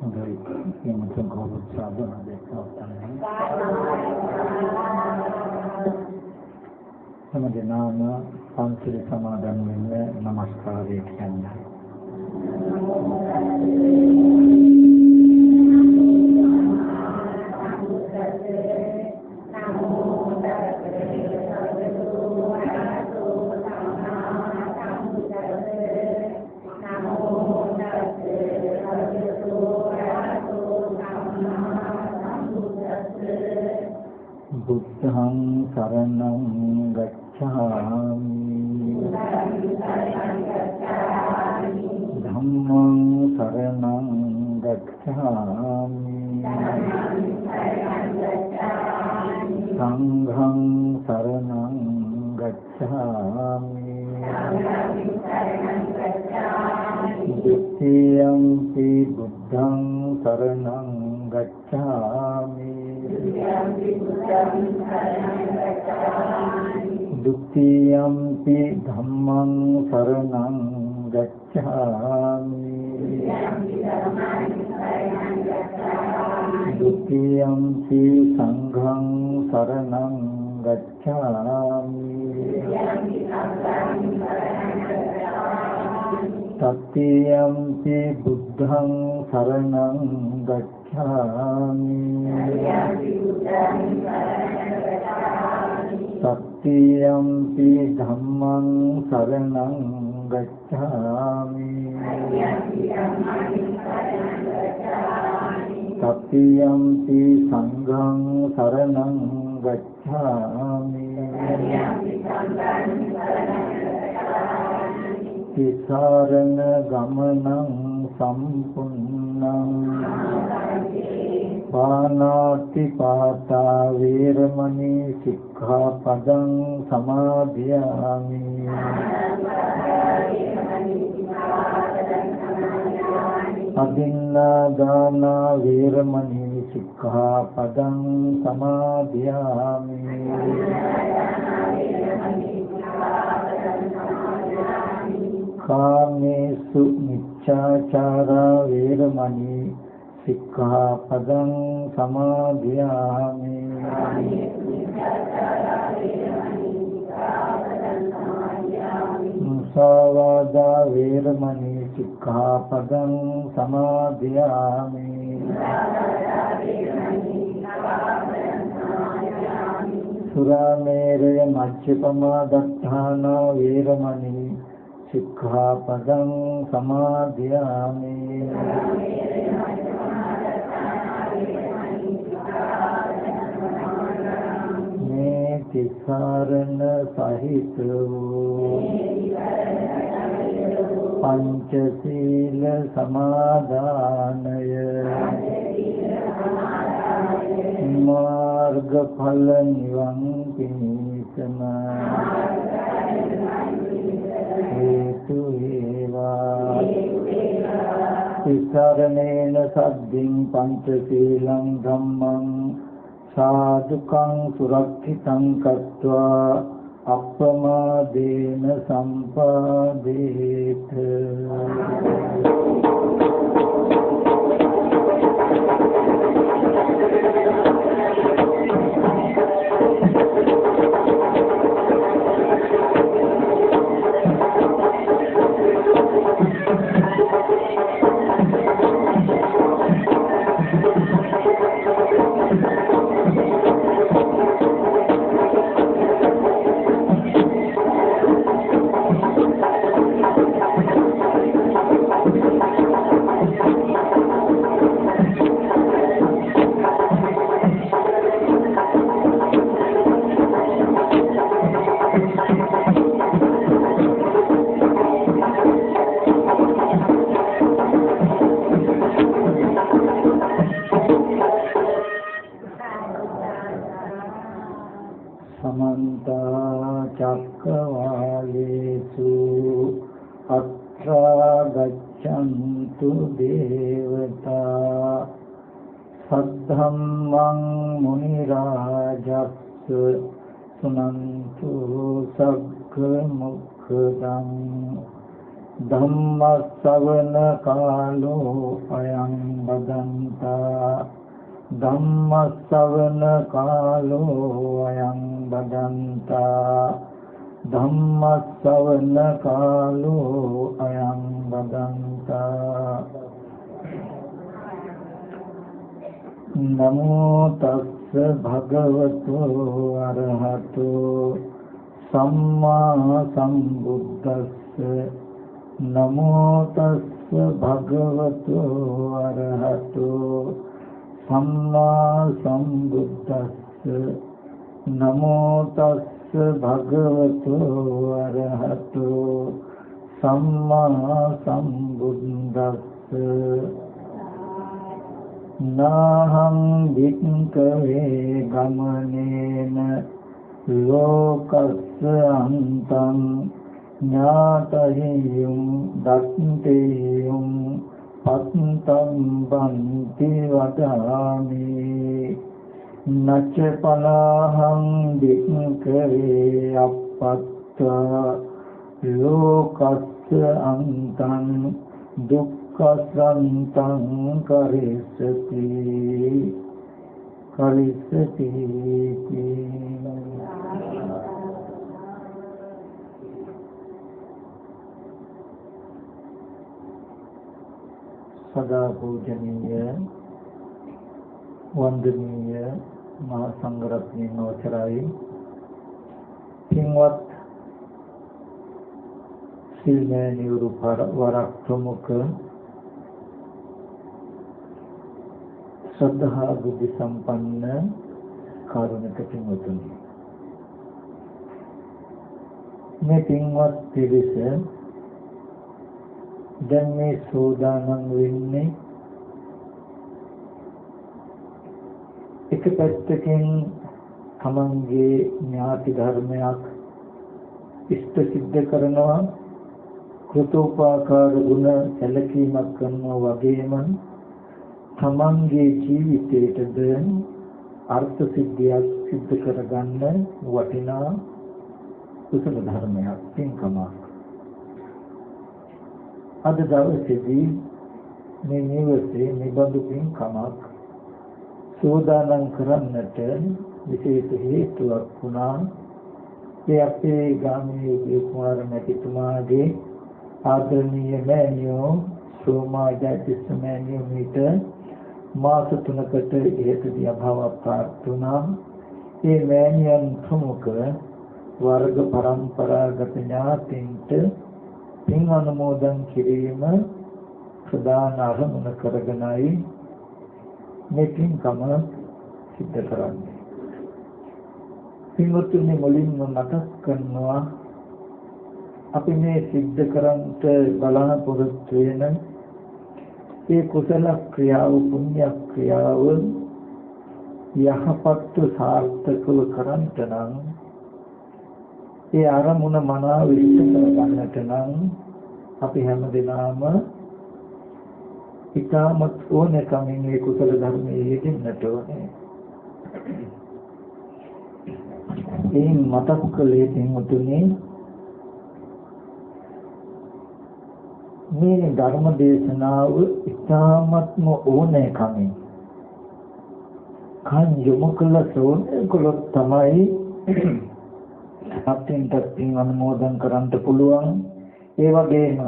හොඳයි කියමු කවුරුත් සාදන දෙකක් තමයි. සමදනාම පන්සිල් සමාදන් වෙන්න নমස්කාරය කියන්නේ. बुद्धं शरणं गच्छामि धम्मं शरणं गच्छामि संघं शरणं गच्छामि द्वितीयंपि बुद्धं शरणं गच्छामि द्वितीयंपि धम्मं शरणं गच्छामि द्वितीयंपि संघं शरणं गच्छामि तृतीयंपि बुद्धं शरणं गच्छामि तृतीयंपि धम्मं शरणं गच्छामि तृतीयंपि संघं शरणं गच्छामि तिसरण गमनं संपूर्णं पानातिपाता वीरमणि सिक्खापदं समादयामि अदिन्नादाना वीरमणि सिक्खापदं समादयामि कामेषु मिच्छाचारा वीरमणि सिक्खापदं समादयामि मुसावादा वीरमणि सिक्खापदं समादयामि सुरामेरय मच्छपमा दत्ताना वीरमणि सिक्खापदं समादयामि तिसरण सहित पंचशील समादानय मार्गफल निवं पिनीसम हेतु एवा तिसरणेन सद्धिं पंचशीलं धम्मं साधुकं सुरक्षितं कृत्वा अप्रमादेन सम्पादेत चक्रवालेषु अत्रा गच्छन्तु देवता सद्धम्मं मुनिराजस्य सुनन्तु सग्मुखदं ධම්මස්සවන කාලෝ අයං බදන්තා ධම්මස්සවන කාලෝ අයං බදන්තා ධම්මස්සවන කාලෝ අයං බදන්තා නමෝ තස්ස භගවතු අරහතු සම්මා සම්බුද්දස්ස නමෝ තස්ස භගවතු අරහතු සම්මා සම්බුද්දස්ස නමෝ තස්ස භගවතු අරහතු සම්මා සම්බුද්දස්ස නාහං වික්ඛවේ ගමනේන ලෝකස්ස අන්තං ඥාතහියුම් දත්තේයුම් පත්තං බන්ති වදාමි නච්ච පලහං වික්ඛවේ අපත්ත ලෝකස්ස අන්තං දුක්ඛසන්තං කරිස්සති සදා පූජනීය වන්දනීය මහා සංඝරත්නයන් අවසරයි පින්වත් සිල්මෑණිවරු වරක් ප්‍රමුඛ ශ්‍රද්ධා බුද්ධ සම්පන්න කාරුණික පින්වතුනි මේ පින්වත් පිරිස දැන් මේ සෝදානම් වෙන්නේ එක පැත්තකින් තමන්ගේ ඥාති ධර්මයක් ඉෂ්ට සිද්ධ කරනවා කෘතෝපකාර ගුණ සැලකීමක් කරනවා වගේම තමන්ගේ ජීවිතයටද අර්ථ සිද්ධියක් සිද්ධ කරගන්න වටිනා කුසල ධර්මයක් පින්කමක් අද දවසේදී මේ නිවසේ නිබඳු පින්කමක් සෝදානම් කරන්නට විශේෂ හේතුවක් වුණා. ඒ අපේ ගාමිණී කුමාර මැතිතුමාගේ ආදරණීය මෑණියෝ සෝමාජාතිස්ස මෑණියෝ මිට මාස 3කට ඉහතදී අභාව ප්‍රාප්ත වුණා. ඒ මෑණියන් ප්‍රමුඛ වර්ග පරම්පරාගත ඥාතීන්ට පින් අනුමෝදන් කිරීම ප්‍රධාන අරමුණ කරගෙනයි මේ පින්කම සිද්ධ කරන්නේ. පින්වත්නි මුලින්ම මතක් කරනවා අපි මේ සිද්ධ කරන්ට බලාපොරොත්තු වෙන ඒ කුසල ක්‍රියාව පුණ්‍ය ක්‍රියාව යහපත් සාර්ථකව කරන්ට නම් ඒ ආරමුණ මනාව විශ්ල කරගන්නට නම් අපි හැමදෙනාම ඉතාමත් ඕනෑකමින් මේ කුසල ධර්මයේ යෙදෙන්නට ඕනේ. ඒ මතක් කළේ පින්වතුනි මේ ධර්ම දේශනාව ඉතාමත්ම ඕනෑකමින් කන් යොමු කළ සෝනකලොත් තමයි අපින්ට පින් අනුමෝදන් කරන්න පුළුවන්. ඒ වගේම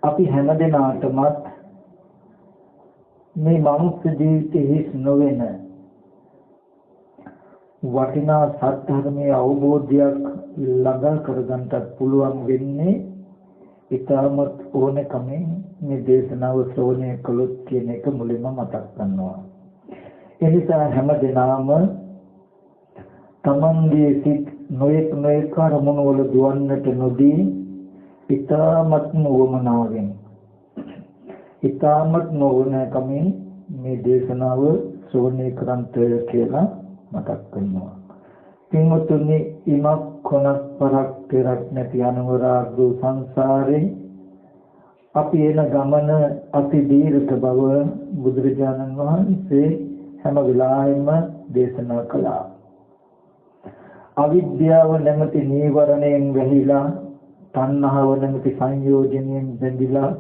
අපි හැමදෙනාටමත් මේ මනුස්ස ජීවිතයේ හිස් නොවන වටිනා සත්‍ය අවබෝධයක් ළඟා කරගන්නට පුළුවන් වෙන්නේ ඉතාමත් ඕනෑකමින් මේ දේශනාව ශ්‍රවණය කළොත් කියන එක මුලින්ම මතක් කරනවා. ඒ නිසා හැමදෙනාම තමන්ගේ සිත් නොයෙක් අරමුණු වල දුවන්නට නොදී ඉතාමත්ම වමනාවෙන් ඉතාමත්ම ඕනෑකමින් මේ දේශනාව ශ්‍රවණය කරන්ට කියලා මතක් කරනවා. පින්වතුනි ඉමක් කොනක් පරක් පෙරක් නැති අනවරාග සංසාරේ අපි එන ගමන අති දීර්ඝ බව බුදුරජාණන් වහන්සේ හැම වෙලාවෙම දේශනා කළා. අවිද්‍යාව නැමැති නීවරණයෙන් වැහිලා තණ්හාව නැමැති සංයෝජනයෙන් බැඳිලා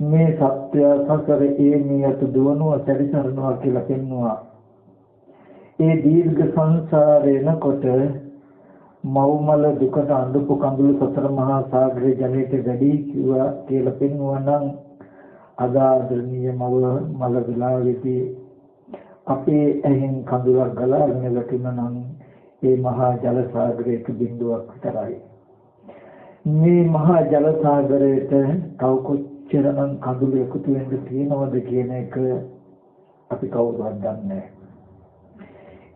මේ සත්‍ය සසර නියත දුවනවා සැරිසරනවා කියලා පෙන්වුවා. ඒ දීර්ඝ සංසාරේනකොට මව්මල දුකට අඳපු කඳුළු සතර මහා සාගරේ ජලයට වැඩි කිව්වා කියලා පෙන්වුවා නම් අදාදරණීය මල විලාවේදී අපේ ඇහෙන් කඳුලක් ගලාගෙන වැටුණා නම් ඒ මහා ජල සාගරයක බිඳුවක් විතරයි. මේ මහා ජල සාගරයට තව කොච්චරනම් කඳුළු එකතු වෙන්න තියෙනවද කියන එක අපි කවුරුවත් දන්නේ නැහැ.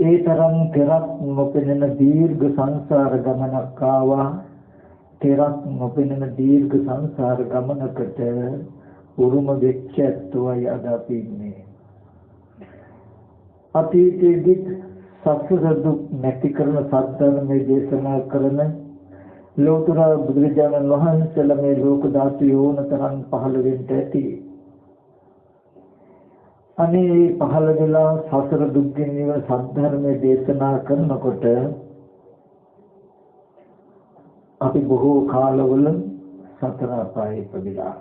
ඒ තරම් පෙරක් නොපෙනෙන දීර්ඝ සංසාර ගමනක් ආවා. පෙරක් නොපෙනෙන දීර්ඝ සංසාර ගමනකට උරුම වෙච්ච ඇත්තෝයි අද අපි ඉන්නේ. අතීතයේදී සසර දුක් නැති කරන සත්‍යමය දේශනා කරන ලෝතර බුදුරජාණන් වහන්සේලා මේ ලෝක ධාතු යෝනතරන් පහළ වෙන්න ඇති. අනේ පහළ වෙලා සසර දුක් ගෙනියන සත්‍යමය දේශනා කරනකොට අපි බොහෝ කාලවල සතර අපායේ ඉපදිලා.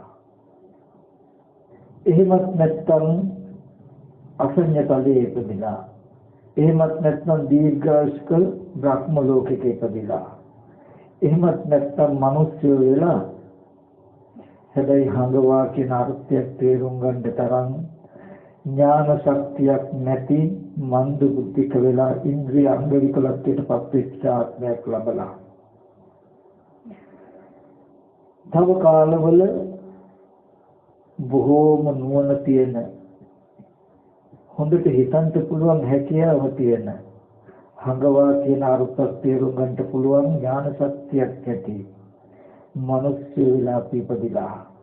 එහෙමත් නැත්නම් අසඤ්ඤ තලයේ ඉපදිලා. එහෙමත් නැත්නම් දීර්ඝායුෂ්ක බ්‍රහ්ම ලෝකෙක ඉපදිලා. එහෙමත් නැත්නම් මිනිස්සු වෙලා හැබැයි හංගවා කියන අර්ථයක් තේරුම් ගන්න තරම් ඥාන ශක්තියක් නැති මන්ද බුද්ධික වෙලා ඉන්ද්‍රිය අංග විකලත්වයට පත්වෙච්ච ආත්මයක් ලැබලා. තව කාලවල බොහෝම නුවණ තියෙන හොඳට හිතන්න පුළුවන් හැකියාව තියෙන හංගවා කියන අර්ථයක් තේරුම් ගන්න පුළුවන් ඥාන ශක්තියක් ඇති මිනිස්සු වෙලා ඉපදිලා.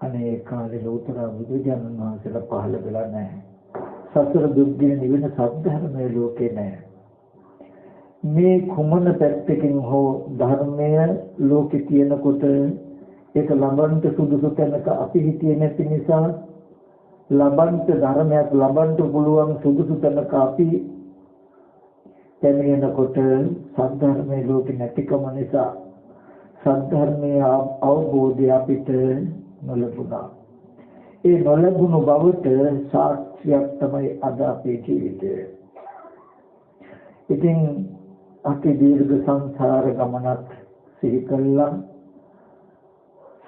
අනේ කාලේ ලෝතර බුදුජානක වහන්සේලා පහළ වෙලා නැහැ. සසර දුක්ගින නිවෙන සත්‍යධර්මයේ ලෝකේ නැහැ. මේ කුමන පැත්තකින් හෝ ධර්මය ලෝකේ තියෙනකොට ඒක ලබන්ට සුදුසු තැනක අපි හිතියේ නැති නිසා ලබන්ට ධර්මයක් ලබන්ට පුළුවන් සුදුසු තැනක අපි පැමිණෙනකොට සත්‍යධර්මයේ ලෝකේ නැතිකම නිසා සත්‍යධර්මයේ අවබෝධය අපිට නොලබුණා. ඒ නොලබුණු බවට සාක්ෂියක් තමයි අද අපේ ජීවිතය. ඉතින් අපි දීර්ඝ සංසාර ගමනක් සිහි කළා.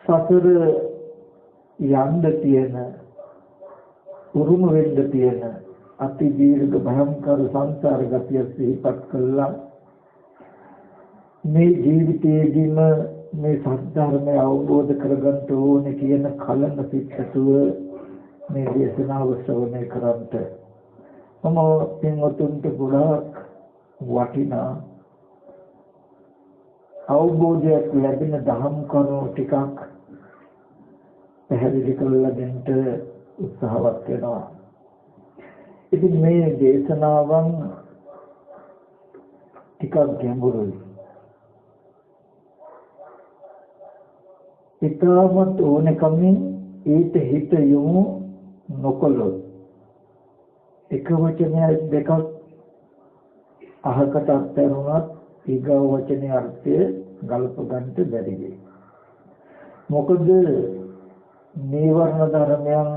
සසර යන්න තියෙන උරුම වෙන්න තියෙන අති දීර්ඝ භයංකර සංසාර ගතිය සිහිපත් කළා. මේ ජීවිතයේදීම මේ සත්‍යධර්මය අවබෝධ කරගන්න ඕනේ කියන කලන පිටතුව මේ දේශනාව ශ්‍රවණය කරන්ට මම පින්වතුන්ට ගොඩාක් වටිනා අවබෝධයක් ලැබෙන දහම් කරුණු ටිකක් පැහැදිලි කරලා දෙන්න උත්සාහවත් වෙනවා. ඉතින් මේ දේශනාවන් ටිකක් ගැඹුරුයි. ඉතාමත් ඕනකමින් ඊට හිත යොමු නොකළොත් එක වචනයක් දෙකක් අහකට අත්හැරුණත් ඊගව වචනේ අර්ථය ගලප ගන්නට බැරි වෙයි. මොකද නීවරණ ධර්මයන්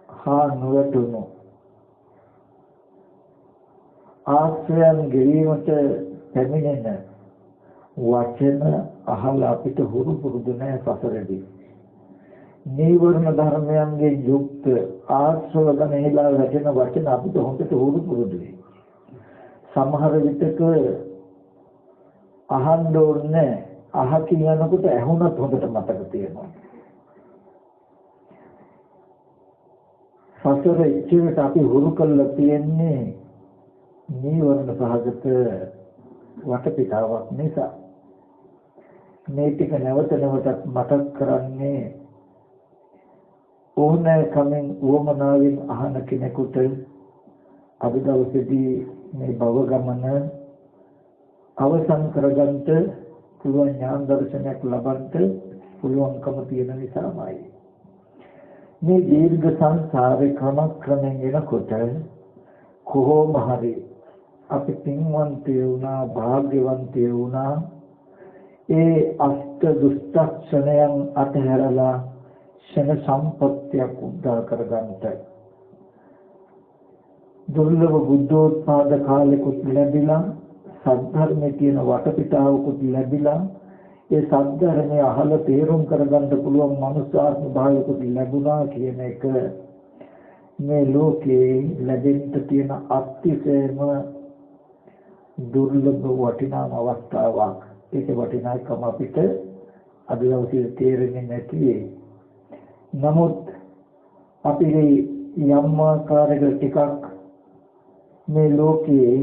හා නොවැටුණු ආශ්‍රයන් ගෙවීමට පැමිණෙන වචන අහලා අපිට හුරු පුරුදු නැහැ සසරදී. නීවරණ ධර්මයන්ගේ යුක්ත ආශ්‍රව ගණේලා වැටෙන වචන අපිට හොඳට හුරු පුරුදුයි. සමහර විටක අහන්න ඕනේ අහ කියනකොට ඇහුණත් හොඳට මතක තියෙනවා. සසර ඉච්ඡිත අපි හුරු කරලා තියෙන්නේ නීවරණ සහගත වටපිටාවක් නිසා. මේ ටික නැවත නැවතත් මතක් කරන්නේ ඕනෑකමින් උවමනාවෙන් අහන කෙනෙකුට අද දවසේදී මේ භව ගමන අවසන් කරගන්නට පුළුවන් ඥාන දර්ශනයක් ලබන්නට පුළුවන්කම තියෙන නිසාමයි. මේ දීර්ඝ සංසාරේ ක්‍රමයෙන් එනකොට කොහොම හරි අපි පින්වන්තය වුණා භාග්‍යවන්තය වුණා ඒ අෂ්ට දුෂ්ටක්ෂණයන් අතහැරලා ශන සම්පත්තියක් උදා කරගන්නට දුර්ලභ බුද්ධෝත්පාද කාලෙකුත් ලැබිලා සද්ධර්මයේ තියෙන වටපිටාවකුත් ලැබිලා ඒ සද්ධර්මය අහලා තේරුම් කරගන්න පුළුවන් මනුෂ්‍යාත්ම භාවයකුත් ලැබුණා කියන එක මේ ලෝකේ ලැබෙන්න තියෙන අත්‍යවශ්‍යම දුර්ලභ වටිනාම අවස්ථාවක්. ඒක වටිනාකම අපිට අද දවසේ තේරෙන්නේ නැතිවේ. නමුත් අපි යම් ආකාරයකට ටිකක් මේ ලෝකයේ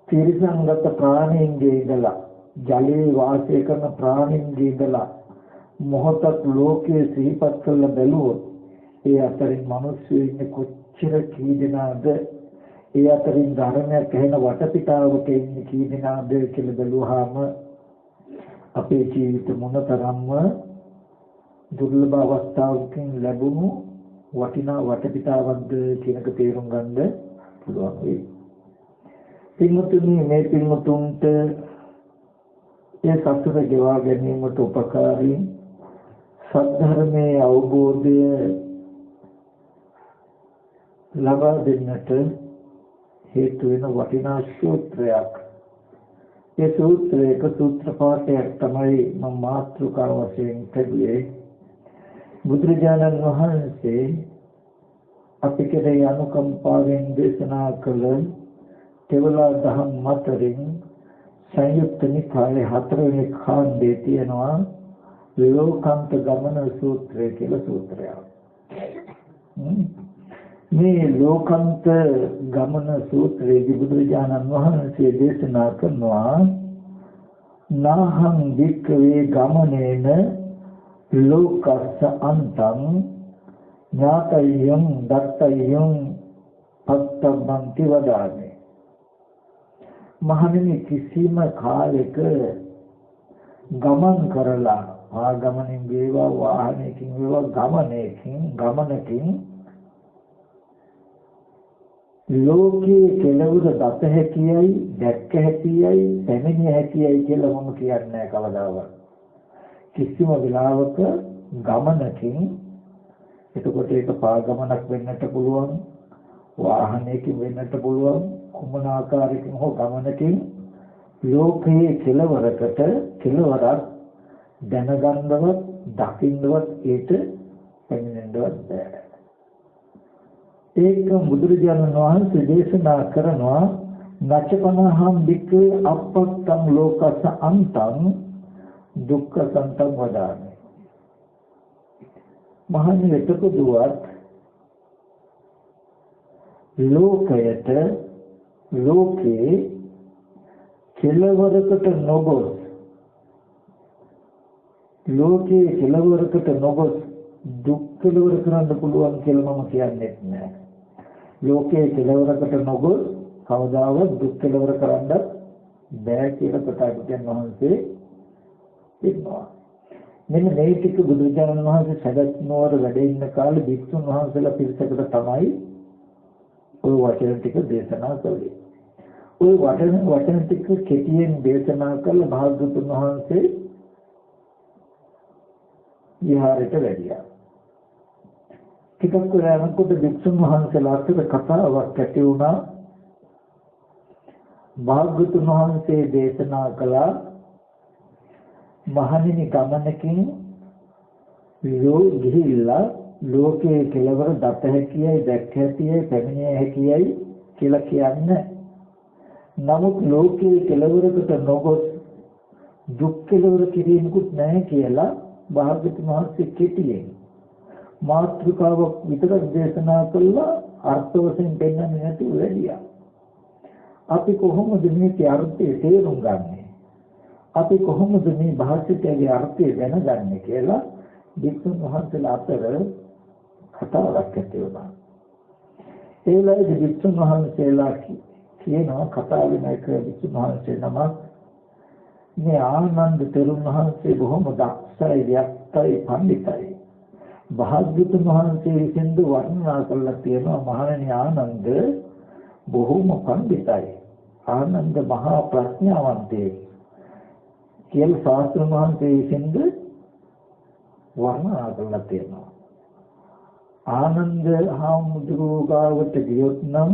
තිරසංගත ප්‍රාණීන්ගේ ඉඳලා ජලයේ වාසය කරන ප්‍රාණීන්ගේ ඉඳලා මොහොතක් ලෝකයේ සිහිපත් කරලා බැලුවොත් ඒ අතරින් මිනිස්සු ඉන්නේ කොච්චර කී දෙනාද, ඒ අතරින් ධර්මයක් ඇහෙන වටපිටාවක ඉන්නේ කී දෙනාද කියලා බැලුවාම අපේ ජීවිත මොනතරම්ම දුර්ලභ අවස්ථාවකින් ලැබුණු වටිනා වටපිටාවක්ද කියන එක තේරුම් ගන්න පුළුවන් වෙයි. පින්වතුනි, මේ පින්වතුන්ට ඒ සතුට ගෙවා ගැනීමට උපකාරී සද්ධර්මයේ අවබෝධය ලබා දෙන්නට හේතු වෙන වටිනා සූත්‍රයක්. ඒ සූත්‍රයක සූත්‍ර පාඨයක් තමයි මම මාතෘකාව වශයෙන් කළේ. බුදුරජාණන් වහන්සේ අපි කෙරෙහි අනුකම්පාවෙන් දේශනා කළ තෙවලා දහම් මතරින් සංයුක්ත නිකායේ 4 වෙනි කාණ්ඩයේ තියෙනවා ලෝකාන්ත ගමන සූත්‍රය කියලා සූත්‍රයක්. මේ ලෝකාන්ත ගමන සූත්‍රයේදී බුදුරජාණන් වහන්සේ දේශනා කරනවා නාහං වික්ඛවේ ගමනේන ලෝකස්ස අන්තං ඥාතයං දත්තයං අත්තබ්බන්ති වදාමි. මහණෙනි, කිසිම කාලයක ගමන් කරලා ආගමනින් වේවා වාහනයකින් වේවා ගමනකින් ලෝකයේ කෙලවර දත හැකියයි දැක්ක හැකියයි පැමිණිය හැකියයි කියලා මම කියන්නේ නැහැ කවදාවත්. කිසිම වෙලාවක ගමනකින්, එතකොට ඒක පාගමනක් වෙන්නට පුළුවන්, වාහනයකින් වෙන්නට පුළුවන්, කුමන ආකාරයකින් හෝ ගමනකින් ලෝකයේ කෙලවරක් දැනගන්නවත් දකින්නවත් ඒට පැමිණෙන්නවත් බැහැ. ඒක බුදුරජාණන් වහන්සේ දේශනා කරනවා නච්චපනහම් වික්ඛේ අපත්තං ලෝකස්ස අන්තං දුක්ඛ සන්තං වදාමි. මහණෙනි, එතකොට ලෝකයේ කෙලවරකට නොගොස් දුක් කෙලවර කරන්න පුළුවන් කියලා මම කියන්නේ නැහැ. ලෝකයේ කෙලවරකට නොගොස් කවදාවත් දුක් කෙලවර කරන්න බෑ කියලා ප්‍රකාශයන් වහන්සේ ඉන්නවා. මෙන්න මේ ටික බුදුරජාණන් වහන්සේ සදත් නුවර වැඩ ඉන්න කාලේ භික්ෂුන් වහන්සේලා පිරිසකට තමයි ওই වචන ටික දේශනා කළේ. ওই වචන ටික කෙටියෙන් දේශනා කළ භාග්‍යවතුන් වහන්සේ විහාරයට වැඩියා. ටිකක් වෙලාවකට භික්ෂුන් වහන්සේලා අතර කතාවක් ඇති වුණා. භාග්‍යවතුන් වහන්සේ දේශනා කළා මහණෙනි, ගමනකින් ගිහිල්ලා ලෝකයේ කෙලවර දත හැකියයි දැක්ක හැකියයි පැමිණිය හැකියයි කියලා කියන්නේ. නමුත් ලෝකයේ කෙලවරකට නොගොස් දුක් කෙලවර කිරීමකුත් නැහැ කියලා භාග්‍යවතුන් වහන්සේ කෙටියෙන් මාතෘකාවක් විතරක් දේශනා කළා. අර්ථ වශයෙන් දෙන්නන්නේ නැතුව වැඩියා. අපි කොහොමද මේකේ අර්ථය තේරුම් ගන්නේ? අපි කොහොමද මේ භාෂිතයේ අර්ථය දැනගන්නේ කියලා භික්ෂුන් වහන්සේලා අතර කතාවක් ඇති වුණා. ඒ වෙලාවේ භික්ෂුන් වහන්සේලා කියනවා කතාවෙම එක භික්ෂුන් වහන්සේ නමක් මේ ආනන්ද තෙරුන් වහන්සේ බොහොම දක්ෂයි, ව්‍යක්තයි, පඬිතයි. භාග්‍යවතුන් වහන්සේ විසින් වර්ණනා කළා තියෙනවා මහණෙනි, ආනන්ද බොහොම පඬිතයි. ආනන්ද මහා ප්‍රඥාවන්තයෙක් කියලා ශාස්ත්‍ර මහන්සේ විසින්ද වර්ණනා කරලා තියෙනවා. ආනන්ද හාමුදුරුවෝ ගාවට ගියොත් නම්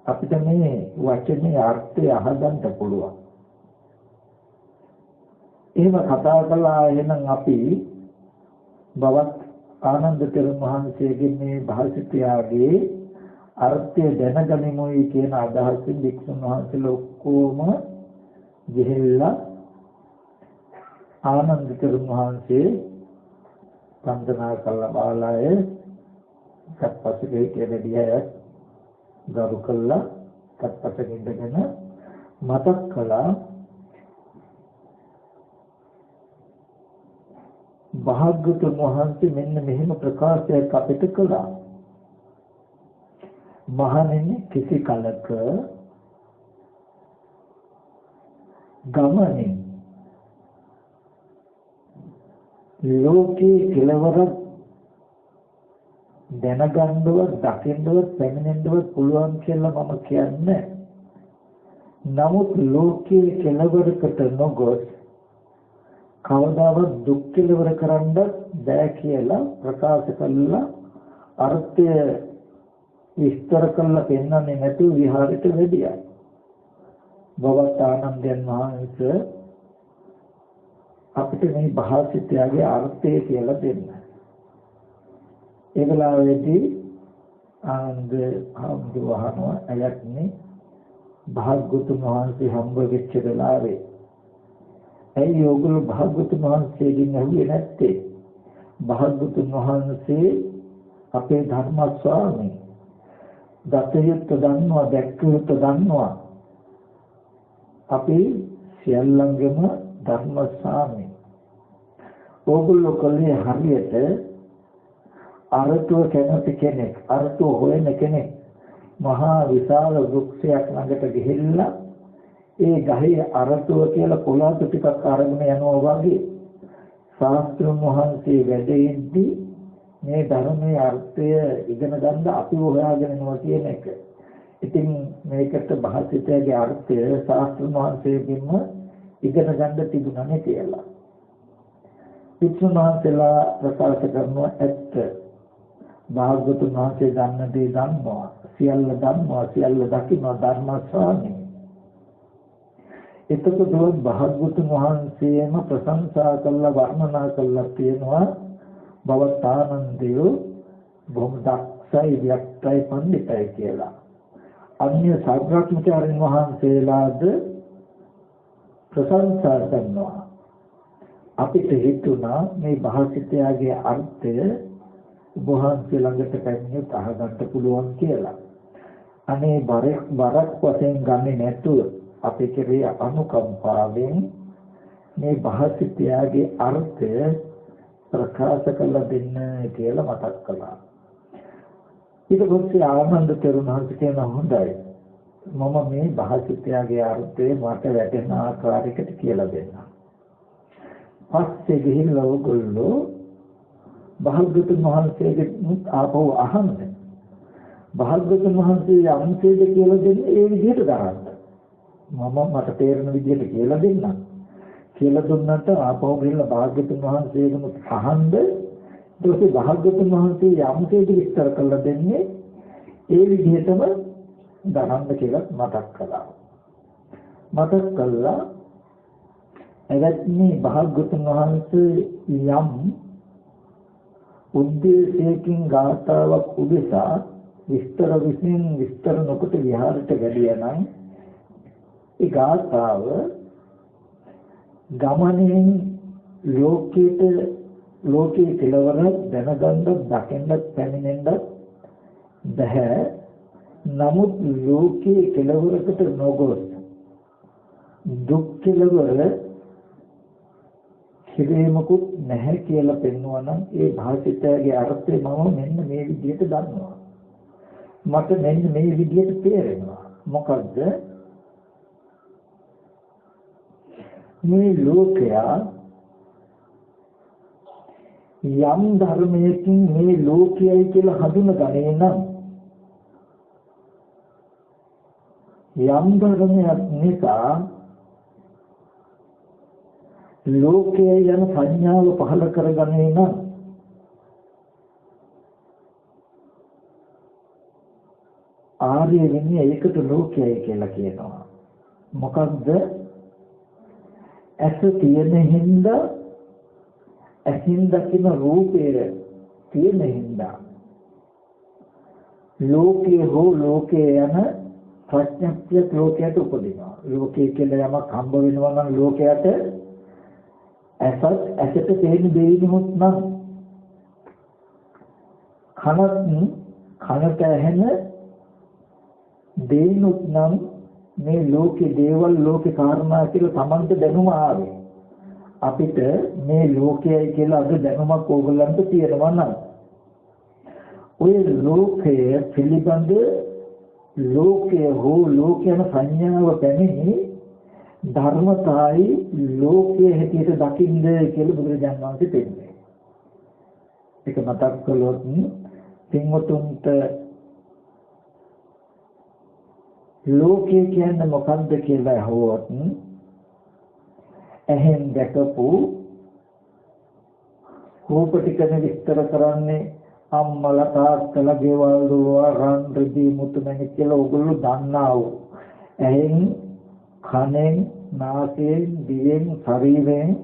අපිට මේ වචනේ අර්ථය අහගන්න පුළුවන්. එහෙම කතා කළා එහෙනම් අපි බවත් ආනන්ද තෙරුන් වහන්සේගේ මේ භාෂිතයාගේ අර්ථය දැනගනිමුයි කියන අදහසින් වික්ෂුන් වහන්සේලා ඔක්කොම ගිහිල්ලා ආනන්ද තෙරුන් වහන්සේ වන්දනා කළා බාලය කප්පසේ කෙරෙදියා ගරු කළා කප්පසේ ඉඳගෙන මතක් කළා භාග්‍යවතුන් වහන්සේ මෙන්න මෙහෙම ප්‍රකාශයක් අපිට කළා. මහණෙනි කිසි කලක ගමනේ ලෝකේ කෙලවරක් දැනගන්නවත් දකින්නවත් පැමිණෙන්නවත් පුළුවන් කියලා මම කියන්නේ. නමුත් ලෝකයේ කෙලවරකට නොගොස් කවදාවත් දුක් කෙලවර කරන්න බෑ කියලා ප්‍රකාශ කළා. අර්ථය විස්තර කළා පෙන්වන්නේ නැතුව විහාරයට වැඩියා. බවත් ආනන්දයන් වහන්සේ අපිට මේ භාෂිතයගේ අර්ථය කියලා දෙන්න. ඒ වෙලාවේදී ආනන්ද හඳුවහනවා එයත්නේ භාග්‍යවතුන් වහන්සේ හම්බ වෙච්ච වෙලාවේ ඇයි ඕගොල්ලෝ භාග්‍යවතුන් වහන්සේගෙන් ඇහුවේ නැත්තේ? භාග්‍යවතුන් වහන්සේ අපේ ධර්ම ස්වාමී දතයුත් දන්නවා දැක්කයුත් දන්නවා අපි සියල්ලංගෙම ධර්ම ස්වාමී. ඕගොල්ලෝ කලේ හරියට අරතුව කැමති කෙනෙක් අරතුව හොයන කෙනෙක් මහා විශාල වෘක්ෂයක් ළඟට ගිහිල්ලා ඒ ගහේ අරතුව කියලා පොළොට ටිකක් අරගෙන යනවා වගේ ශාස්ත්‍රඥ වහන්සේ වැඩ ඉද්දී මේ ධර්මයේ අර්ථය ඉගෙන ගන්න අපිව හොයාගෙන යනවා කියන එක. ඉතින් මේකට භාෂිතයේ අර්ථය ශාස්ත්‍රඥ වහන්සේගෙන්ම ඉගෙන ගන්න තිබුණානේ කියලා. වික්ෂුන් වහන්සේලා ප්‍රකාශ කරනවා ඇත්ත. භාග්‍යවතුන් වහන්සේ දන්න දේ දන්නවා. සියල්ල දන්නවා. සියල්ල දකින්නවා ධර්ම ස්වාමී. එතකොට භාග්‍යවතුන් වහන්සේම ප්‍රශංසා කළා වර්ණනා කළා තියෙනවා බවත් ආනන්දය බොහොම දක්ෂයි වික්ටයි පඬිතයි කියලා. අන්‍ය සාග්‍රාත්මචාරින් වහන්සේලාද ප්‍රශංසා කරනවා. අපිට හිතුණා මේ භාෂිතයාගේ අර්ථය වහන්සේ ළඟට පැමිණියොත් අහගන්න පුළුවන් කියලා. අනේ බරක් වශයෙන් ගන්නේ නැතුව අපේ කෙරේ අනුකම්පාවෙන් මේ භාෂිතයාගේ අර්ථය ප්‍රකාශ කළ දෙන්න කියලා මතක් කළා. ඊට පස්සේ ආනන්ද තෙරුන් වහන්සේ කියන හොඳයි මම මේ භාෂිතයාගේ අර්ථය මට වැටෙන ආකාරයකට කියලා දෙන්නම්. පස්සේ ගිහිල්ලා ඔයගොල්ලෝ භාග්‍යවතුන් වහන්සේගෙන් ආපහු අහන්න. භාග්‍යවතුන් වහන්සේ යම්සේද කියලා දෙන්නේ ඒ විදිහට ගන්න. මට තේරෙන විදිහට කියලා දෙන්නම්. කියලා දුන්නට ආපහු ගිහිල්ලා භාග්‍යවතුන් වහන්සේගෙන් අහන්න. ඊට පස්සේ භාග්‍යවතුන් වහන්සේ යම්සේද විස්තර කරලා දෙන්නේ ඒ විදිහටම ගන්න කියලා මතක් කළා. මතක් කළා එවත්නි භාග්‍යවතුන් වහන්සේ යම් උද්දේශයකින් ගාථාවක් උදෙසා විස්තර නොකොට විහාරයට වැඩියා නම් ඒ ගාථාව ගමනෙන් ලෝකයේ කෙලවර දැනගන්න දකින්න පැමිණෙන්න බෑ. නමුත් ලෝකයේ කෙලවරකට නොගොස් දුක් කෙලවර කිරීමකුත් නැහැ කියලා පෙන්වනවා නම් ඒ භාෂිතයේ අර්ථය මම මෙන්න මේ විදිහට දන්නවා. මට මෙන්න මේ විදිහට තේරෙනවා. මොකද්ද? මේ ලෝකයා යම් ධර්මයකින් මේ ලෝකයයි කියලා හඳුනගන්නේ නම් යම් ධර්මයක් නිසා ලෝකයේ යන සංඥාව පහළ කරගන්නේ නම් ආර්ය විනය ඒකට ලෝකයයි කියලා කියනවා. මොකක්ද? ඇස තියෙන හින්දා ඇසින් දකින රූපය තියෙන හින්දා ලෝකයේ හෝ ලෝකයේ යන ප්‍රඥප්තිය ලෝකයට උපදිනවා. ලෝකයේ කියලා යමක් හම්බ වෙනවා නම් ලෝකයට ඇසට තේින දෙයිනුත් නම් කනට ඇහෙන දෙයිනුත් නම් මේ ලෝකේ දේවල් ලෝකේ කාරණා කියලා Tamante දැනුම ආවේ. අපිට මේ ලෝකයයි කියලා අද දැනුමක් ඕගොල්ලන්ට තියෙනවා නම් ඔය ලෝකය පිළිබඳ ලෝකය හෝ ලෝකයන සංඥාව පැමිණි ධර්මතාවයි ලෝකයේ හැටියට දකින්න කියලා බුදුරජාණන් වහන්සේ පෙන්නනවා. ඒක මතක් කළොත් පින්වතුන්ට ලෝකය කියන්නේ මොකක්ද කියලා අහුවොත් එහෙන් දැකපු රූප ටිකන විස්තර කරන්නේ අම්මලා තාත්තලා ගෙවල් දොරවල් රන් රිදී මුතුමැණික් කියලා ඕගොල්ලෝ දන්නා වූ එහෙන් කනෙන් නාසයෙන් දිවෙන් ශරීරයෙන්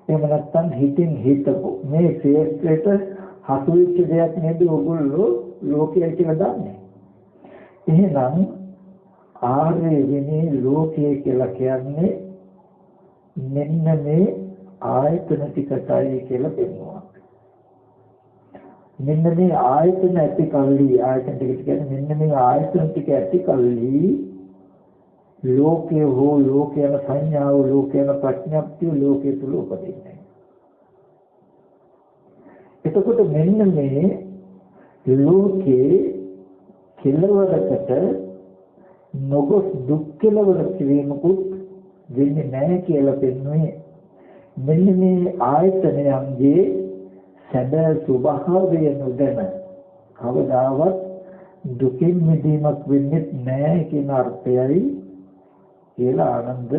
එහෙම නැත්නම් හිතින් හිතපු මේ ශේෂ්ත්‍රයට හසු වෙච්ච දෙයක් නේද ඕගොල්ලෝ ලෝකය කියලා දන්නේ. එහෙනම් ආර්ය විනී ලෝකය කියලා කියන්නේ මෙන්න මේ ආයතන ටිකයි කියලා පෙන්වනවා. මෙන්න මේ ආයතන ඇති කල්ලි ආයතන ටික කියන්නේ මෙන්න මේ ආයතන ටික ඇති කල්ලි ලෝකේ හෝ ලෝකයන සංඥාව ලෝකයන ප්‍රඥප්තිය ලෝකේ තුල උපදින්නේ. එතකොට මෙන්න මේ ලෝකේ කෙලවරකට නොගොස් දුක් කෙලවර කිරීමකුත් වෙන්නේ නැහැ කියලා පෙන්වන්නේ. මෙන්න මේ ආයතනයන්ගේ සැබෑ ස්වභාවය නොදැන කවදාවත් දුකින් මිදීමක් වෙන්නේ නැහැ කියන අර්ථයයි කියලා ආනන්ද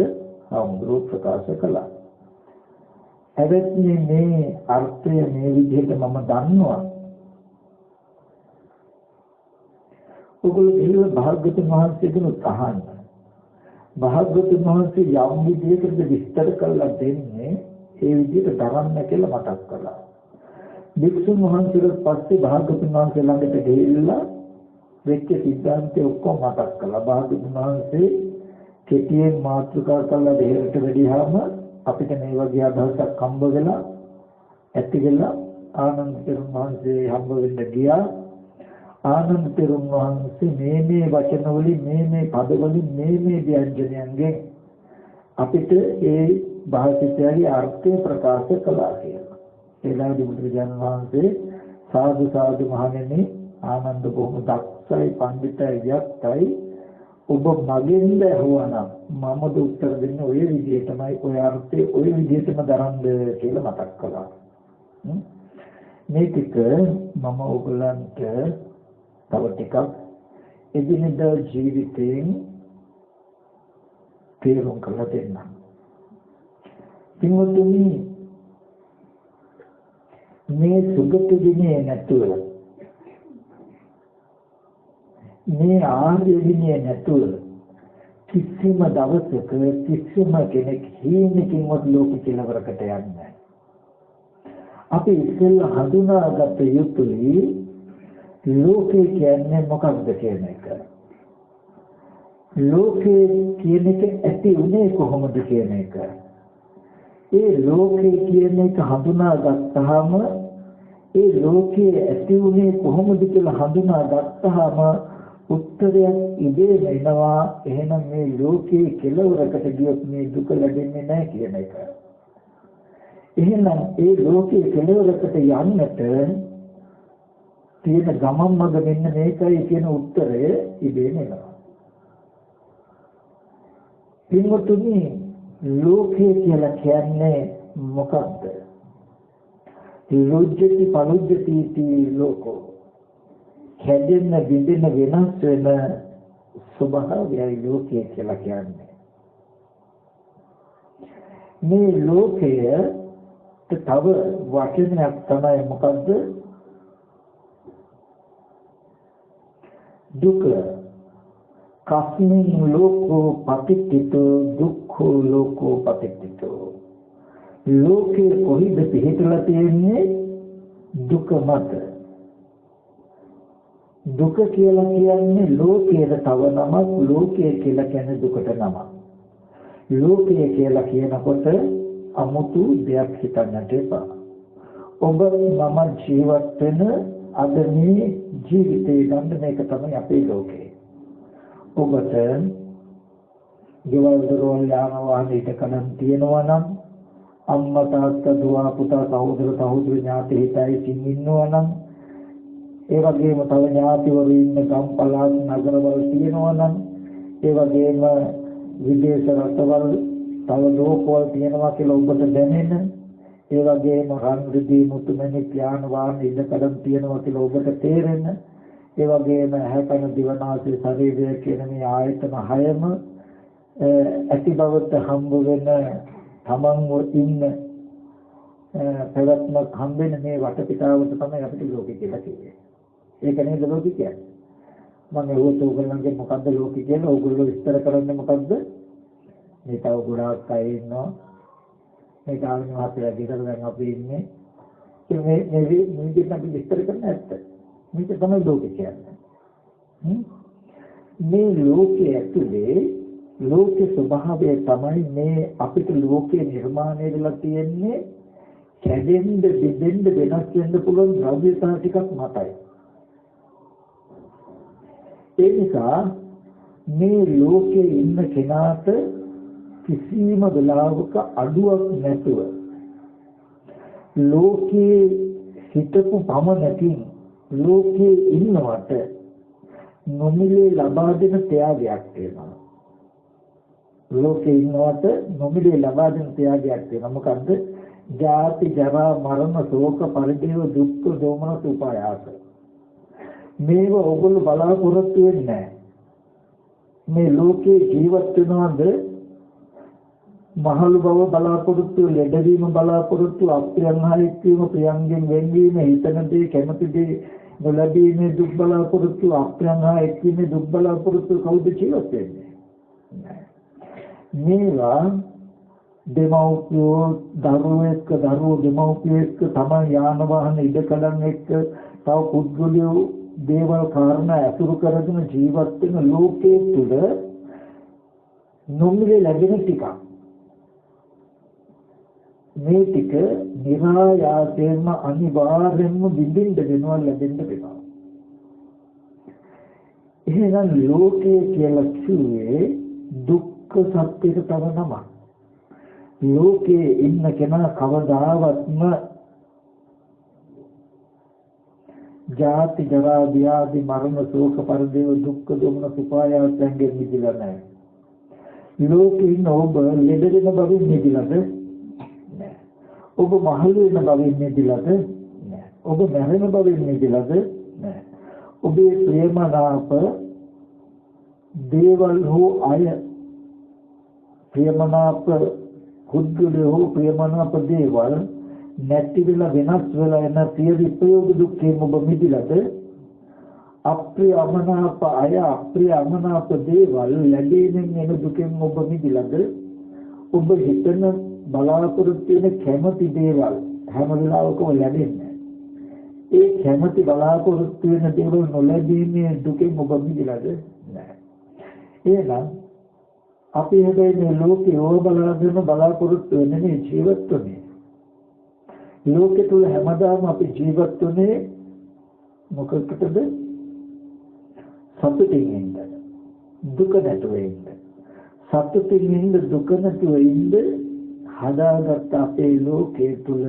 හඳුරු ප්‍රකාශ කළා. හැබැයි මේ අර්ථය මේ විදිහට මම දන්නවා. ඔගොල්ලෝ ඉතින් භාග්‍යවතුන් වහන්සේගෙන් අහන්න. භාග්‍යවතුන් වහන්සේ යම් විදිහකට විස්තර කරලා දෙන්නේ ඒ විදිහට දරන්න කියලා මතක් කළා. වික්ෂුන් වහන්සේලා පස්සේ භාග්‍යවතුන් වහන්සේ ළඟට ගිහිල්ලා වෙච්ච සිද්ධාන්තය ඔක්කොම මතක් කළා. භාග්‍යවතුන් වහන්සේ කෙටියෙන් මාතෘකා කළා දෙහෙරට වැඩිහම අපිට මේ වගේ අදහසක් හම්බ වෙලා ඇති වෙලා ආනන්ද තෙරුන් වහන්සේ හම්බ වෙන්න ගියා. ආනන්ද තෙරුන් වහන්සේ මේ වචන වලින් මේ පද වලින් මේ ව්‍යංජනයන්ගෙන් අපිට ඒ භාෂිතයගේ අර්ථය ප්‍රකාශ කළා කියලා. ඒලාදී බුදුරජාණන් වහන්සේ සාදු සාදු මහණෙනි ආනන්ද බොහොම දක්ෂයි පඬිතයි යක්තයි ඔබ මගෙන්ද ඇහුවනම් මමද උත්තර දෙන්නේ ඔය විදිහටමයි ඔය අර්ථය ඔය විදිහටම දරන්න කියලා මතක් කළා. මේ ටික මම ඔයගලන්ට තව ටිකක් එදිනෙදා ජීවිතයෙන් තේරුම් කරලා දෙන්නම්. පින්වතුනි මේ සුගත දිනේ නැතුව මේ ආර්ය විනය නැතුව කිසිම දවසක කිසිම කෙනෙක් හීනකින්වත් ලෝක කෙලවරකට යන්නේ නැහැ. අපි ඉස්සෙල්ලා හඳුනාගත යුතුයි ලෝකේ කියන්නේ මොකක්ද කියන එක. ලෝකේ කියන එක ඇති උනේ කොහොමද කියන එක. ඒ ලෝකේ කියන එක හඳුනාගත්තාම ඒ ලෝකයේ ඇති උනේ කොහොමද කියලා හඳුනාගත්තාම උත්තරයක් ඉබේ වෙනවා. එහෙනම් මේ ලෝකයේ කෙලවරකට ගියොත් මේ දුක ලැබෙන්නේ නැහැ කියන එක. එහෙනම් ඒ ලෝකයේ කෙලවරකට යන්නට තියෙන ගමන් මඟ මෙන්න මේකයි කියන උත්තරය ඉබේම එනවා. පින්වතුනි ලෝකය කියලා කියන්නේ මොකක්ද? ලෝජ්ජති පලුජ්ජති ලෝකෝ. හැදෙන්න බිඳෙන වෙනස් වෙන ස්වභාවයයි ලෝකය කියලා කියන්නේ. මේ ලෝකය තව වචනයක් තමයි මොකද්ද? දුක. කස්මින් ලෝකෝ පතිච්චිතෝ දුක්ඛෝ ලෝකෝ පතිච්චිතෝ. ලෝකේ කොහිද පිහිටලා තියෙන්නේ? දුක මත. දුක කියලා කියන්නේ ලෝකයේ තව නමක්. ලෝකය කියලා කියන්නේ දුකට නමක්. ලෝකය කියලා කියනකොට අමුතු දෙයක් හිතන්නට එපා. ඔබ මම ජීවත් වෙන අද මේ ජීවිතේ ගන්න මේක තමයි අපේ ලෝකය. ඔබට ගෙවල් දොරවල් යාන වාහන ඉදකනම් තියෙනවා නම්, අම්මා තාත්තා දුව පුතා සහෝදර සහෝදරි ඥාති හිතයි ඉන්නවා නම්, ඒ වගේම තව ඥාතිවරු ඉන්න ගම් පළාත් නගරවල තියෙනවා නම්, ඒ වගේම විදේශ රටවල් තව ලෝකවල තියෙනවා කියලා ඔබට දැනෙන, ඒ වගේම රන් රිදී මුතුමැණික් යාන වාහන ඉදකඩම් තියෙනවා කියලා ඔබට තේරෙන, ඒ වගේම හැකන දිවනාසය ශරීරය කියන මේ ආයතන හයම ඇති බවට හම්බ වෙන තමන්ව ඉන්න පැවැත්මක් හම්බෙන මේ වටපිටාවට තමයි අපිට ලෝකෙ කියලා කියන්නේ. ඒක නේද ලෝකෙ කියන්නේ. මම ඒවත් ඕගොල්ලන්ගේ මොකද්ද ලෝකෙ කියන්නේ? ඕගොල්ලෝ විස්තර කරන්නේ මොකද්ද? මේ තව ගොඩාක් අය ඉන්නවා. මේ කාලේ මාත්‍යා විතර දැන් අපි ඉන්නේ. මේ විදිහට අපි විස්තර කරන්න ඇත්ත. මේක තමයි ලෝකෙ කියන්නේ. මේ ලෝකයේ ඇතුලේ ලෝකේ ස්වභාවය තමයි මේ අපිට ලෝකේ නිර්මාණය වෙලා තියෙන්නේ කැඩෙන්න බෙදෙන්න වෙනස් වෙන්න පුළුවන් ද්‍රව්‍යතා ටිකක් මතයි. ඒ නිසා මේ ලෝකේ ඉන්න කෙනාට කිසිම වෙලාවක අඩුවක් නැතුව ලෝකේ හිතපු පමණකින් ලෝකේ ඉන්නවට නොමිලේ ලබා දෙන ත්‍යාගයක් තියෙනවා. ලෝකේ ඉන්නවට නොමිලේ ලබා දෙන ත්‍යාගයක් තියෙනවා. මොකද්ද? ජාති ජරා මරණ ශෝක පරිදේව දුක්ඛ දෝමනස උපායාස. මේව ඔයගොල්ලෝ බලාපොරොත්තු වෙන්නේ නැහැ. මේ ලෝකේ ජීවත් වෙනවද මහලු බව බලාපොරොත්තු, ලෙඩවීම බලාපොරොත්තු, අප්‍රියංහායික වීම, ප්‍රියංගෙන් වෙන්වීම, හිතන දේ කැමති දේ නොලැබීමේ දුක් බලාපොරොත්තු, අප්‍රියංහායික වීමේ දුක් බලාපොරොත්තු කවුද ජීවත් වෙන්නේ? මේවා දෙමව්පියෝ දරුවෝ එක්ක දෙමව්පියෝ එක්ක තමයි යාන වාහන ඉඩකඩම් එක්ක තව පුද්ගලයෝ දේවල් කාරණා අසුරු කරගෙන ජීවත් වෙන ලෝකයේ තුල නොමිලේ ලැබෙන ටික මේ ටික නිරායාසයෙන්ම අනිවාර්යෙන්ම විඳින්න වෙනවා, ලැබෙන්න වෙනවා. එහෙනම් ලෝකයේ කියලා කිව්වේ දුක්ඛ සත්‍යයට තව නමක්. ලෝකයේ ඉන්න කෙනා කවදාවත්ම ජාති ජරා ව්‍යාධි මරණ ශෝක පරිදේව දුක්ඛ දෝමන සුපායාසයෙන් මිදිලා නැහැ. ලෝකේ ඉන්න ඔබ ලෙඩ වෙන බවින් මිදිලාද? නැහැ. ඔබ මහලු වෙන බවින් මිදිලාද? නැහැ. ඔබ මැරෙන බවින් මිදිලාද? නැහැ. ඔබේ ප්‍රේමනාප දේවල් හෝ අය ප්‍රේමනාප කුද්දුලෝ ප්‍රේමනාප දේවල් නැති වෙලා වෙනස් වෙලා යන සිය විපයෝග දුක්ඛයෙන් ඔබ මිදිලාද? අප්‍රිය අමනාප අය අප්‍රිය අමනාප දේවල් ලැබෙමින් එන දුකෙන් ඔබ මිදිලාද? ඔබ හිතන බලාපොරොත්තු වෙන කැමති දේවල් හැම වෙලාවකම ලැබෙන්නේ. ඒ කැමති බලාපොරොත්තු වෙන දේවල් නොලැබීමේ දුකෙන් ඔබ මිදිලාද? නැහැ. එහෙනම් අපි හැබැයි මේ ලෝකේ ඕබලාගෙන බලාපොරොත්තු වෙන්නේ ජීවත් වෙන්නේ. ලෝකේ තුල හැමදාම අපි ජීවත් වෙන්නේ මොකකටද? සතුටින් ඉන්න. දුක නැතුව ඉන්න. සතුටින් ඉන්න දුක නැතුව ඉන්න හදාගත්ත අපේ ලෝකේ තුල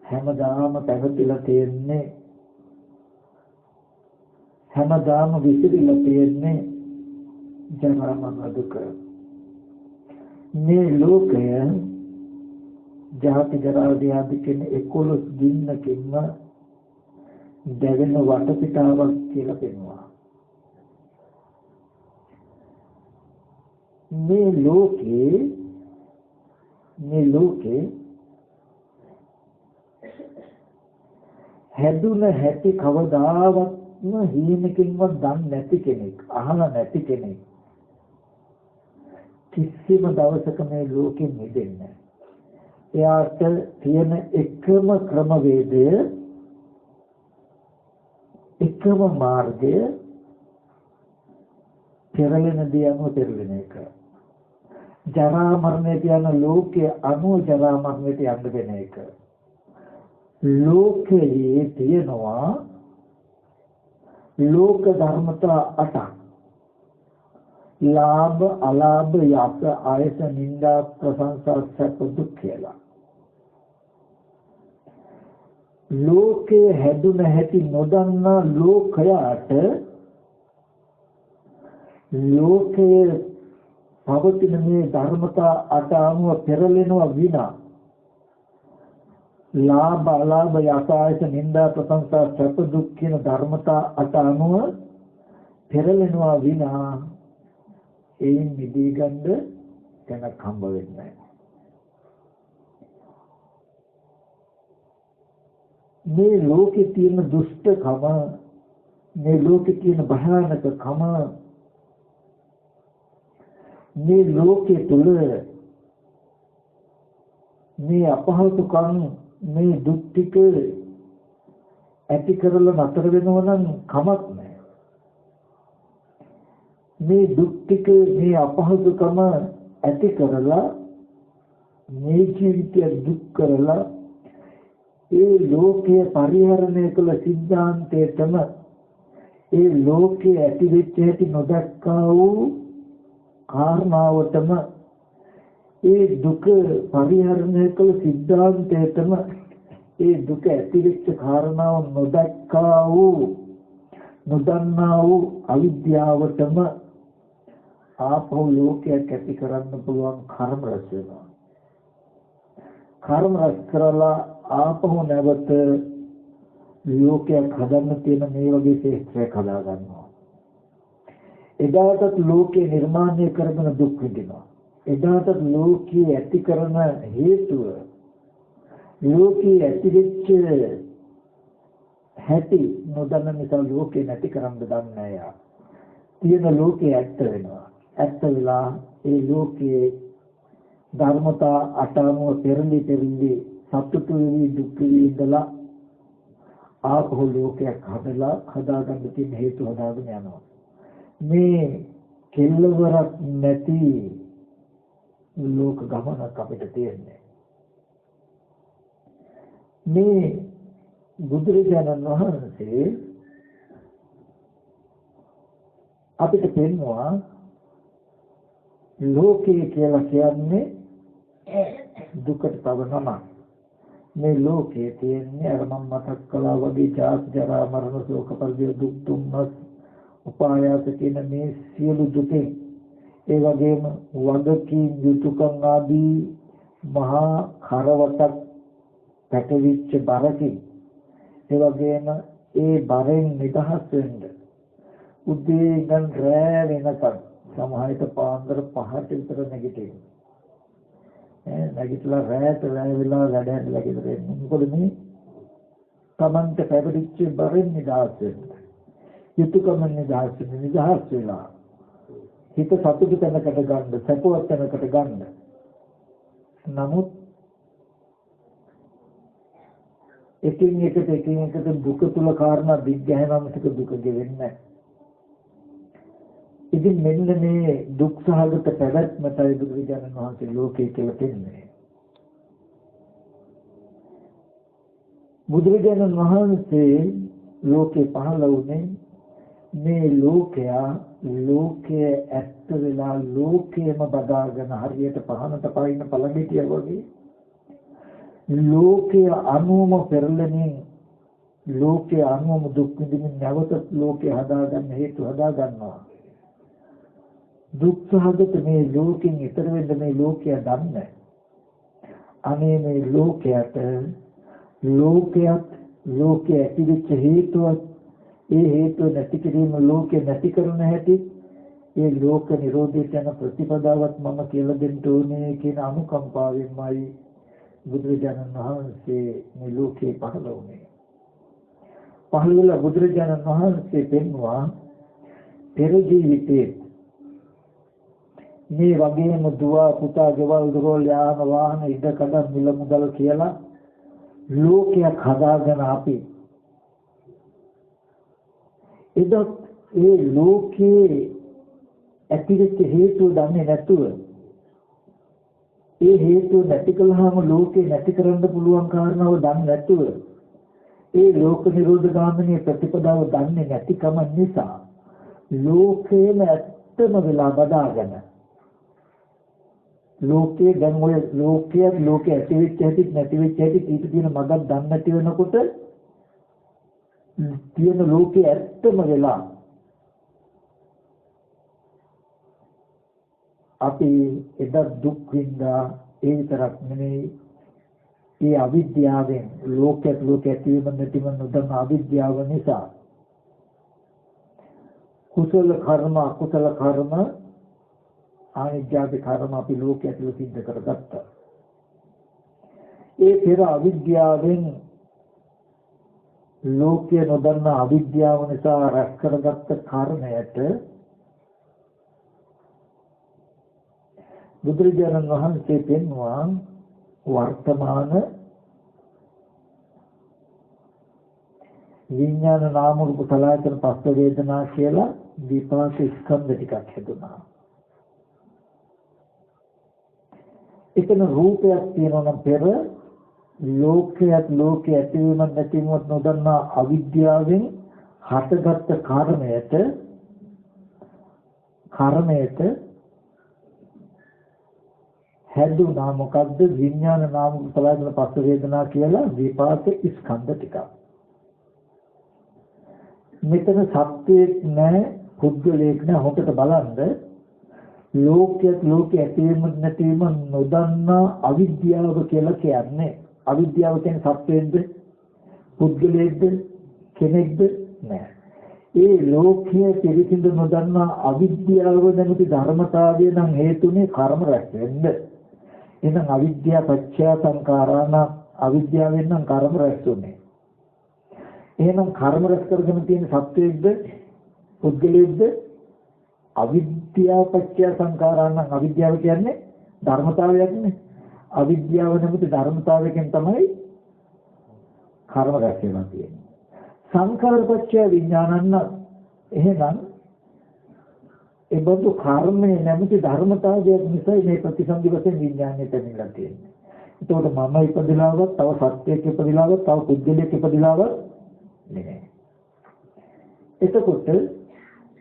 හැමදාම පැවතිලා තියෙන්නේ, හැමදාම විසිරිලා තියෙන්නේ ජරා මරණ දුක. මේ ලෝකය ජාති ජරා ව්‍යාධි කියන 11 ගින්නකින්ම දැවෙන වටපිටාවක් කියලා පෙන්වනවා. මේ ලෝකේ මේ ලෝකේ හැදුන හැටි කවදාවත්ම හීනකින්වත් දන්නේ නැති කෙනෙක්, අහලා නැති කෙනෙක් කිසිම දවසක මේ ලෝකෙ මිදෙන්නේ නැහැ. එයාට තියෙන එකම ක්‍රමවේදය, එකම මාර්ගය පෙරලෙන දේ අනුව පෙරලෙන එක. ජරා මරණයට යන ලෝකයේ අනුව ජරා මරණයට යන්න වෙන එක. ලෝකයේ තියෙනවා ලෝක ධර්මතා 8ක්. ලාභ, අලාභ, යස, ආයස, නිന്ദා, ප්‍රශංසා, සැප, දුක් කියලා. ලෝකයේ හැදුන හැටි නොදන්නා ලෝකයාට ලෝකයේ පවතින මේ ධර්මතා 8 අනුව පෙරලෙනවා විනා ලාභ, අලාභ, යස, ආයස, නිന്ദා, ප්‍රශංසා, සැප, දුක් කියන ධර්මතා 8 අනුව පෙරලෙනවා විනා ඒ නිදී ගන්න තැනක් හම්බ වෙන්නේ නැහැ. මේ ලෝකේ තියෙන දුෂ්ටකම, මේ ලෝකේ තියෙන භයානකකම, මේ ලෝකේ තුල මේ අපහසුකම්, මේ දුක් ටික ඇති කරලා නතර වෙනව නම් කමක් නැහැ. මේ දුක් ටික, මේ අපහසුකම ඇති කරලා මේ ජීවිතය දුක් කරලා ඒ ලෝකයේ පරිහරණය කළ සිද්ධාන්තයටම ඒ ලෝකයේ ඇති වෙච්ච හැටි නොදක්කා වූ කාරණාවටම ඒ දුක පරිහරණය කළ සිද්ධාන්තයටම ඒ දුක ඇති වෙච්ච කාරණාව නොදක්කා වූ නොදන්නා වූ අවිද්‍යාවටම ආපහු ලෝකයක් ඇති කරන්න පුළුවන් කර්ම රැස් වෙනවා. කර්ම රැස් කරලා ආපහු නැවත ලෝකයක් හදන්න තියෙන මේ වගේ ශේෂ්ත්‍රයක් හදා ගන්නවා. එදාටත් ලෝකේ නිර්මාණය කරගෙන දුක් විඳිනවා. එදාටත් ලෝකයේ ඇති කරන හේතුව, ලෝකයේ ඇති වෙච්ච හැටි නොදන්න නිසා ලෝකේ නැති කරන්න දන්නේ නැහැ. තියෙන ලෝකේ ඇත්ත වෙනවා. ඇත්ත වෙලා ඒ ලෝකයේ ධර්මතා 8 අනුව පෙරලි සතුටු වෙවි දුක් වෙවි ඉඳලා ආපහු ලෝකයක් හදාගන්න තියෙන හේතු හදාගෙන යනවා. මේ කෙල්ලවරක් නැති ලෝක ගමනක් අපිට තියෙන්නේ. මේ බුදුරජාණන් වහන්සේ අපිට පෙන්වුවා ලෝකය කියලා කියන්නේ දුකට තව නමක්. මේ ලෝකයේ තියෙන්නේ අර මම මතක් කළා වගේ ජාති ජරා මරණ ශෝක පරිදේ දුක් දුම්නස් උපායාස කියන මේ සියලු දුකේ ඒ වගේම වගකීම් යුතුයකම් ආදී මහා කරවටක් පැටවිච්ච බරකින් ඒ වගේම ඒ බරෙන් නිදහස් වෙන්න උදේ ඉඳන් රැ වෙනකන් සමහරට පාන්දර 5ට විතර නැගිටිනවා. නැගිටලා රැට වැය වෙලා වැඩ හැදලා ගෙදර එන්නේ. මොකද මේ තමන්ට පැවරිච්ච බරෙන් නිදහස් වෙන්න. යුතුයකම නිදහස් වෙලා හිත සතුටු තැනකට ගන්න, සතුටක් තැනකට ගන්න. නමුත් එකින් එකට දුක තුල කාරණා දිග්ගැහෙනම ටික දුක ගෙවෙන්නේ නැහැ. ඉතින් මෙන්න මේ දුක් සහගත පැවැත්මටයි බුදුරජාණන් වහන්සේ ලෝකේ කියලා කියන්නේ. බුදුරජාණන් වහන්සේ ලෝකේ පහළ වුණේ මේ ලෝකයේ ඇත්ත වෙලා ලෝකයේම බදාගෙන හරියට පහනට පයින්න පළඟිටිය වගේ ලෝකයේ අනුම පෙරළෙමින් ලෝකයේ අනුම දුක් විඳින්න නැවත ලෝකේ හදාගන්න හේතු හදා ගන්නවා. දුක් සහගත මේ ලෝකෙන් ඈතර වෙන්න මේ ලෝකය දන්නේ. අනේ මේ ලෝකයට ලෝකයේ ඇතිවෙච්ච හේතුවත් ඒ හේතුව නැති කිරීම ලෝකේ නැති කරන හැටි ඒ ලෝක නිරෝධයට යන ප්‍රතිපදාවත් මම කියලා දෙන්න ඕනේ කියන අනුකම්පාවෙන්මයි බුදුරජාණන් වහන්සේ මේ ලෝකේ පහළ වුණේ. පහළ වෙලා බුදුරජාණන් වහන්සේ පෙන්වුවා පෙර ජීවිතේ මේ වගේම දුව පුතා ගෙවල් දොරවල් යාන වාහන ඉඩ කඩ මිල මුදල් කියලා ලෝකයක් හදාගෙන අපි එදත් ඒ ලෝකේ ඇතිවෙච්ච හේතු දන්නේ නැතුව ඒ හේතු නැති කළාම ලෝකේ නැති කරන්න පුළුවන් කාරණාව දන්නේ නැතුව ඒ ලෝක නිරෝධ ගාමිනී ප්‍රතිපදාව දන්නේ නැතිකම නිසා ලෝකේම ඇත්තම වෙලා බදාගෙන ලෝකයේ දැන් ඔය ලෝකයේ ඇතිවෙච්ච හැටි නැතිවෙච්ච හැටි ඊට තියෙන මගක් දන්නේ නැති වෙනකොට තියෙන ලෝකයේ ඇත්තම වෙලා අපි එදා දුක් විඳා ඒ විතරක් නෙමෙයි ඒ අවිද්‍යාවෙන් ලෝකයේ ඇතිවීම නැතිවීම නොදන්න අවිද්‍යාව නිසා කුසල කර්ම අකුසල කර්ම ආනිජ්ජාති කර්ම අපි ලෝකයේ ඇතුළත සිද්ධ කරගත්තා. ඒ පෙර අවිද්‍යාවෙන් ලෝකයේ නොදන්න අවිද්‍යාව නිසා රැස් කරගත්ත කර්මයට බුදුරජාණන් වහන්සේ පෙන්වුවා වර්තමාන විඥාන නාම රූප සලආයතන පස්ස වේදනා කියලා විපාක ස්කන්ධ ටිකක් හැදුනා. එතන රූපයක් තියෙනවා නම් පෙර ලෝකයේ ඇතිවීම නැතිවීම නොදන්නා අවිද්‍යාවෙන් හටගත්ත කර්මයට හැදුනා මොකද්ද විඥාන නාම සලආයතන පස්ස වේදනා කියලා විපාක ස්කන්ධ ටිකක්. මෙතන සත්‍යයක් නැහැ පුද්ගලයෙක් නැහැ හොකට බලන්න ලෝකයේ ඇතිවීම නැතිවීම නොදන්නා අවිද්‍යාව කියලා කියන්නේ අවිද්‍යාව කියන්නේ සත්‍යයෙන්ද පුද්ගලයෙක්ද කෙනෙක්ද නැහැ. ඒ ලෝකයේ පිළිසිඳ නොදන්නා අවිද්‍යාව නැමැති ධර්මතාවය නම් හේතුනේ කර්ම රැස් වෙන්න. එහෙනම් අවිද්‍යාව පත්‍ය සංඛාරාණ අවිද්‍යාවෙන් නම් කර්ම රැස් වෙන්නේ. එහෙනම් කර්ම රැස් කරගෙන තියෙන සත්‍යයේද පුද්ගලයේද අවිද්‍යාව පත්‍ය සංඛාරාණ අවිද්‍යාව කියන්නේ ධර්මතාවයක් නේ. අවිද්‍යාව නැමැති ධර්මතාවයෙන් තමයි කර්ම රැස් වෙනවා කියන්නේ. සංඛාර පත්‍ය විඥානන්න එහෙනම් ඒ බඳු කර්මයේ නැමැති ධර්මතාවයක් නිසා මේ ප්‍රතිසන්දි වශයෙන් විඥානය තැනිලා තියෙන්නේ. ඒතකොට මම ඉපදිලාවත් තව සත්‍යයක් ඉපදිලාවත් තව පුද්ගලයෙක් ඉපදිලාවත් නෙමෙයි. එතකොට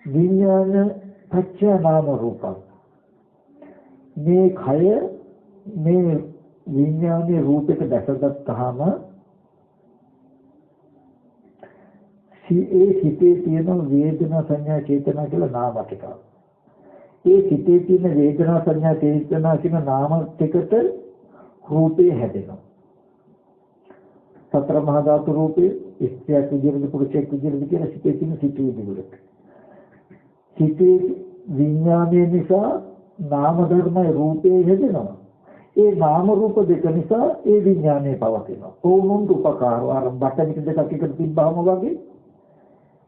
විඥාන පත්‍ය නාම රූප මේ කය මේ විඥානයේ රූපයක දැකගත්තාම ඒ සිතේ තියෙන වේදනා සංඥා චේතනා කියලා නාම ටික. ඒ සිතේ තියෙන වේදනා සංඥා චේතනා කියන නාම ටිකට රූපේ හැදෙනවා. සතර මහා ධාතු රූපේ ස්ත්‍රියක් විදිහට පුරුෂයෙක් විදිහට කියන සිතේ තියෙන සිතුවිලි වලට. සිතේ විඥානය නිසා නාම ධර්මයි රූපේ හැදෙනවා. ඒ නාම රූප දෙක නිසා ඒ විඥානය පවතිනවා. ඕනොන් උපකාරව ආරම්භට දෙකක් එකට තිබ්බාම වගේ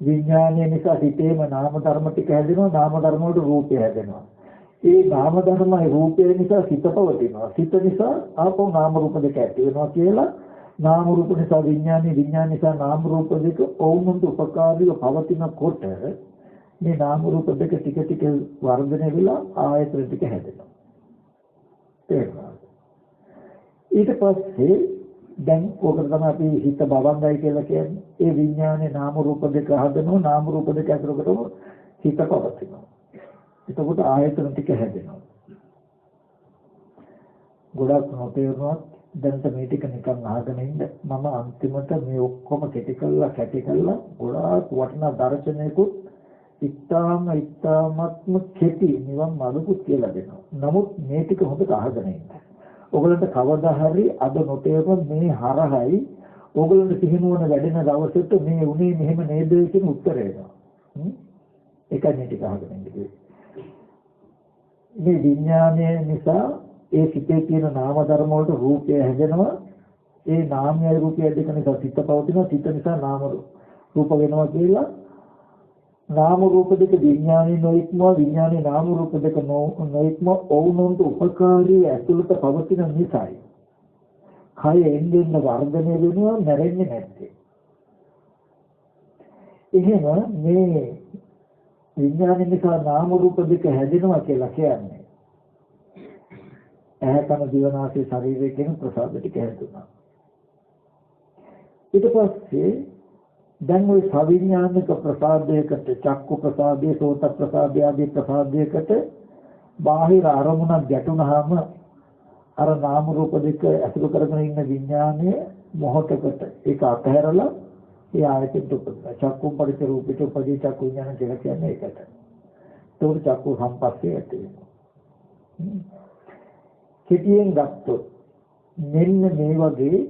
විඥානය නිසා සිතේම නාම ධර්ම ටික හැදෙනවා. නාම ධර්ම වලට රූපය හැදෙනවා. ඒ නාම ධර්මයි රූපය නිසා සිත පවතිනවා. සිත නිසා ආපහු නාම රූප දෙක ඇති වෙනවා කියලා නාම රූප නිසා විඥානය විඥාන නිසා නාම රූප දෙක ඕනොන් උපකාරීව පවතිනකොට මේ නාම රූප දෙක ටික ටික වර්ධනය වෙලා ආයතන ටික හැදෙනවා. තේරුණාද? ඊට පස්සේ දැන් ඕකට තමයි අපි හිත බවංගයි කියලා කියන්නේ. ඒ විඥානේ නාම රූප දෙක හදනවා නාම රූප දෙක අතරකටම හිත පවතිනවා. එතකොට ආයතන ටික හැදෙනවා. ගොඩක් නොතේරුණාත් දැන් මේ ටික නිකන් අහගෙන ඉන්න මම අන්තිමට මේ ඔක්කොම කැටි කළා ගොඩාක් වටිනා දර්ශනයකුත් ඉතාමත්ම කෙටි නිවන් මාර්ගකුත් කියලා දෙනවා. නමුත් මේ ටික හොඳට අහගෙන ඉන්න. ඔයගලන්ට කවදා හරි අද නොතේරුම් මේ හරහයි ඔයගලන්ට සිහිනුවන වැඩෙන දවසට මේ උනේ මෙහෙම නේද කියන උත්තරය එනවා. ඒකයි මේ ටික අහගෙන ඉන්නේ. මේ විඥානය නිසා ඒ සිතේ තියෙන නාම ධර්ම වලට රූපය හැදෙනවා. ඒ නාමයයි රූපයයි දෙක නිසා සිත පවතිනවා. සිත නිසා නාම රූප වෙනවා කියලා නාම රූප දෙක විඥානේ නොයික්ම විඥානේ නාම රූප දෙක නොයික්ම ඔවුනොන්ට උපකාරී ඇතුළත පවතින නිසායි. කය එන්න වර්ධනය වෙනවා නැරෙන්නේ නැත්තේ. එහෙම මේ විඥාන නිසා නාම රූප දෙක හැදෙනවා කියලා කියන්නේ ඇහැ කන දිව නාසය ශරීරය කියන ප්‍රසාද ටික හැදුනා. ඊට පස්සේ දැන් ওই සවිඥානික ප්‍රසාදයකට චක්කු ප්‍රසාදයේ සෝත ප්‍රසාදය ආදී ප්‍රසාදයකට බාහිර අරමුණක් ගැටුනහම අර නාම රූප දෙක ඇසුරු කරගෙන ඉන්න විඥානයේ මොහොතකට ඒක අතහැරලා ඒ ආයතෙට උපදිනවා. චක්කු පරිච්ඡ රූපිත උපදී චක්කු විඥාන කියලා කියන්නේ ඒකට. ඒක චක්කු සම්පස්සේ ඇති වෙනවා. කෙටියෙන් ගත්තොත් මෙන්න මේ වගේ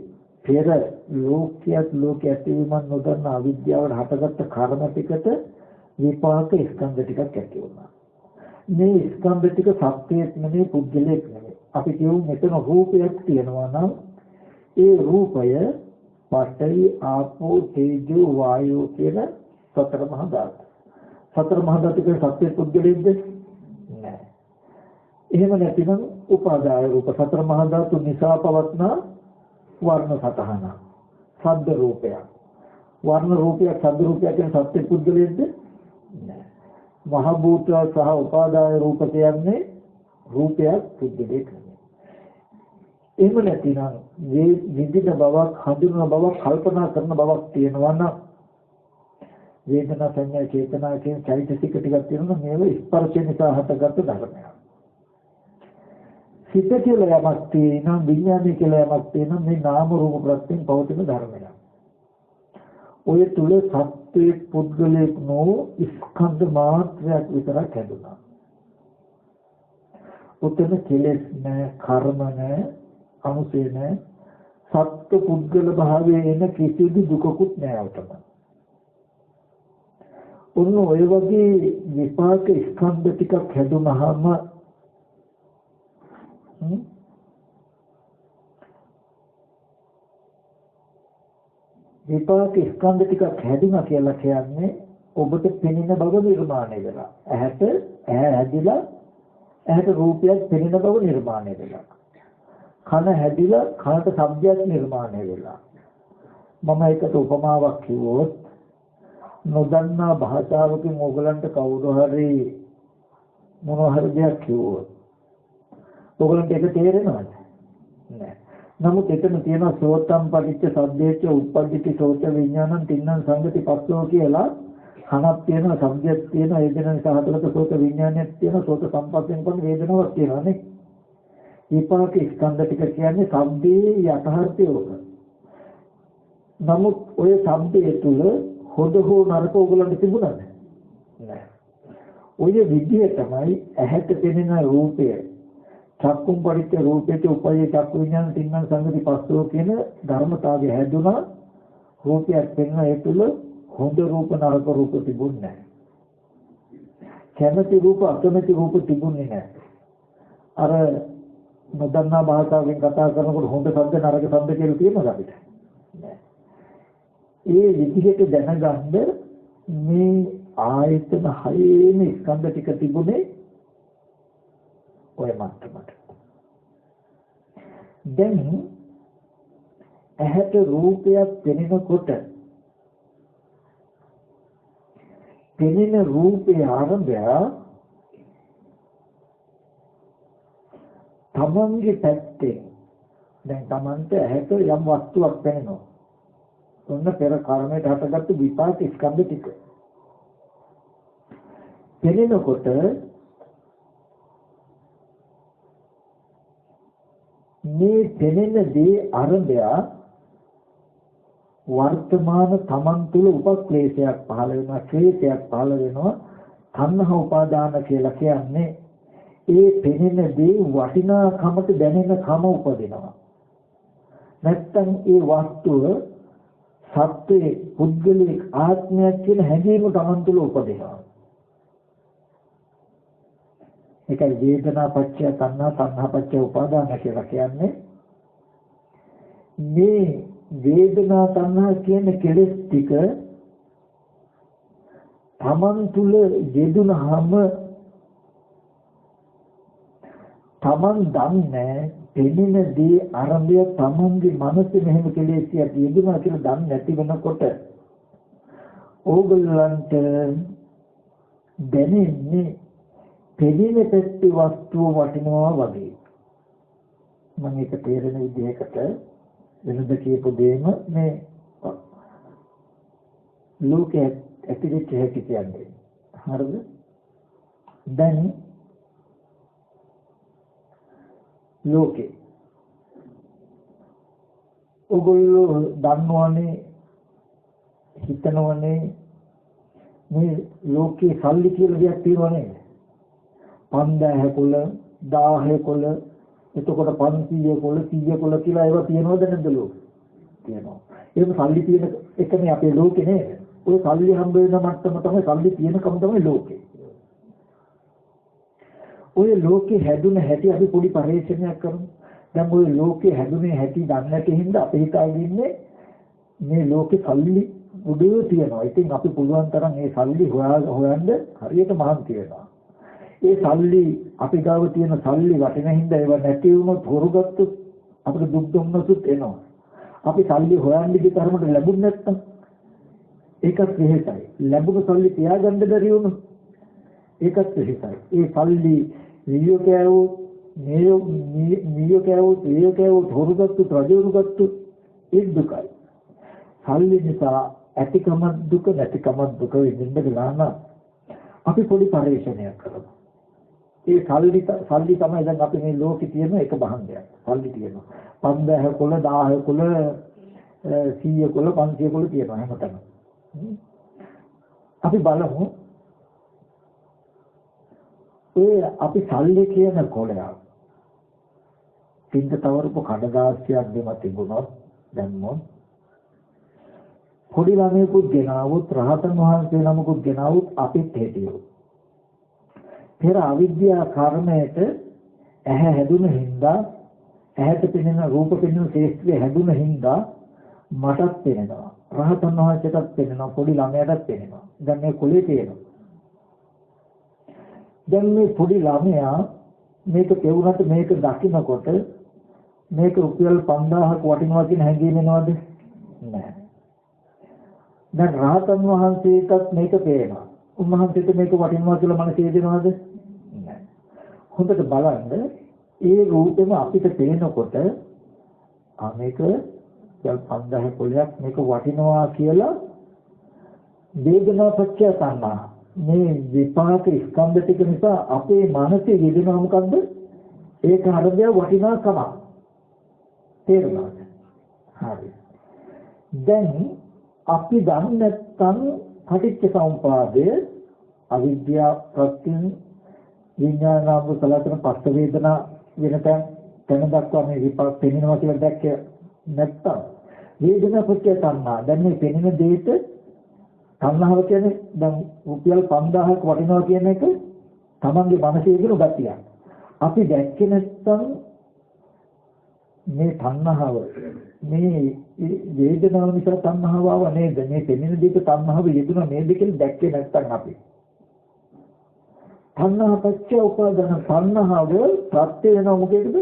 පෙර ලෝක ඇතිවීම නොදන්න අවිද්‍යාවට හටගත්ත කර්ම ටිකට විපාක ස්කන්ධ ටිකක් ඇති වුණා. මේ ස්කන්ධ ටික සත්‍යයක් නෙමෙයි පුද්ගලයක් නෙමෙයි. අපි කියමු මෙතන රූපයක් තියෙනවා නම් ඒ රූපය පඨවි ආපෝ තේජෝ වායෝ කියන සතර මහා ධාතු. සතර මහා ධාතු කියන සත්‍ය පුද්ගලෙක්ද? නෑ. එහෙම නැතිනම් උපාදාය රූප සතර මහා ධාතු නිසා පවත්නා වර්ණ සතහන ශබ්ද රූපයක් වර්ණ රූපයක් ශබ්ද රූපයක් කියන සත්‍ය පුද්ගලයෙක්ද නෑ. මහ භූත සහ උපාදාය රූප කියන්නේ රූපයක් පුද්ගලයෙක් නෙමෙයි. එහෙම නැතිනම් විඳින බවක් හඳුනන බවක් කල්පනා කරන බවක් තියෙනවා නම් වේදනා සංඥා චේතනා කියන චෛතසික ටිකක් තියෙනවා. මේව ස්පර්ශ නිසා හටගත්තු ධර්මයක්. සිත කියලා යමක් තියෙනවා, විඥානය කියලා යමක් තියෙනවා. මේ නාම රූප ප්‍රත්‍යයෙන් පවතින ධර්මයක්. ඔය තුල සත්‍ය පුද්ගලයෙක් නෝ ස්කන්ධ මාත්‍රයක් විතරක් හැදුනා. උතන කෙලෙස් නැහැ, කර්ම නැහැ, අනුසය නැහැ. සත්‍ය පුද්ගල භාවයේ එන කිසිදු දුකකුත් නැහැ උතන. ඔන්න ඔය වගේ විපාක ස්කන්ධ ටිකක් හැදුනහම විපාක ස්කන්ධ ටිකක් හැදුනා කියලා කියන්නේ ඔබට පෙනෙන බව නිර්මාණය වෙලා. ඇහැට හැදිලා ඇහැට රූපයක් පෙනෙන බව නිර්මාණය වෙලා. කන හැදිලා කනට ශබ්දයක් නිර්මාණය වෙලා. මම ඒකට උපමාවක් කිව්වොත් නොදන්නා භාෂාවකින් ඕගලන්ට කවුරු හරි මොනවා හරි දෙයක් කිව්වොත් ඕගලන්ට ඒක තේරෙනවද? නෑ. නමුත් එතන තියෙන සෝතම් පටිච්ච සද්දේච්ච උප්පජ්ජති සෝත විඥානං තින්නම් සංගති පස්සෝ කියලා කනක් තියෙනවා, ශබ්දයක් තියෙනවා, ඒ දෙන නිසා හතරක සෝත විඥානයක් තියෙනවා, සෝත සම්පස්යෙන් කොන වේදනාවක් තියෙනවා නේ. විපාක ස්කන්ධ ටික කියන්නේ ශබ්දේ යථාර්ථය උක. නමුත් ඔය ශබ්දයේ තුල හොඳ හෝ නරක ඕගලන්ට තිබුණාද? නෑ. ඔය විදිය තමයි ඇහැට පෙනෙන රූපය චක්කුම් පරිච්ඡ රූපේට උපයේ චක්කු විඥාන තින්නම් සංගති පස්සෝ කියන ධර්මතාවය හැදුනා. රූපයක් පෙනෙන ඒ තුල හොඳ රූප නරක රූප තිබුණේ නැහැ. කැමැති රූප අකමැති රූප තිබුණේ නැහැ. අර නොදන්නා භාෂාවෙන් කතා කරනකොට හොඳ ශබ්ද නරක ශබ්ද කියලා තියෙනවද අපිට? නැහැ. ඒ විදිහට දැනගන්න මේ ආයතන හයේම ස්කන්ධ ටික තිබුණේ ඔය මට්ටමට. දැන් ඇහැට රූපයක් පෙනෙනකොට පෙනෙන රූපේ ආරම්භය තමන්ගේ පැත්තේ දැන් තමන්ට ඇහැට යම් වස්තුවක් පෙනෙනවා. ඔන්න පෙර කර්මයට හටගත්තු විපාක ස්කන්ධ ටික. පෙනෙනකොට මේ පෙනෙන දේ ආරම්භය වර්තමාන තමන් තුළ උපක්ලේශයක් පහළ වෙනවා, ක්ලේශයක් පහළ වෙනවා. තණ්හා උපාදාන කියලා කියන්නේ ඒ පෙනෙන දේ වටිනාකමට දැනෙන කම උපදිනවා. නැත්තම් ඒ වස්තුව සත්‍යයේ පුද්ගලික ආත්මයක් කියන හැඟීම තමන් තුළ උපදිනවා. ඒකයි වේදනා පත්‍ය තණ්හා තණ්හා පත්‍ය උපාදාන කියලා කියන්නේ. මේ වේදනා තණ්හා කියන කෙලෙස් ටික තමන් තුල යෙදුනහම තමන් දන්නේ දෙමින දී ආරම්භය තමන්ගේ මනසේ මෙහෙම කෙලෙසියක් යෙදුනා කියලා දන්නේ නැති වෙනකොට ඕගොල්ලන්ට දැනෙන්නේ දෙවින පැත්ත වස්තුව වටිනවා වගේ. මම ඒක තේරෙන විදිහකට වෙනද කියපු දෙයම මේ ලෝකයේ ඇතිවෙච්ච හැටි කියන්නේ. හරිද? දැන් ලෝකේ ඔගොල්ලෝ දන්නවනේ හිතනවනේ මේ ලෝකේ සල්ලි කියලා දෙයක් තියෙනව නේද? 5000 කොළ 1000 කොළ එතකොට 500 කොළ 100 කොළ කියලා ඒවා තියෙනවද නැද්ද ලෝකේ? තියෙනවා. ඒක සල්ලි තියෙන එකනේ අපේ ලෝකේ නේද? ඔය සල්ලි හම්බ වෙන මට්ටම තමයි සල්ලි තියෙනකම තමයි ලෝකේ. ඔය ලෝකේ හැදුන හැටි අපි පොඩි පරිශ්‍රණයක් කරමු. දැන් ඔය ලෝකේ හැදුනේ හැටි දන්නේ නැති හින්දා අපි හිතාගෙන ඉන්නේ මේ ලෝකේ සල්ලි උඩේ තියෙනවා. ඉතින් අපි පුළුවන් තරම් මේ සල්ලි හොයන්න හරියට මහන්සි වෙනවා. ඒ සල්ලි අපි ගාව තියෙන සල්ලි වටින හින්දා ඒව නැති වුණොත් හොරුගත්තොත් අපිට දුක් දුන්නසුත් එනවා. අපි සල්ලි හොයන්න ගිය තරමට ලැබුණ නැත්තම් ඒකත් වෙහෙසයි. ලැබුණු සල්ලි තියාගන්න බැරි වුණොත් ඒකත් වෙහෙසයි. ඒ සල්ලි නියෝ කෑවොත් හොරුගත්තොත් රජවරුගත්තොත් ඒ දුකයි. සල්ලි නිසා ඇතිකම දුක නැතිකම දුක විඳින්න ගලන අපි පොඩි පරිශ්‍රණයක් කරමු. ඒ සල්ලි තමයි දැන් අපි මේ ලෝකේ තියෙන එක භාණ්ඩයක්. සල්ලි තියෙනවා. 5000 කොළ 1000 කොළ 100 කොළ 500 කොළ තියෙනවා හැමතැනම. අපි බලමු ඒ අපි සල්ලි කියන කොළයක් පින්ද තවරපු කඩදාසියක් දෙම තිබුණොත් දැම්මොත් පොඩි ළමයෙකුත් ගෙනාවොත් රහතන් වහන්සේ නමකුත් ගෙනාවොත් අපිත් හිටියෝ. පෙර අවිද්‍යා කර්මයට ඇහැ හැදුන හින්දා ඇහැට පෙනෙන රූප පෙනෙන ශේෂ්ත්‍රය හැදුන හින්දා මටත් පෙනෙනවා. රහතන් වහන්සේටත් පෙනෙනවා. පොඩි ළමයාටත් පෙනෙනවා. දැන් මේ කොලේ තියෙනවා. දැන් මේ පොඩි ළමයා මේක පෙවුනට මේක දකින්නකොට මේක රුපියල් 5000ක් වටිනවා කියන හැඟීම එනවද? නැහැ. දැන් රහතන් වහන්සේටත් මේක පේනවා. උන්වහන්සේට මේක වටිනවා කියලා මනසේ දෙනවද? නැහැ. හොඳට බලන්න ඒ රූපෙම අපිට පේනකොට මේක දැන් 5000 කොලයක් මේක වටිනවා කියලා වේදනා පත්‍ය තණ්හා මේ විපාක ස්කන්ධ ටික නිසා අපේ මනසේ යෙදෙනවා මොකද්ද? ඒක හරිය වටිනාකම. තේරුණාද? හරි. දැන් අපි දන්නේ නැත්නම් පටිච්ච සමුප්පාදය අවිද්‍යාව ප්‍රත්‍යයෙන් විඥානාව සලතන පස්ස වේදනා වෙනතෙන් තැන දක්වා මේ විපාක පෙනෙනවා කියලා දැක්කේ නැත්තම් වේදනා පත්‍ය තණ්හා දැන් මේ පෙනෙන දෙයට තණ්හාව කියන්නේ දැන් රුපියල් 5000ක් වටිනවා කියන එක තමන්ගේ මනසේ ඉගෙන ගතියක්. අපි දැක්කේ නැත්තම් මේ තණ්හාව මේ වේදනාව නිසා තණ්හාව ආව නේද? මේ පෙනෙන දෙයක තණ්හාව යෙදුණා නේද කියලා දැක්කේ නැත්තම් අපි තණ්හා පත්‍ය උපාදාන තණ්හාව ප්‍රත්‍ය වෙනවා මොකේද?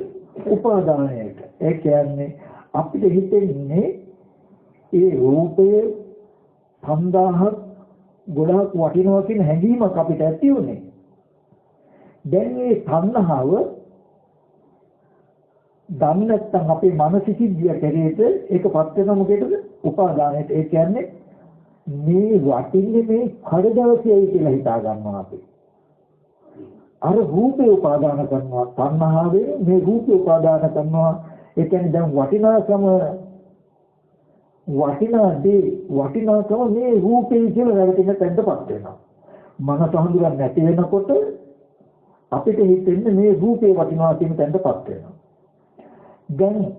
උපාදානයට. ඒ කියන්නේ අපිට හිතෙන්නේ ඒ රූපයේ 5000ක් ගොඩාක් වටිනවා කියන හැඟීමක් අපිට ඇති උනේ. දැන් මේ තණ්හාව දන්නේ නැත්නම් අපේ මානසික සිද්ධිය කැරේට ඒකපත් වෙන මොකේද? උපාදානයට. ඒ කියන්නේ මේ වටින්නේ මේ කඩදවසේයි කියලා හිතා ගන්නවා අපි. අර රූපේ උපාදාන කරනවා තණ්හාවෙන් මේ රූපේ උපාදාන කරනවා. ඒ කියන්නේ දැන් වටිනාකම මේ රූපේ කියලා රැවටෙන තැනටපත් වෙනවා. මනස හඳුනන්නේ නැති වෙනකොට අපිට හිතෙන්නේ මේ රූපේ වටිනවා කියන තැනටපත් වෙනවා. දැන්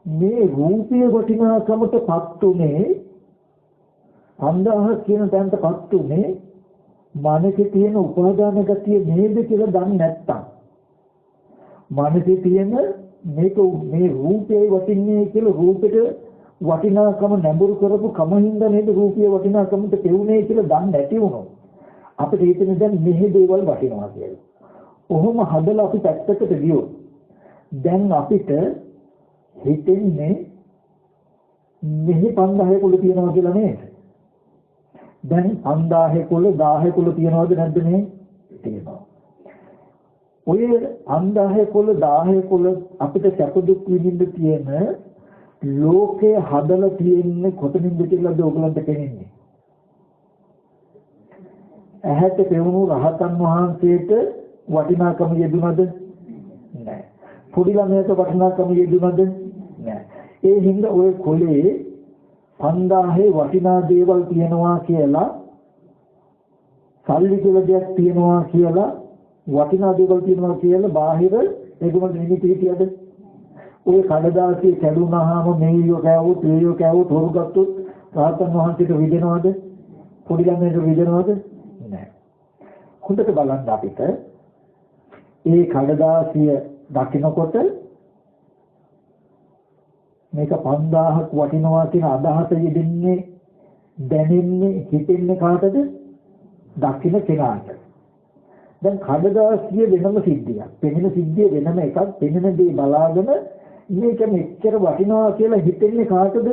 මේ රූපයේ වටිනාකමටපත් උනේ 5000 කියන තැනටපත් උනේ මානසික තියෙන උපාදාන ගතිය නේද කියලා දන්නේ නැත්තම් මානසික තියෙන මේක මේ රූපේ වටින්නේ කියලා රූපෙට වටිනාකම නැඹුරු කරපු කමින්ද නේද රූපයේ වටිනාකමට පෙවුනේ කියලා දන්නේ නැති වුණොත් අපිට හිතෙන්නේ දැන් මෙහි දේවල් වටිනවා කියලා. ඔහොම හදලා අපි පැත්තකට ගියොත් දැන් අපිට හිතෙන්නේ මෙහි 5000 කුල තියනවා කියලා නේද? දැන් 5000 කුල 1000 කුල තියනවද නැද්ද මේ? තියෙනවා. ඔය 5000 කුල 1000 කුල අපිට සැප දුක් විඳින්න තියෙන ලෝකේ හදලා තියෙන්නේ කොතනින්ද කියලාද ඔයගලන්ට පේන්නේ? ඇහැට පෙවුණු රහතන් වහන්සේට වටිනාකම යෙදුනද? නැහැ. පොඩි ළමයට වටිනාකම යෙදුනද? නැහැ. ඒ හින්දා ඔය කොලේ 5000 වටිනා දේවල් තියනවා කියලා සල්ලි කියලා දෙයක් තියනවා කියලා වටිනා දේවල් තියනවා කියලා බාහිර ඒකම නිමිති හිටියද? ඔය කඩදාසිය කැඩුනහම මේයෝ කෑවොත් ඒයෝ කෑවොත් හොරු ගත්තොත් රහතන් වහන්සේට විදිනවද? පොඩි ළමයට විදිනවද? නැහැ. හොඳට බලන්න අපිට ඒ කඩදාසිය දකින්නකොට මේක 5000ක් වටිනවා කියන අදහස යෙදෙන්නේ දැනෙන්නේ හිතෙන්නේ කාටද? දකින්න කෙනාට. දැන් කඩදාසිය වෙනම සිද්ධියක්. පෙනෙන සිද්ධිය වෙනම එකක්. පෙනෙන දේ බලාගෙන මේක මෙච්චර වටිනවා කියලා හිතෙන්නේ කාටද?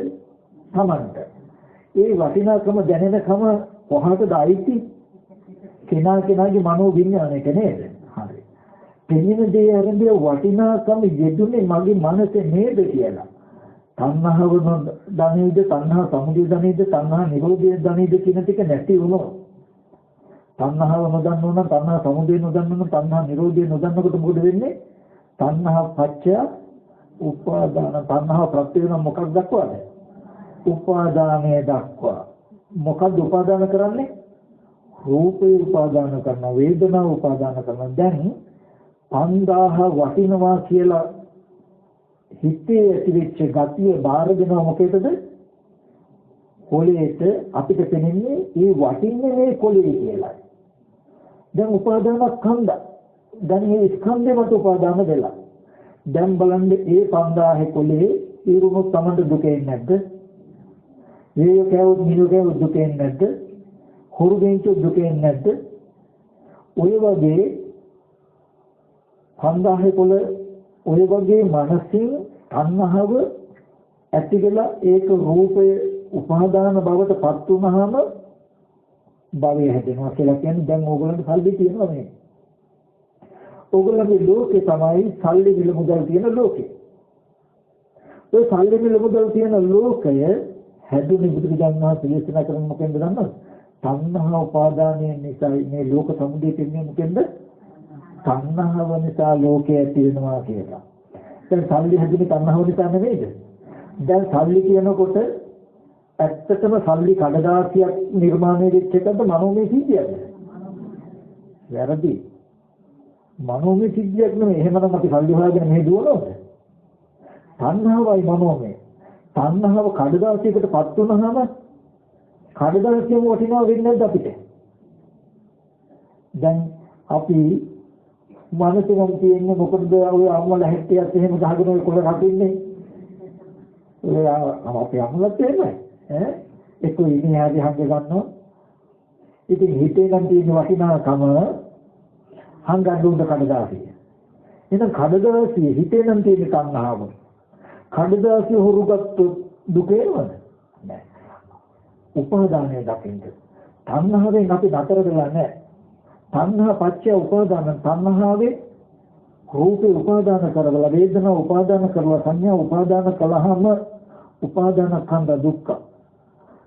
Tamanට. ඒ වටිනාකම දැනෙනකම කොහාටද ආйти? කෙනාගේ මනෝ විඥානයට නේද? හරි. පෙනෙන දේ ආරම්භය වටිනාකම යෙදුනේ මගේ මනසේ නේද කියලා. තණ්හාව දනේද, තණ්හා සමුදය දනේද, තණ්හා නිරෝධය දනේද කියන ටික නැති වුණොත් තණ්හාව නොදන්නෝ නම් තණ්හා සමුදය නොදන්නෝ නම් තණ්හා නිරෝධය නොදන්නකොට මොකද වෙන්නේ? තණ්හා පත්‍ය උපාදාන තණ්හාව ප්‍රත්‍ය වෙන මොකක් දක්වාද? උපාදානය දක්වා. මොකක්ද උපාදාන කරන්නේ? රූපේ උපාදාන කරනවා, වේදනාව උපාදාන කරනවා. දැන් 5000 වටිනවා කියලා හිතේ ඇතිවෙච්ච ගතිය බාර දෙනවා මොකේද? කොලේට අපිට පෙනෙන්නේ ඒ වටින්නේ මේ කොලේ කියලා. දැන් උපාදාන ස්කන්ධ. දැන් මේ ස්කන්ධෙමත් උපාදාන වෙලා. දැන් බලන්න ඒ 5000 කොලේ ඊරුමුත් Tamanට දුකේ නැද්ද? මේ කෑවොත් මිනිහගේ දුකේ නැද්ද? හොරු ගෙන්ච දුකේ නැද්ද? ඔය වගේ 5000 කොල ඔය වගේ මනසින් තණ්හාව ඇතිගලා ඒක රූපයේ උපාදාන බවට පත් වුනහම භවය හැදෙනවා කියලා කියන්නේ දැන් ඕගොල්ලන්ට සල්ලි තියෙනවා නේ. ඕගොල්ලන්ගේ ලෝකේ තමයි සල්ලි මිල මුදල් තියෙන ලෝකේ. ඔය සල්ලි මිල මුදල් තියෙන ලෝකය හැදුනේ බුදුරජාණන් වහන්සේ දේශනා කරන මොකෙන්ද දන්නවද? තණ්හා උපාදානය නිසා මේ ලෝක සමුදය කියන්නේ මොකෙන්ද? තණ්හාව නිසා ලෝකය ඇති වෙනවා කියලා. දැන් සල්ලි හැදුනේ තණ්හාව නිසා නෙවෙයිද? දැන් සල්ලි කියනකොට ඇත්තටම සල්ලි කඩදාසියක් නිර්මාණය වෙච්ච එකද මනෝමය සිද්ධියක්ද? වැරදි. මනෝමය සිද්ධියක් නෙමෙයි. එහෙමනම් අපි සල්ලි හොයාගෙන මෙහෙ දුවනවද? තණ්හාවයි මනෝමය. තණ්හාව කඩදාසියකටපත් වුණාම කඩදාසියම වටිනවා වෙන්නේ නැද්ද අපිට? දැන් අපි මනසෙන් තියෙන්නේ මොකද ඔය අම්මලා හැට්ටියක් එහෙම ගහගෙන ඔය කොළ රකින්නේ? ඔය අපේ අම්මලාත් එහෙමයි. ඒක ඉන්නේ ආදී හංග ගන්නවා. ඉතින් හිතේ නම් තියෙන වටිනාකම හංගන්න උඩ කඩදාසිය. එහෙනම් කඩදාසිය හිතේ නම් තියෙන තණ්හාව. කඩදාසිය හොරුගත්තොත් දුක එනවද? නැහැ. උපාදානය දකින්න. තණ්හාවෙන් අපි නතර වෙලා නැහැ. තණ්හා පත්‍ය උපාදාන තණ්හාවේ රූපේ උපාදාන කරලා වේදනා උපාදාන කරලා සංඥා උපාදාන කළාම උපාදාන ස්කන්ධ දුක්ඛ.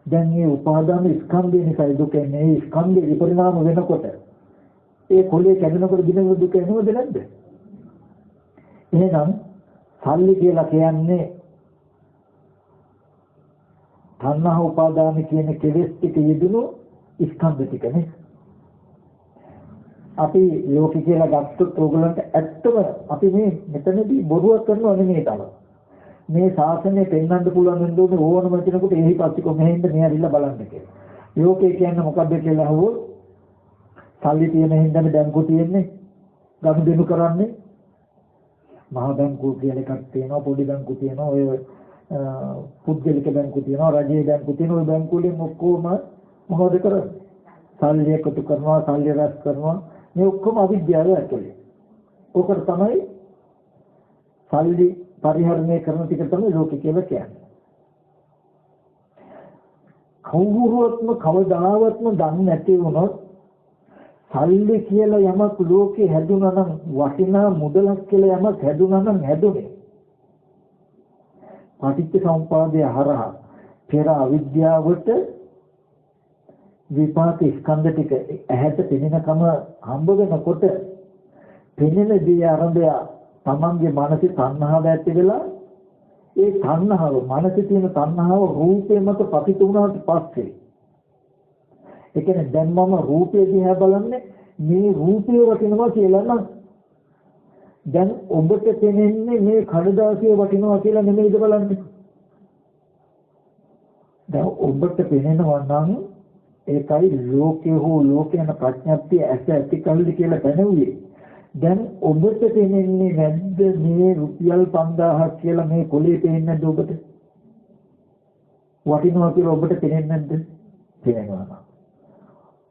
දැන් මේ උපාදාන ස්කන්ධය නිසා දුක එන්නේ. මේ ස්කන්ධේ විපරිණාම වෙනකොට ඒ කොලේ කැඩෙනකොට දිනෙක දුක එනවද නැද්ද? එහෙනම් සල්ලි කියලා කියන්නේ තණ්හා උපාදාන කියන කෙලෙස් ටික යෙදුණු ස්කන්ධ ටිකනේ. අපි ලෝකේ කියලා ගත්තොත් ඕගලන්ට ඇත්තම අපි මේ මෙතනදී බොරුවක් කරනව නෙමෙයි තමයි. මේ ශාසනය පෙන්වන්න පුළුවන් වෙන දුන්නේ ඕනම කෙනෙකුට එහි පස්සික මෙහෙන්ද මෙහරිලා බලන්න කියලා. ලෝකේ කියන්නේ මොකද්ද කියලා අහුවොත් සල්ලි තියෙන හින්දානේ බැංකුව තියෙන්නේ. ගනුදෙනු කරන්නේ. මහා බැංකුව කියලා එකක් තියෙනවා, පොඩි බැංකු තියෙනවා, ඔය පුද්ගලික බැංකු තියෙනවා, රජයේ බැංකු තියෙනවා. ඔය බැංකු වලින් ඔක්කොම මොකද කරන්නේ? සල්ලි එකතු කරනවා, සල්ලි රැස් කරනවා. මේ ඔක්කොම අවිද්‍යාව ඇතුලේ. ඔකට තමයි සල්ලි පරිහරණය කරන ටික තමයි ලෝකේ කියලා කියන්නේ. කවුරුවත්ම කවදාවත්ම දන්නේ නැති වුණොත් සල්ලි කියලා යමක් ලෝකේ හැදුනා නම්, වටිනා මුදලක් කියලා යමක් හැදුනා නම් හැදුනේ පටිච්ච සමුප්පාදය හරහා පෙර අවිද්‍යාවට විපාක ස්කන්ධ ටික ඇහැට පෙනෙනකම හම්බ වෙනකොට පෙනෙන දේ ආරම්භය තමන්ගේ මානසික තණ්හාව ඇති වෙලා ඒ තණ්හාව මානසික තියෙන තණ්හාව රූපේ මත පතිත වුණාට පස්සේ ඒ කියන්නේ දැන් මම රූපය දිහා බලන්නේ මේ රූපය වටිනවා කියලා නම් දැන් ඔබට පෙනෙන්නේ මේ කඩදාසිය වටිනවා කියලා නෙමෙයිද බලන්නේ. දැන් ඔබට පෙනෙනවා නම් ඒකයි ලෝකේ හෝ ලෝකයන ප්‍රඥප්තිය ඇස ඇති කල්ලි කියලා දැනුවේ. දැන් ඔබට පෙනෙන්නේ නැද්ද මේ රුපියල් 5000ක් කියලා මේ කොලේ පෙනෙන්නේ නැද්ද ඔබට? වටිනවා කියලා ඔබට පෙනෙන්නේ නැද්ද? පෙනෙනවා.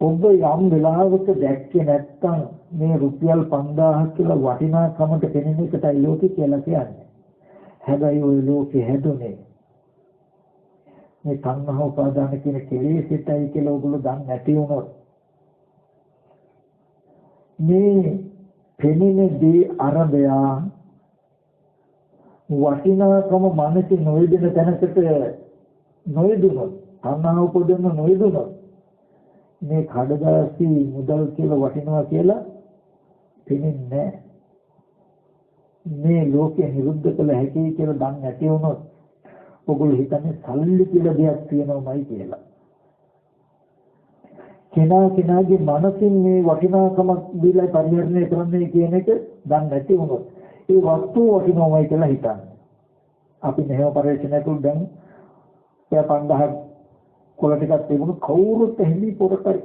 ඔබ යම් වෙලාවක දැක්කේ නැත්තම් මේ රුපියල් 5000ක් කියලා වටිනාකමට පෙනෙන එකටයි ලෝකේ කියලා කියන්නේ. හැබැයි ওই ලෝකේ හැදුනේ මේ තණ්හා උපාදාන කියන කෙලෙසිතයි කියලා ඔයගොල්ලෝ දන්නේ නැති වුණොත් මේ පෙනෙන දේ අරබය වටිනාකම මනසේ නොයදෙන තැනකට නොයදුනොත් තණ්හා උපදින්න නොයදුනොත් මේ කඩදාසි මුදල් කියලා වටිනවා කියලා පෙනෙන්නේ නැහැ. මේ ලෝකේ නිරුද්ධ කළ හැකි කියලා දන්නේ නැති වුණොත් ඔගොල්ලෝ හිතන්නේ සල්ලි කියලා දෙයක් තියෙනවමයි කියලා. කෙනාගේ මනසින් මේ වටිනාකමක් දීලා පරිහරණය කරන්නේ කියන එක දන්නේ නැති වුණොත් ඒ වස්තුව වටිනවමයි කියලා හිතන්නේ. අපි මෙහෙම පරිශ්‍රණය කළොත් දැන් 5000ක් කොළ ටිකක් තිබුණු කවුරුත් එහෙලි පොරකයි.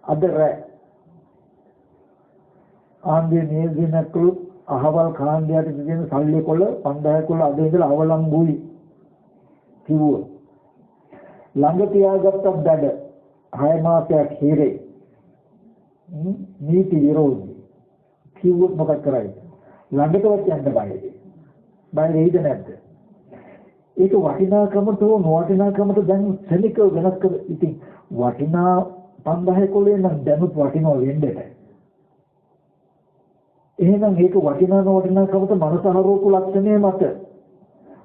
අද රැ ආන්ගේ නේදිනකලු අහවල් කාණ්ඩයට දෙන සල්ලි කොළ 5000 කොළ අද ඉඳලා අවලංගුයි කිව්වා. ළඟ තියාගත්තත් බඩ 6 මාසයක් හිරේ. නීති විරෝධී. කිව්වොත් මොකක් කරයිද? ළඟටවත් යන්න බයයි. බය වෙයිද නැද්ද? ඒක වටිනාකමට හෝ නොවටිනාකමට දැන් ශනිකව වෙනස් කර ඉතින් වටිනා 5000 කොළේ නම් දැනුත් වටිනවා වෙන්නට. එහෙනම් ඒක වටිනා නොවටිනාකමට මනස හරවපු ලක්ෂණය මත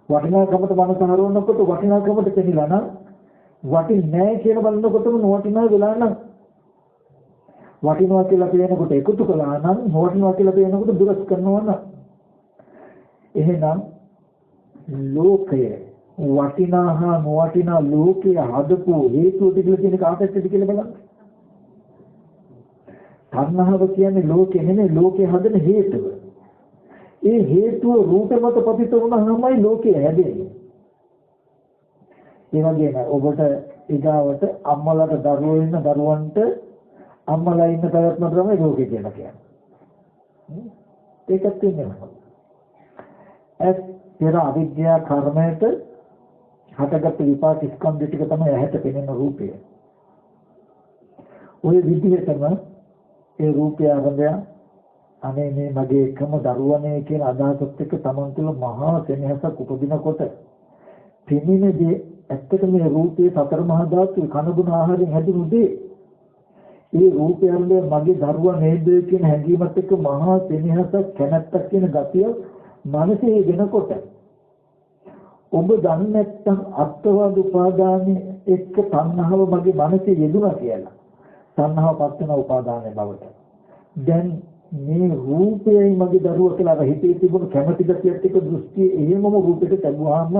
වටිනාකමට මනස හරවනකොට වටිනාකමට පෙනිලා නම් වටින්නේ නැහැ කියන බලනකොටම නොවටිනා වෙලා නම් වටිනවා කියලා කියනකොට එකතු කළා නම් නොවටිනවා කියලා කියනකොට දුරස් කරනවා නම් එහෙනම් ලෝකය වටිනා හා නොවටිනා ලෝකයේ හදපු හේතු ටික කියන කාටද කියලා බලන්න. තණ්හාව කියන්නේ ලෝකෙ නෙමෙයි ලෝකේ හදන හේතුව. ඒ හේතුව රූප මත පතිත වුණාමයි ලෝකය හැදෙන්නේ. ඒ වගේම ඔබට ඊගාවට අම්මලාට දරුවෝ ඉන්න දරුවන්ට අම්මලා ඉන්න පැවැත්ම තමයි ලෝකය කියලා කියන්නේ. ඒකත් තියෙනවා. පෙර අවිද්‍යා කර්මයට හටගත් විපාක ස්කන්ධ ටික තමයි ඇහැට පෙනෙන රූපය. ওই විදිහටම ඒ රූපය ආරම්භය අනේ මේ මගේ එකම දරුවනේ කියන අදහසත් එක්ක Taman තුළ මහා සෙනෙහසක් උපදිනකොට පෙනෙනදී ඇත්තටම මේ රූපයේ සතර මහා ධාතු කනගුණ ආහාරයෙන් හැදුණු දේ ඒ රූපය ආරම්භය මගේ දරුවා නේද කියන හැඟීමත් එක්ක මහා සෙනෙහසක් කැමැත්තක් කියන ගතිය මනසේ වෙනකොට ඔබ දන්නේ නැත්නම් අත්වාද උපාදානයේ එක්ක තණ්හාව මගේ මනසේ යෙදුණා කියලා. තණ්හාව පත් වෙන උපාදානයේ බවට. දැන් මේ රූපයයි මගේ දරුවා කියලා හිතේ තිබුණු කැමැති ගතියත් එක්ක දෘෂ්ටිය එහෙමම රූපෙට ලැබුවාම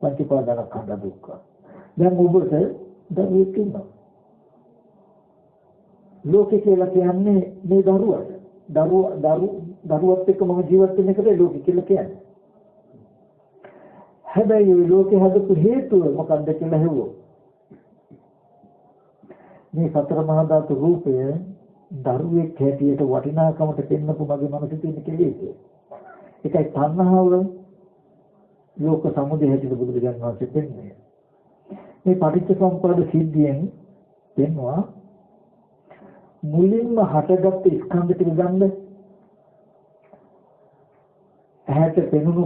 පංච උපාදානස්කන්ධ දුක්ඛ. දැන් ඔබට දරුවෙක් ඉන්නවා. ලෝකේ කියලා කියන්නේ මේ දරුවාට. දරුවත් එක්ක මම ජීවත් වෙන එකට ලෝකෙ කියලා කියන්නේ. හැබැයි ලෝකෙ හදපු හේතුව මොකක්ද කියලා හෙව්වෝ. මේ සතර මහා ධාතු රූපය දරුවෙක් හැටියට වටිනාකමට පෙන්නපු මගේ මනසේ තියෙන කෙලෙස්. ඒකයි තණ්හාව ලෝක සමුදය හැටියට බුදුරජාණන් වහන්සේ පෙන්වන්නේ. මේ පටිච්චසමුප්පාද සිද්ධියෙන් පෙන්වුවා මුලින්ම හටගත්තු ස්කන්ධ ටික ගන්න. ඇහැට පෙනුණු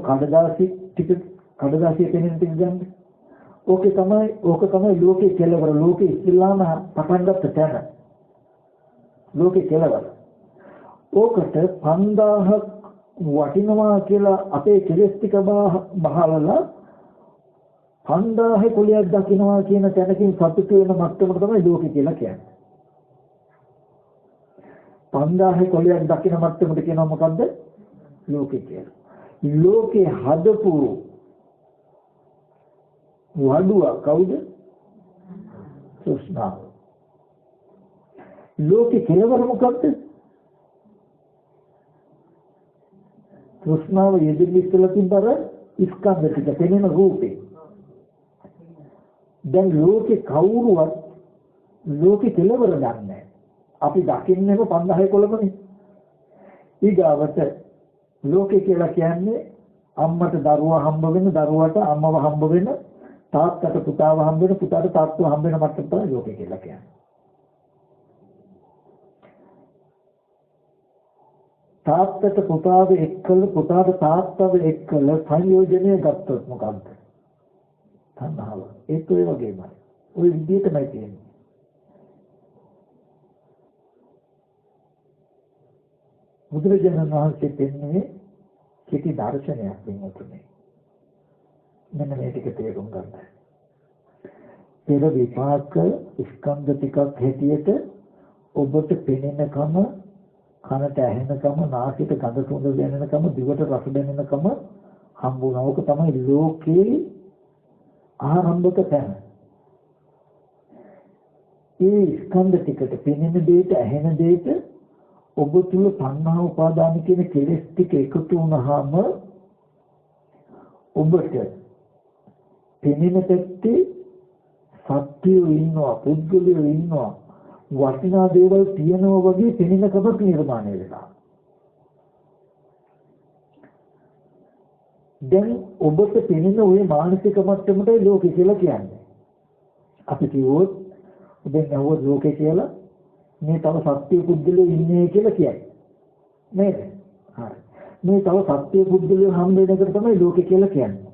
කඩදාසිය පෙනෙන ටික ගන්න. ඕක තමයි ලෝකේ කෙලවර. ලෝකේ ඉස්ලාම පටන් ගත්ත තැන. ලෝකේ කෙලවර. ඕකට 5000ක් වටිනවා කියලා අපේ කෙලස් ටික බහවලා 5000 කුලියක් දකින්නවා කියන තැනකින් සතුට වෙන මට්ටමට තමයි ලෝකේ කියලා කියන්නේ. 5000 කුලියක් දකින්න මට්ටමට කියනවා මොකද්ද? ලෝකේ කියලා. ලෝකේ හදපු වඩුව කවුද? තෘෂ්ණාව. ලෝකේ කෙලවර මොකද්ද? තෘෂ්ණාව යෙදෙන්නේ ඉස්සලා තිබ්බර ස්කන්ධ ටික පෙනෙන රූපේ. දැන් ලෝකේ කවුරුවත් ලෝකේ කෙලවර දන්නේ අපි දකින්නේම 5000 කොළමනේ. ඊගාවට ලෝකේ කියලා කියන්නේ අම්මට දරුවා හම්බ වෙන, දරුවාට අම්මව හම්බ වෙන, තාත්තට පුතාව හම්බ වෙන, පුතාට තාත්තව හම්බ වෙන මට්ටම තමයි ලෝකේ කියලා කියන්නේ. තාත්තට පුතාව එක්කල, පුතාට තාත්තව එක්කල සංයෝජනය ගත්තොත් මොකක්ද? තණ්හාව. ඒක ඒ වගේමයි. ওই විදිහටමයි තියෙන්නේ. බුදුරජාණන් වහන්සේ පෙන්වන්නේ කෙටි දර්ශනයක් වෙනුතුනේ. මෙන්න මේ ටික තේරුම් ගන්න. පෙර විපාක ස්කන්ධ ටිකක් හැටියට ඔබට පෙනෙනකම, කනට ඇහෙනකම, නාසයට ගඳ සුවඳ දැනෙනකම, දිවට රස දැනෙනකම හම්බුණා. ඕක තමයි ලෝකේ ආරම්භක තැන. ඒ ස්කන්ධ ටිකට පෙනෙන දෙයට, ඇහෙන දෙයට ඔබ තුල තණ්හා උපාදාන කියන කෙලෙස් ටික එකතු වුණාම ඔබට පෙනෙන පැත්තේ සත්‍යය ඉන්නවා, පුද්ගලයෝ ඉන්නවා, වටිනා දේවල් තියෙනවා වගේ පෙනෙන කමක් නිර්මාණය වෙනවා. දැන් ඔබට පෙනෙන ওই මානසික මට්ටමට ලෝකේ කියලා කියන්නේ. අපි කිව්වොත් ඔබෙන් අහුවොත් ලෝකේ කියලා මේ තව සත්‍ය පුද්ගලයෝ ඉන්නේ කියලා කියයි. නේද? හරි. මේ තව සත්‍ය පුද්ගලයෝ හම් වෙන එකට තමයි ලෝකේ කියලා කියන්නේ.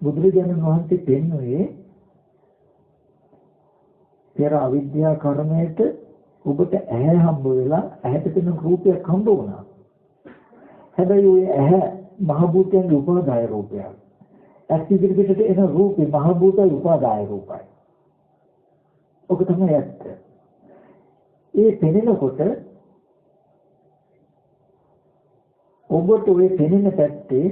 බුදුරජාණන් වහන්සේ පෙන්වුවේ පෙර අවිද්‍යා කර්මයට ඔබට ඇහැ හම්බ වෙලා, ඇහැට පෙනෙන රූපයක් හම්බ වුණා. හැබැයි ওই ඇහැ මහ භූතයන්ගේ උපාදාය රූපයක්. ඇස් ඉදිරියට එන රූපේ මහ භූතයි උපාදාය රූපයි. ඔක තමයි ඇත්ත. ඒ පෙනෙනකොට ඔබට ওই පෙනෙන පැත්තේ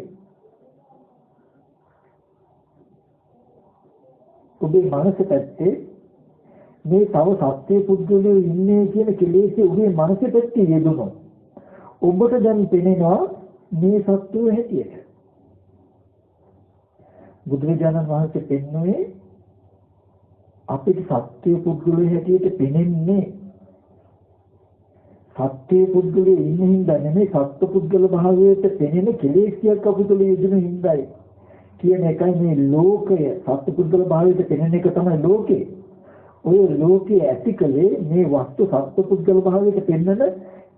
ඔබේ මනස පැත්තේ මේ තව සත්‍ය පුද්ගලයෝ ඉන්නේ කියන කෙලෙසේ ඔබේ මනස පැත්තේ යෙදුණා. ඔබට දැන් පෙනෙනවා මේ සත්‍යය හැටියට. බුදුරජාණන් වහන්සේ පෙන්වුවේ අපිට සත්‍ය පුද්ගලයෝ හැටියට පෙනෙන්නේ සත්‍ය පුද්ගලයෝ ඉන්න හින්දා නෙමෙයි, සත්‍ය පුද්ගල භාවයට පෙනෙන කෙලෙස්යක් අපිට යෙදුණු හින්දායි කියන එකයි මේ ලෝකය. සත්‍ය පුද්ගල භාවයට පෙනෙන එක තමයි ලෝකේ. ඔය ලෝකයේ ඇතිකලේ මේ වස්තු සත්‍ය පුද්ගල භාවයට පෙන්වන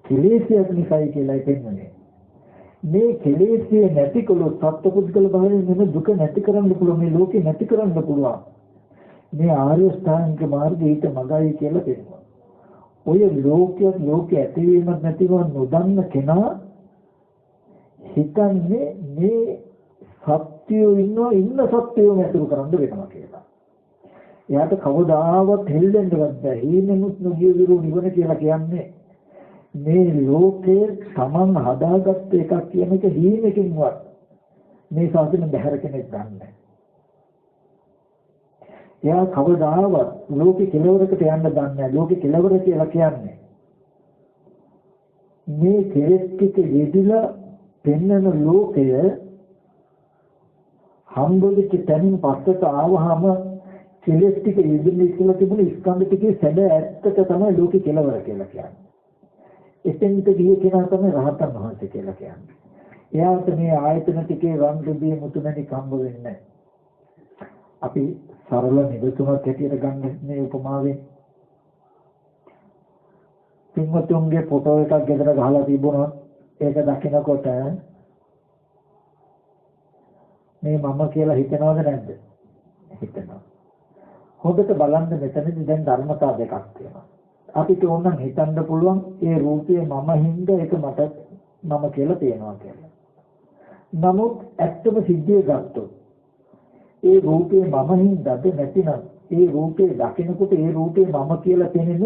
කෙලෙස්යක් නිසායි කියලායි පෙන්වන්නේ. මේ කෙලෙස්ය නැතිකොලොත් සත්‍ය පුද්ගල භාවයෙන් නෙමෙයි දුක නැති කරන්න පුළුවන්, මේ ලෝකේ නැති කරන්න පුළුවන්. මේ ආර්ය ශ්‍රාන්තික මාර්ගය ඊට මගයි කියලා පෙන්වනවා. ඔය ලෝකයේ ඇතිවීමක් නැතිවීමක් නොදන්න කෙනා හිතන්නේ මේ සත්‍යය ඉන්න සත්‍යය නැතුව කරන්න වෙනවා කියලා. එයාට කවදාවත් හෙල්ලෙන්නවත් බැහැ. හීනෙමුත් නොගිය විරු නිවන කියලා කියන්නේ මේ ලෝකයේ Taman හදාගත්ත එකක් කියන එක හීනකින්වත් මේ සාසන බහැර කෙනෙක් ගන්නෑ. එයා කවදාවත් ලෝකේ කෙලවරකට යන්න දන්නේ නැහැ. ලෝකේ කෙලවර කියලා කියන්නේ මේ කෙලෙස් ටික යෙදිලා පෙන්වන ලෝකය හම්බෙච්ච තැනින් පස්සට ආවහම කෙලෙස් ටික යෙදෙන්නේ කියලා තිබුණ ස්කන්ධ ටිකේ සැබෑ ඇත්තට තමයි ලෝකේ කෙලවර කියලා කියන්නේ. එතෙන්ට ගිය කෙනා තමයි රහතන් වහන්සේ කියලා කියන්නේ. එයාට මේ ආයතන ටිකේ රන් රිදී මුතුමැණික් හම්බ වෙන්නේ නැහැ. අපි සරල නිදසුනක් හැටියට ගන්න මේ උපමාවෙන් පින්වතුන්ගේ ෆොටෝ එකක් ගෙදර ගහලා තිබුණොත් ඒක දකිනකොට මේ මම කියලා හිතනවද නැද්ද? හිතනවා. හොඳට බලන්න මෙතනදී දැන් ධර්මතා දෙකක් තියෙනවා. අපිට ඕනනම් හිතන්න පුළුවන් ඒ රූපය මම හින්දා ඒක මට මම කියලා තේනවා කියලා. නමුත් ඇත්තම සිද්ධිය ගත්තොත් ඒ රූපේ මම හින්දාද නැතිනම් ඒ රූපේ දකිනකොට ඒ රූපේ මම කියලා පෙනෙන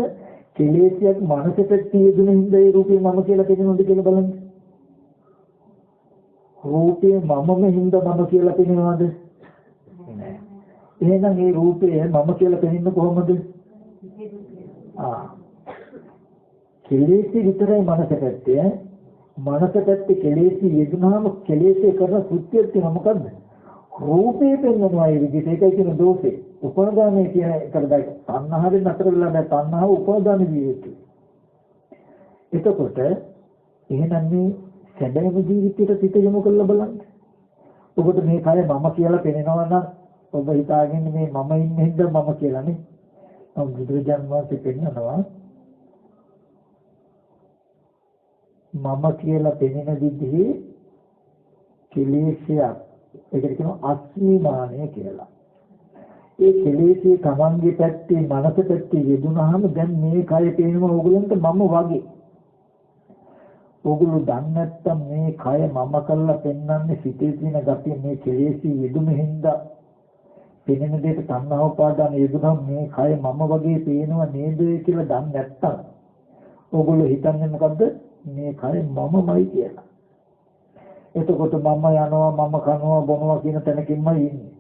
කෙලෙසියක් මනසට තියෙන හින්දා ඒ රූපේ මම කියලා පෙනෙනවද කියලා බලන්න. රූපේ මමම හින්දා මම කියලා පෙනෙනවද? නෑ. එහෙනම් මේ රූපය මම කියලා පෙනෙන්නේ කොහොමද? කෙලෙසි විතරයි මනස පැත්තේ. මනස පැත්තේ කෙලෙසි යෙදුනහම කෙලෙසි කරන කෘත්‍යය තියෙන මොකද්ද? රූපේ පෙන්වනවා ඒ විදිහට. ඒකයි කියන දෝෂේ. උපාදානයේ කියන එකට දැන් තණ්හාවෙන් අතර වෙලා දැන් තණ්හාව උපාදාන විය යුතුයි. එතකොට එහෙනම් මේ සැබෑම ජීවිතයට සිත යොමු කරලා බලන්න. ඔබට මේ කය මම කියලා පෙනෙනවා නම් ඔබ හිතාගෙන මේ මම ඉන්නේ හින්දා මම කියලා නේ. බුදුරජාණන් වහන්සේ පෙන්නනවා මම කියලා පෙනෙන විදිහේ කෙලෙසයක්. ඒකට කියනවා අස්මිමානය කියලා. ඒ කෙලෙසේ තමන්ගේ පැත්තේ මනස පැත්තේ යෙදුනහම දැන් මේ කය පේනවා ඕගොල්ලන්ට මම වගේ. ඕගොල්ලෝ දන්නේ නැත්තම් මේ කය මම කරලා පෙන්වන්නේ සිතේ තියෙන gatiය මේ කෙලෙසේ යෙදුන හින්දා පෙනෙන දෙයට තණ්හාව උපාදාන යෙදුනම මේ කය මම වගේ පේනවා නේද කියලා දන්නේ නැත්තම් ඕගොල්ලෝ හිතන්නේ මොකද්ද? මේ කය මමමයි කියලා. එතකොට මම යනවා මම කනවා බොනවා කියන තැනකින්මයි ඉන්නේ.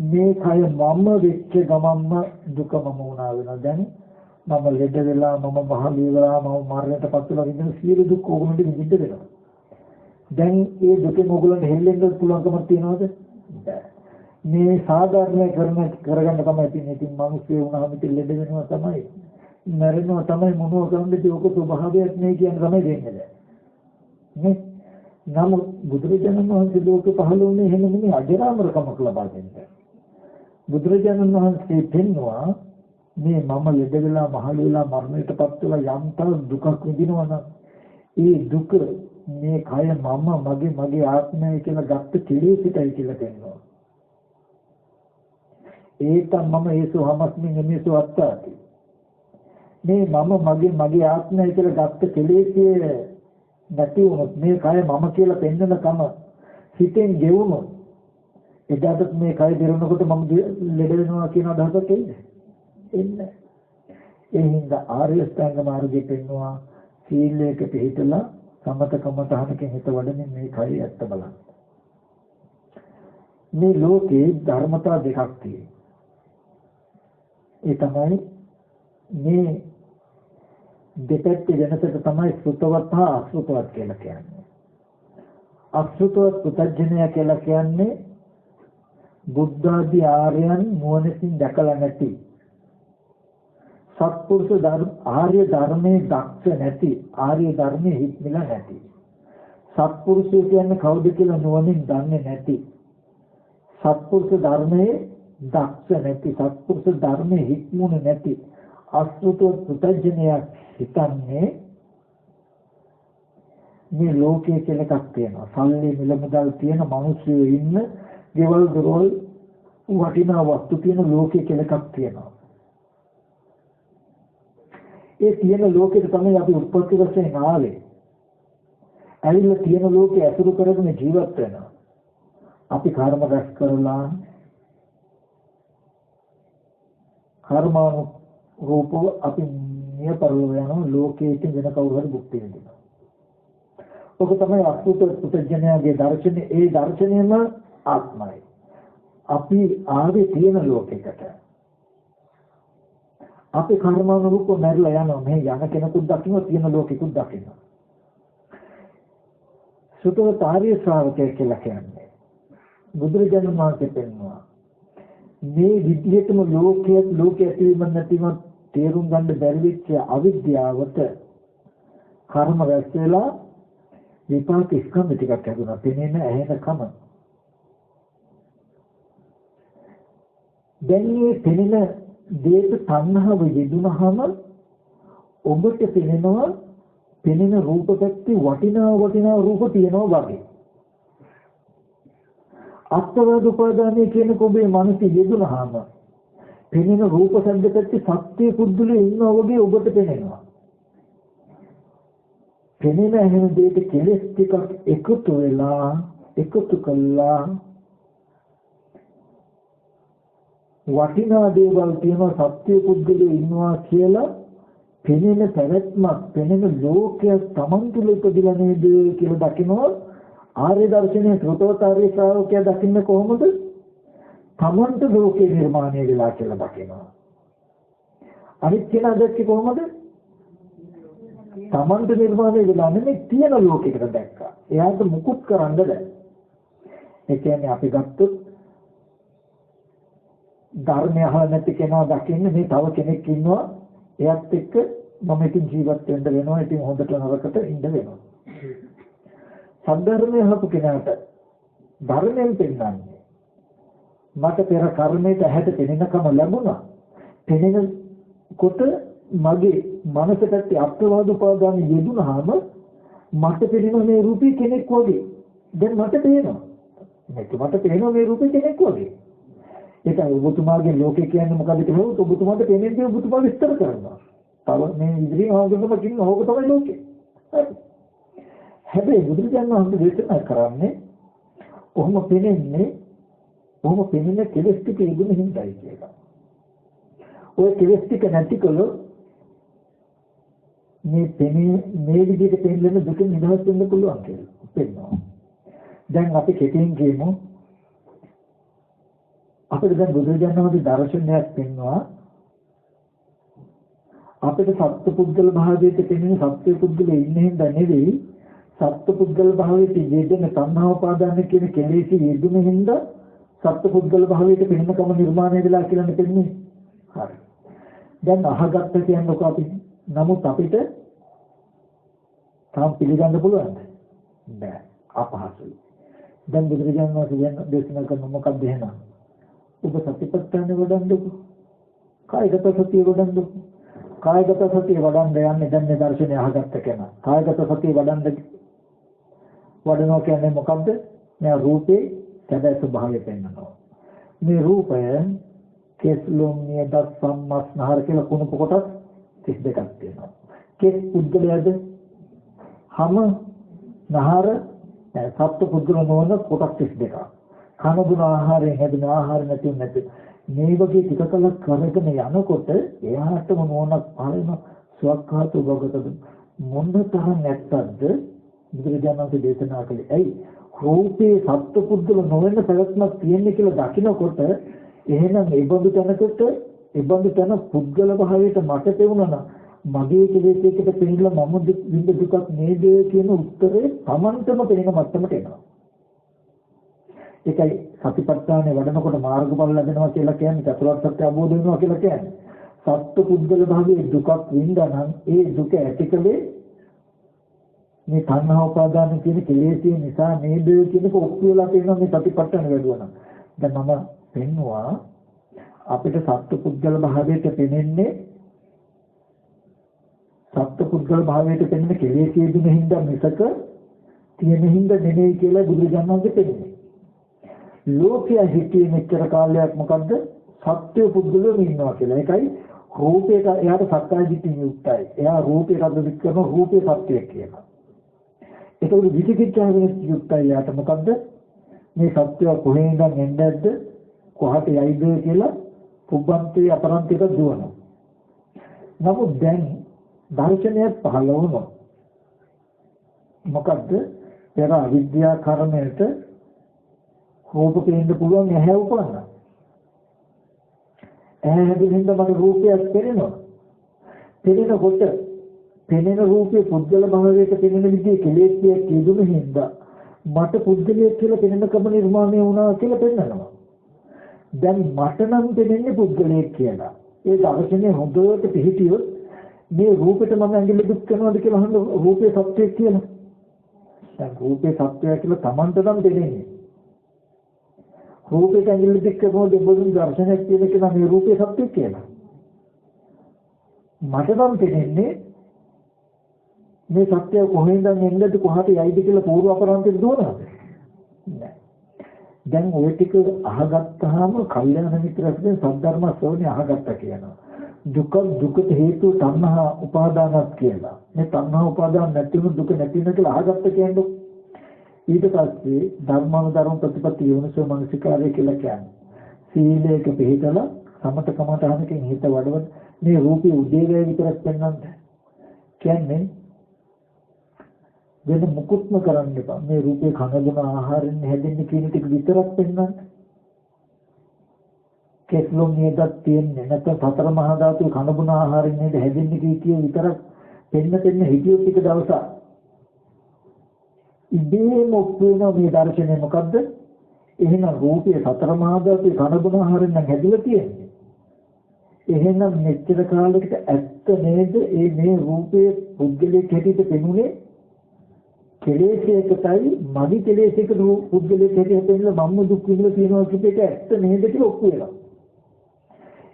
මේ කය මම වෙච්ච ගමන්ම දුකම වුණා වෙනවා. දැන් මම ලෙඩ වෙලා මම මහලු වෙලා මම මරණයටපත් වෙලා ඉඳන් සියලු දුක් ඕගොල්ලන්ට විඳින්න වෙනවා. දැන් ඒ දුකෙන් ඕගොල්ලන්ට හෙල්ලෙන්න පුළුවන්කමක් තියනවද? මේ සාධාරණ කරගන්න තමයි තියෙන්නේ. ඉතින් මිනිස්සු වුණාම ඉතින් ලෙඩ වෙනවා තමයි. මරණය තමයි මොනවා කරන්නද ඒක ස්වභාවයක් නේ කියන තමයි දෙන්නේ. නේ? නමුත් බුදුරජාණන් වහන්සේ ලෝක පහළ වුණේ එහෙම නෙමෙයි අජරාමරකමක් ලබා දෙන්න. බුදුරජාණන් වහන්සේ පෙන්නවා මේ මම ලෙඩ වෙලා මහලු වෙලා මරණයටපත් වෙලා යම්තර දුකක් විඳිනවා නම් ඒ දුක මේ කය මම මගේ ආත්මය කියලා ගත්ත කෙලෙසිතයි කියලා පෙන්නවා. ඒකම මම ඒසු හමස්මි නෙමෙසු අත්තාති. මේ මම මගේ ආත්මය කියලා ගත්ත කෙලෙසිය නැති වුණොත් මේ කය මම කියලා පෙන්වන කම හිතෙන් ගෙවුණොත් එදාට මේ කය දිරනකොට මම ලෙඩ වෙනවා කියන අදහසක් එන්නේ. ඒ හින්දා ආර්ය අෂ්ටාංග මාර්ගයේ පෙන්වනවා සීලයක පිළිපදලා සමතකම තහනකින් හිත වඩමින් මේ කය ඇත්ත බලන්න. මේ ලෝකේ ධර්මතා දෙකක් තියෙනවා. ඒ තමයි මේ දෙපැත්තේ වෙනසට තමයි සුතවත් හා අසුතවත් කියලා කියන්නේ. අසුතවත් පුතඥය කියලා කියන්නේ බුද්ධ ආදී ආර්යයන් නුවණින් දැකලා නැති සත්පුරුෂ ධර්ම ආර්ය ධර්මයේ දක්ෂ නැති ආර්ය ධර්මයේ හික්මිලා නැති සත්පුරුෂය කියන්නේ කවුද කියලා නුවණින් දන්නේ නැති සත්පුරුෂ ධර්මයේ දක්ෂ නැති සත්පුරුෂ ධර්මයේ හික්මුනේ නැති අසුතවත් පුතඥය හිතන්නේ මේ ලෝකයේ කියලා එකක් තියෙනවා. සල්ලි මිල මුදල් තියෙන මිනිස්සු ඉන්න ගෙවල් දොරවල් වටිනා වස්තු තියෙන ලෝකයේ කියලා එකක් තියෙනවා. ඒ තියෙන ලෝකෙට තමයි අපි උත්පත්ති වශයෙන් ආවේ. ඇවිල්ලා තියෙන ලෝකේ අසුරු කරගෙන ජීවත් වෙනවා. අපි කර්ම රැස් කරලා කර්මානු රූපව අපි නිය පරිලෝක යන ලෝකයේ වෙන කවුරු හරි භුක්ති විඳිනවා. ඔක තමයි අසුත පුතඥයාගේ දර්ශනේ. ඒ දර්ශනයම ආත්මයි. අපි ආවේ තියෙන ලෝකයකට. අපි කර්මානුරූපව මැරිලා යනවා. මේ යන කෙනෙකුත් දකින්න තියෙන ලෝකෙකුත් දකින්න. සුතවතාරිය ශ්‍රාවකය කියලා කියන්නේ බුදුරජාණන් වහන්සේ පෙන්වනවා මේ විදිහටම ලෝකයේ ඇතිවීම නැතිවීම තේරුම් ගන්න බැරි වෙච්ච අවිද්‍යාවට කර්ම රැස් වෙලා විපාක ස්කන්ධ ටිකක් හැදුනා. පෙනෙන ඇහෙන කම. දැන් මේ පෙනෙන දේට තණ්හාව යෙදුනහම ඔබට පෙනෙනවා පෙනෙන රූප පැත්තේ වටිනා රූප තියෙනවා වගේ. අත්වාද උපාදානයේ කියන ඔබේ මනස යෙදුනහම පෙනෙන රූප ශබ්ද පැත්තේ සත්‍ය පුද්ගලයෝ ඉන්නවා වගේ ඔබට පෙනෙනවා. පෙනෙන හැම දෙයක කෙලෙස් ටිකක් එකතු වෙලා එකතු කළා වටිනා දේවල් තියෙනවා සත්‍ය පුද්ගලයෝ ඉන්නවා කියලා පෙනෙන පැවැත්මක් පෙනෙන ලෝකයක් Taman තුල ඉපදිලා නේද කියලා දකිනවා. ආර්ය දර්ශනයේ ශ්‍රොතවතාරී ශ්‍රාවකයා දකින්නේ කොහොමද? තමන්ට ලෝකේ නිර්මාණය වෙලා කියලා දකිනවා. අනිත් කෙනා දැක්කේ කොහොමද? තමන්ට නිර්මාණය වෙලා නෙමෙයි තියෙන ලෝකයකට දැක්කා. එයාට මුකුත් කරන්න බෑ. ඒ කියන්නේ අපි ගත්තොත් ධර්මය අහලා නැති කෙනා දකින්නේ මේ තව කෙනෙක් ඉන්නවා. එයාත් එක්ක මම ඉතින් ජීවත් වෙන්න වෙනවා. ඉතින් හොඳට නරකට ඉන්න වෙනවා. සද්ධර්මය අහපු කෙනාට ධර්මයෙන් පෙන්නන්නේ මට පෙර කර්මයට ඇහැට පෙනෙනකම ලැබුණා. පෙනෙනකොට මගේ මනසට අත්වාද උපාදාන යෙදුනහම මට පෙනෙන මේ රූපේ කෙනෙක් වගේ. දැන් මට පේනවා. මට පේනවා මේ රූපේ කෙනෙක් වගේ. ඒකයි ඔබතුමාගේ ලෝකේ කියන්නේ මොකද කියලා ඔබතුමාට පේන්නේ ඔබතුමා විස්තර කරනවා. තව මේ ඉදිරියෙන් ආවොත් කිව්ව ඕක තමයි ලෝකේ. හරි. හැබැයි බුදුරජාණන් වහන්සේ දේශනා කරන්නේ ඔහොම පෙනෙන්නේ කෙලෙස් ටික ඉදුණු හින්දායි කියලා. ඔය කෙලෙස් ටික නැතිකොලොත් මේ විදිහට පෙන්නන දුක නිදහස් වෙන්න පුළුවන් කියලා පෙන්නනවා. දැන් අපි කෙටියෙන් කියමු අපිට දැන් බුදුරජාණන් වහන්සේ දර්ශනයක් පෙන්වනවා අපිට සත්පුද්ගල භාවයට පෙනෙන සත්පුද්ගලෙ ඉන්නේ හින්දා නෙවෙයි සත්පුද්ගල භාවයට යෙදෙන තණ්හා උපාදාන කියන කෙලෙසි යෙදුන හින්දා සත්පුද්ගල භාවයට පෙනෙනකම නිර්මාණය වෙලා කියලා පෙන්නේ. හරි. දැන් අහගත්ත කියන්නකො අපි. නමුත් අපිට තාම පිළිගන්න පුළුවන්ද? බෑ. අපහසුයි. දැන් බුදුරජාණන් වහන්සේ දේශනා කරන මොකක්ද එහෙනම්? ඔබ සතිපට්ඨාන වඩන්නකො. කායගත සතිය වඩන්නකො. කායගත සතිය වඩන්න යන්නේ දැන් මේ දර්ශනය අහගත්ත කෙනා. කායගත සතිය වඩනවා කියන්නේ මොකද්ද? මේ රූපේ සැබෑ ස්වභාවය පෙන්වනවා. මේ රූපය කෙස්ලොම් නියදත් සම්මස්නහර කියලා කුණප කොටස් 32ක් තියෙනවා. කෙස් පුද්ගලයාද හැම නහර සත්ත්ව පුද්ගල නොවන කොටස් 32ක්. කන දුන ආහාරයෙන් හැදෙන ආහාර නැති මේ වගේ ටික කලක් කරගෙන යනකොට එයාටම නෝනක් පහළන සුවක්ඛාත උගගතද මොන තරම් නැත්තක්ද බුදුරජාණන් වහන්සේ දේශනා කළේ. ඇයි රූපේ සත්පුද්ගල නොවන පැවැත්මක් තියෙන්නේ කියලා දකිනකොට එහෙනම් ඒ බඳු තැනකට ඒ බඳු තැන පුද්ගල භාවයට මට තේරුණා මගේ කෙලෙස් එකට පෙන්නලා මම විඳ දුකක් නේද කියන උත්තරේ Tamanටම පෙනෙන මට්ටමට එනවා. ඒකයි සතිපට්ඨානේ වඩනකොට මාර්ගඵල ලැබෙනවා කියලා කියන්නේ චතුරාර්ය සත්‍ය අවබෝධ වෙනවා කියලා කියන්නේ. සත්පුද්ගල භාවයේ දුකක් විඳා නම් ඒ දුක ඇතිකලේ මේ තණ්හා උපාදාන කියන කෙලෙසිය නිසා නේද කියනක ඔක්කො වෙලා තියෙනවා මේ සතිපට්ඨාන වැඩුවා නම්. දැන් මම පෙන්නවා අපිට සත්පුද්ගල භාවයට පෙනෙන්නේ සත්පුද්ගල භාවයට පෙනෙන කෙලෙසිය දුන හින්දා මිසක තියෙන හින්දා නෙමෙයි කියලා බුදුරජාණන් වහන්සේ පෙන්නන්නේ. ලෝකයේ හිතේ මෙච්චර කාලයක් මොකද්ද සත්‍ය පුද්ගලයෝ ඉන්නවා කියලා. ඒකයි රූපේක එයාට සක්කාය දිට්ඨිය යුක්තයි. එයා රූපේක අද්විත කරන රූපේ සත්‍යයක් කියලා. ඒක උදේ විචිකිච්ඡාවෙන් යුක්තයි. එයාට මොකද්ද මේ සත්‍ය කොහේ ඉඳන් එන්නේද කොහට යයිද කියලා පුබ්බන්තේ අපරන්තේට දුවනවා. නමුත් දැන් දර්ශනය පහළ වුණා. මොකද්ද පෙර අවිද්‍යා කර්මයට රූප පේන්න පුළුවන් ඇහැ උපන්නා. ඇහැ හැදෙන්න මට රූපයක් පේනවා. පේනකොට පේන රූපේ පුද්ගල භාවයක පේන විදිහේ කෙලෙස්යක් කියදුන හින්දා මට පුද්ගලයෙක් කියලා පේනකම නිර්මාණය වුණා කියලා පෙන්නනවා. දැන් මට නම් දෙන්නේ පුද්ගලයෙක් කියලා. ඒ දර්ශනේ හොඳට පිළිහිටියොත් මේ රූපෙට මම ඇඟිලි දුක් කරනවාද කියලා අහන්න රූපේ සත්‍යයක් කියලා. දැන් රූපේ සත්‍යය කියලා Tamanට නම් දෙන්නේ. රූපේ ඇඟිලි දුක් කරනවාද බොදුන් දර්ශනයක් කියන එක නම් මේ රූපේ සත්‍යයක් කියලා. මට නම් දෙන්නේ මේ සත්‍ය කොහෙන්ද එන්නද කොහාට යයිද කියලා පූර්ව අපරාන්තෙට දුවනවාද? නෑ. දැන් ওই ටික අහගත්තාම කල්යාණ මිත්‍රයන්ගෙන් සද්ධර්ම ශ්‍රවණය අහගත්තා කියනවා. දුකට හේතුව තණ්හා උපාදානත් කියලා. මේ තණ්හා උපාදාන නැති වුණු දුක නැති වෙන කියලා අහගත්ත කියන්නේ. ඊට පස්සේ ධර්මානුධර්ම ප්‍රතිපත්ති යෝනිසෝ මනසිකාරය කියලා කියන්නේ. සීලයක පිළිතලා සමතකමට අහනකින් හිත වඩවන මේ රූපේ උදේවැය විතරක් පෙන්වන්න කියන්නේ වෙන මුකුත්ම කරන්න එපා. මේ රූපේ කනබුන ආහාරයෙන් හැදෙන්නේ කියන ටික විතරක් පෙන්වන්න. කෙස්ලොම් නේදක් තියෙන්නේ නැත්නම් සතර මහා ධාතු කනබුන ආහාරයෙන් නේද හැදෙන්නේ කිය විතරක් පෙන්න හිතියොත් ටික දවසක් ඉබේම ඔප්පුන මේ දර්ශනය මොකද්ද? එහෙනම් රූපේ සතර මහා ධාතු කනබුන ආහාරයෙන් නම් හැදිලා තියෙන්නේ. එහෙනම් මෙච්චර කාලයකට ඇත්ත නේද මේ රූපයේ පුද්ගලයෙක් හැටියට පෙනුනේ කෙලෙසයකටයි මදි කෙලෙසයකට පුද්ගලයෙක් හැටියට පෙන්නලා මම්ම දුක් විඳලා තියෙනවා කියන එක ඇත්ත නේද කියලා ඔප්පු වෙනවා.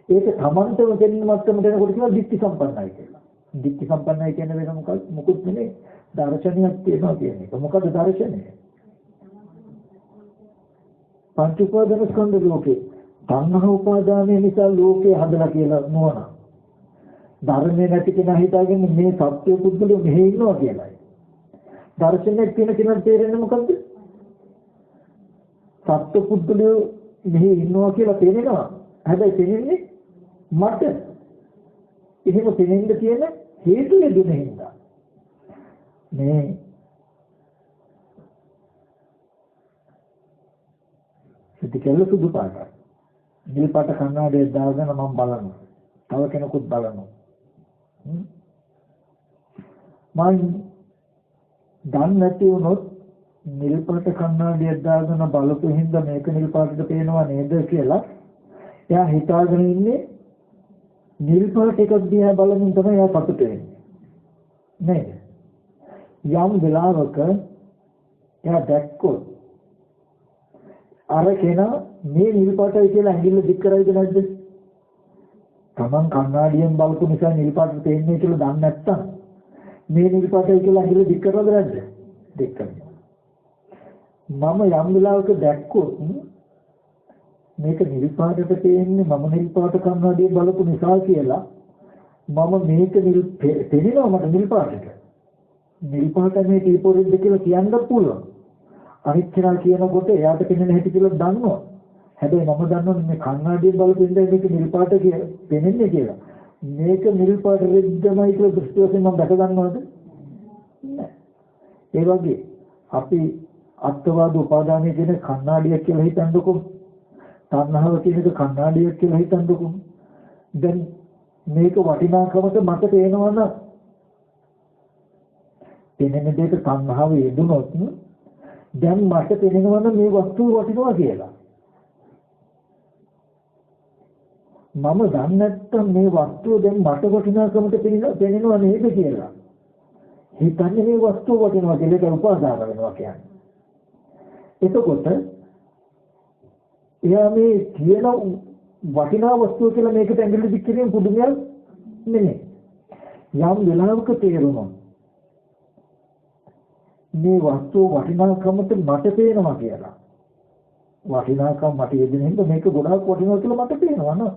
ඒක තමන්ටම දෙන්න මත්තම දෙනකොට කියනවා දික්ටි සම්පන්නයි කියලා. දික්ටි සම්පන්නයි කියන්නේ වෙන මොකුත් නෙමෙයි දර්ශනයක් තියෙනවා කියන එක. මොකද දර්ශනය? පංච උපාදාන ස්කන්ධ ලෝකේ තණ්හා උපාදානය නිසා ලෝකේ හදලා කියලා නෝන. ධර්මයේ නැති කෙනා හිතාගෙන මේ සත්‍ය පුද්ගලයෝ මෙහෙ ඉන්නවා කියලායි. දර්ශනයක් කියන කෙනාට තේරෙන්නේ මොකද්ද? සත්‍ය පුද්ගලයෝ මෙහෙ ඉන්නවා කියලා තේරෙනවා. හැබැයි තේරෙන්නේ මට. එහෙම තේරෙන්න තියෙන හේතුව දෙන්නේ හින්දා. මේ සිතිකල්ල සුදු පාටයි. නිල් පාට කණ්ණාඩියක් දාගෙන මම බලනවා. තව කෙනෙකුත් බලනවා. මම දන්නේ නැති වුණොත් නිල් පාට කණ්ණාඩියක් දාගෙන බලපු හින්දා මේක නිල් පාටට පේනවා නේද කියලා එයා හිතාගෙන ඉන්නේ නිල් පාට එකක් දිහා බලමින් තමයි එයා සතුට වෙන්නේ. නේද? යම් වෙලාවක එයා දැක්කොත් අර කෙනා මේ නිල් පාටයි කියලා ඇඟිල්ල දික් කරයිද නැද්ද? Taman කණ්ණාඩියෙන් බලපු නිසා නිල් පාට පේන්නේ කියලා දන්නේ නැත්තම් මේ නිල් පාටයි කියලා ඇඟිල්ල දික් කරවද නැද්ද? දික් කරනවා. මම යම් වෙලාවක දැක්කොත් මේක නිල් පාටට පේන්නේ මම නිල් පාට කණ්ණාඩියෙන් බලපු නිසා කියලා මම මේක පේනවා මට නිල් පාටට. නිල් පාට මේ ටීපෝරිද්ද කියලා කියන්න පුළුවන්. අනිත් කෙනා කියනකොට එයාට පෙනෙන හැටි කියලා දන්නවා. හැබැයි මම දන්නවනේ මේ කණ්ණාඩියෙන් බලපු ඉඳන් මේක නිල් පාට කියලා පෙනෙන්නේ කියලා. මේක නිල් පාට රෙද්දමයි කියලා දෘෂ්ටි වශයෙන් මම දැක ගන්නවද? නෑ. ඒ වගේ අපි අත්වාද උපාදානයේ කියන කණ්ණාඩියක් කියලා හිතන්නකො. තණ්හාව කියන එක කණ්ණාඩියක් කියලා හිතන්නකො. දැන් මේක වටිනාකමට මට පේනවා නම් පෙනෙන දෙයක තණ්හාව යෙදුනොත් දැන් මට පෙනෙනවා නම් මේ වස්තුව වටිනවා කියලා. මම දන්නේ නැත්තම් මේ වස්තුව දැන් මට වටිනාකමට පෙනෙනවා නේද කියලා. හිතන්නේ මේ වස්තුව වටිනවා කියලා ඒක උපාදාන වෙනවා කියන්නේ. එතකොට එයා මේ කියන වටිනා වස්තුව කියලා මේකට ඇඟිලි දික් කිරීම පුදුමයක් නෙමෙයි. යම් වෙලාවක තේරුණා මේ වස්තුව වටිනාකමට මට පේනවා කියලා. වටිනාකම මට යෙදෙන හින්දා මේක ගොඩාක් වටිනවා කියලා මට පේනවා නේද?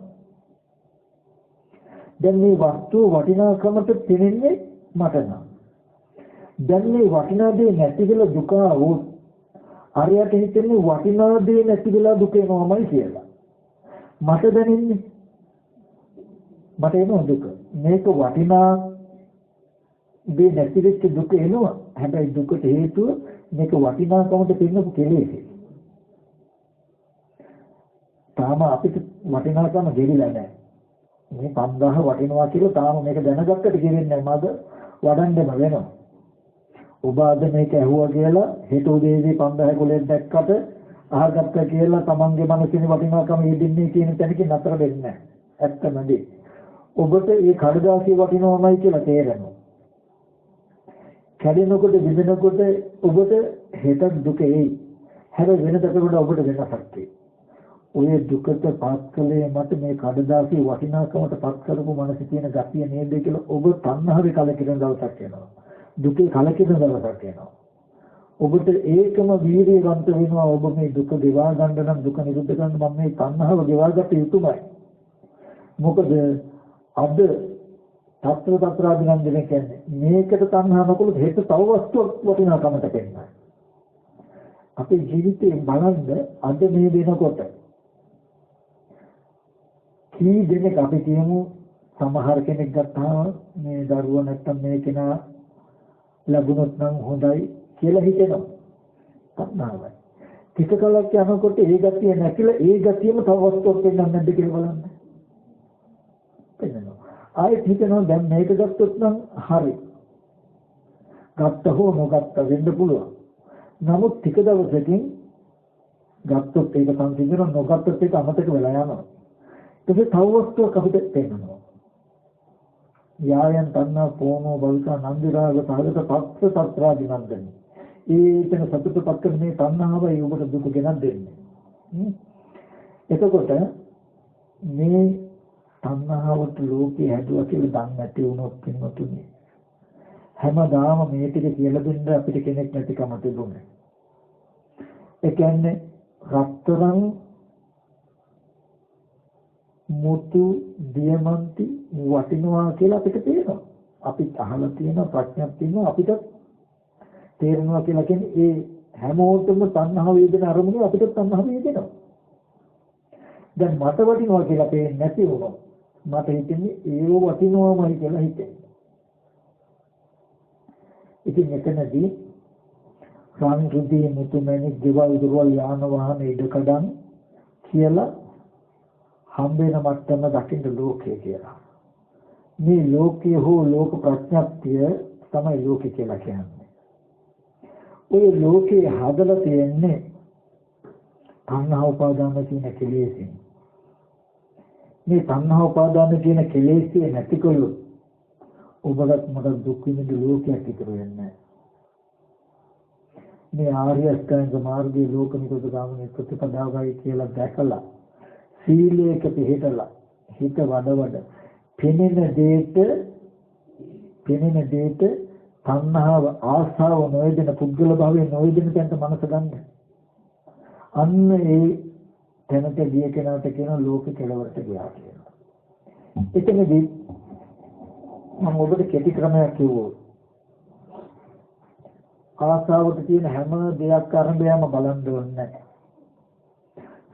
දැන් මේ වස්තුව වටිනාකමට පෙනෙන්නේ මට නම්. දැන් මේ වටිනා දේ නැති වෙලා දුක වුත් හරියට හිතන්නේ වටිනා දේ නැති වෙලා දුක එනවාමයි කියලා. මට දැනෙන්නේ මට එනවා දුක. මේක වටිනා දේ නැති වෙච්ච දුක එනවා. හැබැයි දුකට හේතුව මේක වටිනාකමට පෙන්නපු කෙලෙස්. තාම අපිට වටිනාකම ගෙවිලා නැහැ. මේ 5000 වටිනවා කියලා තාම මේක දැනගත්තට ගෙවෙන්නේ නැහැ. මද වඩන්නම වෙනවා. ඔබ අද මේක ඇහුවා කියලා හෙට උදේදී 5000 කොලෙන් දැක්කට අහගත්ත කියලා තමන්ගේ මනසේ වටිනාකම යෙදෙන්නේ කියන තැනකින් නතර වෙන්නේ නැහැ. ඇත්තමදි. ඔබට මේ කඩදාසිය වටිනවමයි කියලා තේරෙනවා. කැඩෙනකොට විඳිනකොට ඔබට හෙට දුක එයි. හැබැයි වෙනතකට ඔබට වෙනසක් තියෙයි. ඔය දුකට පාත් කළේ මට මේ කඩදාසිය වටිනාකමට පත් කරපු මනසේ තියෙන ගතිය නේද කියලා ඔබ තණ්හාවේ කලකිරෙන දවසක් එනවා. දුකේ කලකිරෙන දවසක් එනවා. ඔබට ඒකම වීර්යවන්ත වෙනවා. ඔබ මේ දුක ගෙවා ගන්න නම් දුක නිරුද්ධ කරන්න මම මේ තණ්හාව ගෙවා ගත යුතුමයි. මොකද අද තත්ත්ව කියන්නේ මේකට තණ්හා නොකළොත් හෙට තව වස්තුවක් වටිනාකමට පෙන්නයි. අපේ ජීවිතේ බලන්න අද මේ වෙනකොට කී දෙනෙක් අපි කියමු සමහර කෙනෙක් ගත්තාම මේ දරුවා නැත්තම් මේ කෙනා ලැබුණොත් නම් හොඳයි කියලා හිතෙනවා. තණ්හාවයි. ටික කලක් යනකොට ඒ ගතිය නැතිලා ඒ ගතියම තව වස්තුවක් වෙන්නත් නැද්ද කියලා බලන්න. එනවා. ආයෙත් හිතනවා දැන් මේක ගත්තොත් නම් හරි. ගත්ත හෝ නොගත්ත වෙන්න පුළුවන්. නමුත් ටික දවසකින් ගත්තොත් ඒක සංසිඳන නොගත්තොත් ඒක අමතක වෙලා යනවා. ඒක තව වස්තුවක් අපිට පේනවා. යායන් තණ්හා පෝමෝ බවිකා නන්දිරාග සාගත පස්ස සත්‍රාදි නන්දනි. ඒකන සතුටපත් කරන මේ තණ්හාවයි ඔබට දුක ගෙනත් දෙන්නේ. එතකොට මේ තණ්හාවට ලෝකේ හැදුවා කියලා දන්නේ නැති වුණොත් පින්වතුනි හැමදාම මේ ටික කියලා දෙන්න අපිට කෙනෙක් නැතිකම තිබුණේ. ඒ කියන්නේ රත්තරන් මුතු දියමන්ති වටිනවා කියලා අපිට තේරෙනවා. අපිත් අහලා තියෙන ප්‍රඥාවක් තියෙනවා අපිට තේරෙනවා කියලා කියන්නේ ඒ හැමෝටම තණ්හාව වේදන අරමුණු අපිට තණ්හාව වේදෙනවා. දැන් මට වටිනවා කියලා පේන්නේ නැති වුණොත් මට හිතෙන්නේ ඒව වටිනවමයි කියලා හිතෙන්නේ. ඉතින් මෙතනදී සංකෘතිය මුතුමැණික් ගෙවල් දොරවල් යාන වාහන ඉඩකඩම් කියලා හම්බෙන මට්ටම දකින්න ලෝකය කියලා. මේ ලෝකය හෝ ලෝක ප්‍රඥප්තිය තමයි ලෝකය කියලා කියන්නේ. ඔය ලෝකේ හදලා තියෙන්නේ තණ්හා උපාදාන කියන කෙලෙසින්. මේ තණ්හා උපාදාන කියන කෙලෙසිය නැතිකොළොත් ඔබට මට දුක් විඳින ලෝකයක් ඉතුරු වෙන්නේ නැහැ. මේ ආර්ය අෂ්ටාංග මාර්ගයේ ලෝක නිරෝධ ගාමිනී ප්‍රතිපදාවයි කියලා දැකලා සීලයක පිළිපදලා හිත වඩවඩ පෙනෙන දෙයට තණ්හාව ආශාව නොයදෙන පුද්ගල භාවයේ නොයදෙන තැනට මනස ගන්න. අන්න ඒ තැනට ගිය කෙනාට කියන ලෝක කෙලවරට ගියා කියලා. එතනදී මම ඔබට කෙටි ක්‍රමයක් කිව්වොත් ආශාවට තියෙන හැම දෙයක් අරඹයම බලන්න ඕනේ.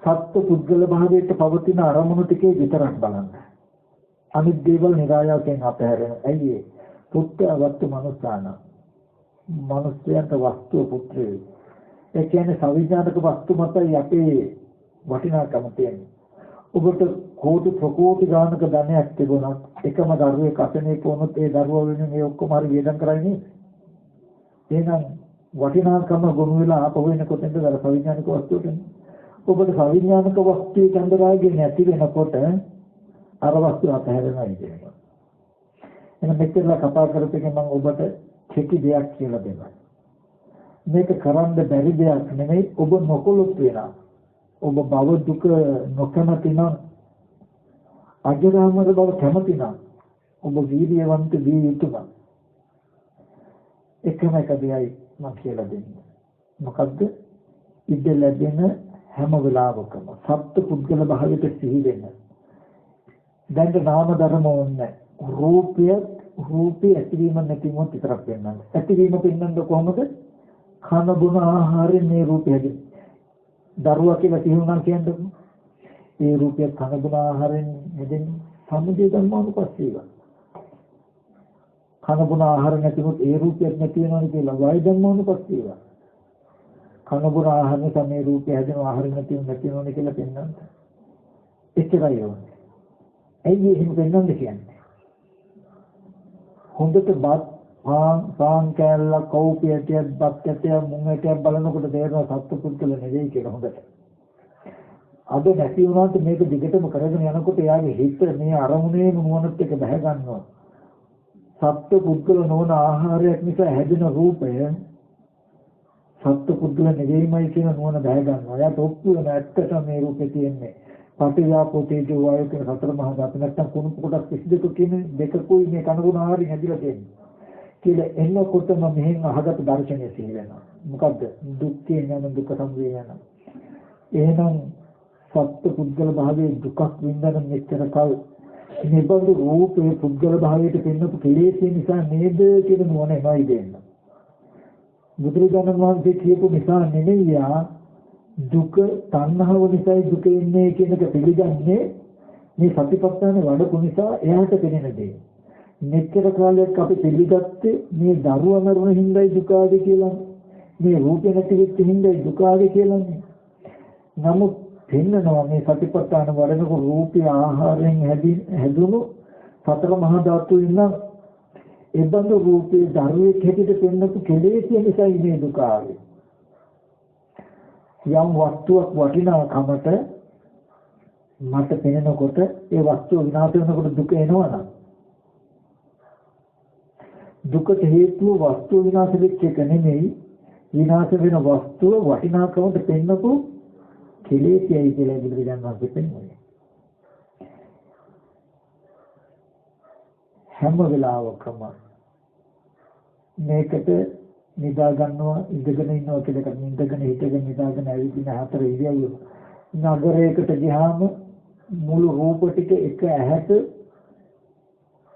සත්ත්ව පුද්ගල භාවයට පවතින අරමුණු ටිකේ විතරක් බලන්න. අනිත් දේවල් නිරායාසයෙන් අපහැරෙන. ඇයි ඒ? පුත්‍රවත්තු මනුස්සාන. මනුස්සයන්ට වස්තුව පුත්‍රය. ඒ කියන්නේ සවිඥානික වස්තු මතයි අපේ වටිනාකම තියෙන්නේ. ඔබට කෝටි ප්‍රකෝටි ගානක ධනයක් තිබුණත් එකම දරුවෙක් අසනීප වුණොත් ඒ දරුවා වෙනුවෙන් මේ ඔක්කොම හරි වේදම් කරන්නේ නේද? එහෙනම් වටිනාකම ගොනු වෙලා ආපහු එනකොටද අර සවිඥානික වස්තුවට එන්නේ. ඔබට සවිඥානික වස්තුවේ කන්දරාගේ නැති වෙනකොට අර වස්තුව අතහැරෙනවා කියනවා. එහෙනම් මෙතන කතා කරපෙකින් මම ඔබට කෙටි දෙයක් කියලා දෙන්නම්. මේක කරන්න බැරි දෙයක් නෙමෙයි ඔබ නොකොලොත් වෙනවා. ඔබ භව දුක නොකමැති නම් අජරාමර බව කැමති නම් ඔබ වීර්යවන්ත විය යුතුයි. එකම එක දෙයයි මම කියලා දෙන්නේ. මොකද්ද? ඉඩ ලැබෙන හැම වෙලාවකම සත්ත්ව පුද්ගල භාවයට සිහි වෙන්න. දැන් නාම ධර්ම ඕනේ. රූපය ඇතිවීම නැතිවීම විතරක් වෙනවා. ඇතිවීම පින්නන්න කොහොමද? කන බොන ආහාරයෙන් මේ රූපය හැදෙන්නේ. දරුවා කියලා කියනවා කියන්නේ ඒ රූපය කන බොන ආහාරයෙන් හැදෙන්නේ සමුදේ ධර්මානුපස්සීව. කන බොන ආහාර නැතිවොත් ඒ රූපයක් නැති වෙනවා කියලා වය ධර්මානුපස්සීව. කන බොන ආහාර නිසා මේ රූපය හැදෙන ආහාර නැති වෙනවා කියලා පෙන්වන්න. එච්චරයි ඕනේ. ඇයි එහෙම පෙන්වන්නේ කියන්නේ? හොඳට බත් පාන් කෑල්ල කවුපියටියක් බක්කටයක් මුංගටයක් බලනකොට තේරෙනවා සත්පුද්ගල නෙවෙයි කියලා හොඳට. අද නැති වුණාට මේක දිගටම කරගෙන යනකොට එයාගේ හිත මේ අරමුණේම නුවණත් එක්ක බැහැ ගන්නවා. සත්පුද්ගල නොවන ආහාරයක් නිසා හැදෙන රූපය සත්පුද්ගල නෙවෙයිමයි කියන නුවණ බැහැ ගන්නවා. එයාට ඔප්පු වෙන ඇත්තටම මේ රූපේ තියෙන්නේ පටිඝාපෝ තේජෝ වායෝ කියන සතර මහා ධාතු නැත්තම් කුණු කොටස් 32 කියන දෙකකුයි මේ කනගුණ ආහාරයෙන් හැදිලා තියෙන්නේ. කියලා එන්නකොටම මෙහෙන් අහගත් දර්ශනය සිහි වෙනවා. මොකද්ද? දුක්ඛේ ඥාන දුක්ඛ සමුදය ඥාන. එහෙනම් සත්‍ය පුද්ගල භාවයේ දුකක් විඳන මෙච්චර කල් නිබඳු රූපේ පුද්ගල භාවයට පෙන්නපු කෙලෙස් නිසා නේද කියන නුවණ එමයි දෙන්න. බුදුරජාණන් වහන්සේ කියපු නිසා නෙමෙයි දුක තණ්හාව නිසායි දුක එන්නේ කියන එක පිළිගන්නේ මේ සතිපට්ඨාන වඩපු නිසා එයාට පෙනෙන දේ. මෙච්චර කාලයක් අපි පිළිගත්තේ මේ දරුවා මරුණ හින්දායි දුක ආවේ කියලා. මේ රූපේ නැති වෙච්ච හින්දායි දුක ආවේ කියලානේ. නමුත් පෙන්නනවා මේ සතිපට්ඨාන වඩනකොට රූපේ ආහාරයෙන් හැදුණු සතර මහා ධාතු ඉන්න එබඳු රූපේ ධර්මයේ හැටියට පෙන්නපු කෙලෙස් නිසායි මේ දුක ආවේ. යම් වස්තුවක් වටිනාකමට මට පෙනෙනකොට ඒ වස්තුව විනාශ වෙනකොට දුක එනවනම් දුකට හේතුව වස්තුව විනාශ වෙච්ච එක නෙමෙයි විනාශ වෙන වස්තුව වටිනාකමට පෙන්නපු කෙලෙස්යයි කියලා බුදුරජාණන් වහන්සේ පෙන්වන්නේ. හැම වෙලාවකම මේකට නිදා ගන්නවා ඉඳගෙන ඉන්නවා කියලා කරන ඉඳගෙන හිටගෙන නිදාගෙන ඇවිදින හතර ඉරියව්ව නගරයකට ගියාම මුළු රූප ටික එක ඇහැට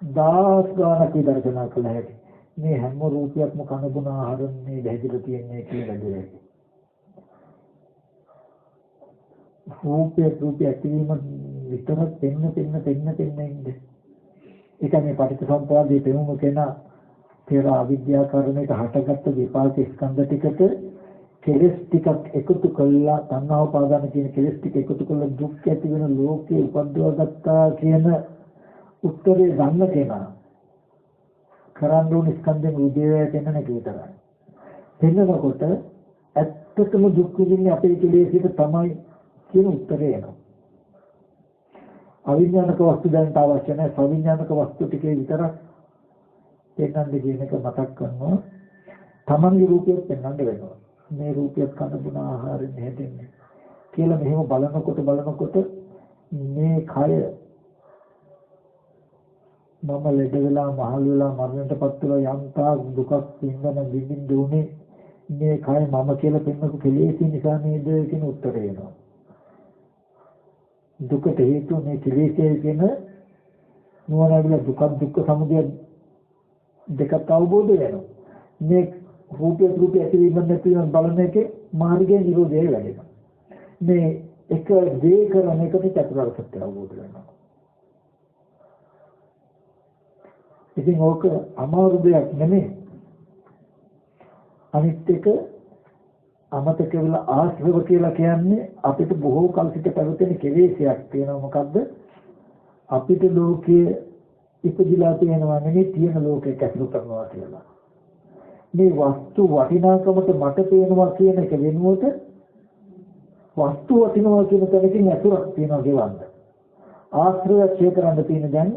දාස් ගානක් විදර්ශනා කළ හැකි. මේ හැම රූපයක්ම කනබුන ආහාරයෙන් මේ දැහැදිලා තියෙන්නේ කියලා දෙයක්. රූපය ඇතිවීම විතරක් පෙන්න ඉන්නේ. ඒක මේ පටිච්චසමුප්පාදයේ පෙනුම කෙනා පෙර අවිද්‍යා කර්මයක හටගත්තු විපාක ස්කන්ධ ටිකට කෙලස් ටිකක් එකතු කළා තණ්හාව පාදාන කියන කෙලස් ටික එකතු කළා දුක් ඇති වෙන ලෝකේ උපද්දවා ගත්තා කියන උත්තරේ ගන්න කෙනා කරන්න ඕන ස්කන්ධෙන් උදේවැය පෙන්වන එක විතරයි. පෙන්වනකොට ඇත්තටම දුක් විඳින්නේ අපේ කෙලෙසිට තමයි කියන උත්තරේ එනවා. අවිඥානික වස්තු දැනට අවශ්‍ය නැහැ. සවිඥානික වස්තු ටිකේ විතරක් පෙන්වන්න කියන එක මතක් කරනවා. තමන්ගේ රූපයක් පෙන්වන්න වෙනවා. මේ රූපයක් කන බුන ආහාරයෙන් හැදෙන්නේ කියලා මෙහෙම බලනකොට මේ කය මම ලෙඩ වෙලා මහලු වෙලා මරණයටපත් වෙලා යම්තා දුකක් විඳින්න උනේ මේ කය මම කියලා පෙන්වපු කෙලෙස් නිසා නේද කියන උත්තරය එනවා. දුකට හේතුව මේ කෙලෙස්යි කියන නුවණවිල දුක්ඛ සමුදය දෙකක් අවබෝධ වෙනවා. මේ රූපය ඇතිවීම නැතිවීම බලන එකේ මාර්ගයේ නිරෝධය වැඩෙනවා. මේ එක දේ කරන එකට චතුරාර්ය සත්‍ය අවබෝධ වෙනවා. ඉතින් ඕක අමාරු දෙයක් නෙමෙයි. අනිත් එක අමතක වෙලා ආශ්‍රව කියලා කියන්නේ අපිට බොහෝ කල් සිට පැවතෙන කෙලෙසයක් තියෙනවා. මොකද්ද? අපිට ලෝකයේ ඉපදිලා තියෙනවා නෙමෙයි තියෙන ලෝකයක් ඇසුරු කරනවා කියලා. මේ වස්තු වටිනාකමට මට පේනවා කියන එක වෙනුවට වස්තු වටිනවා කියන තැනකින් ඇසුරක් තියෙනවා ගෙවන්න. ආශ්‍රය ඡේ කරන්න තියෙන දැන්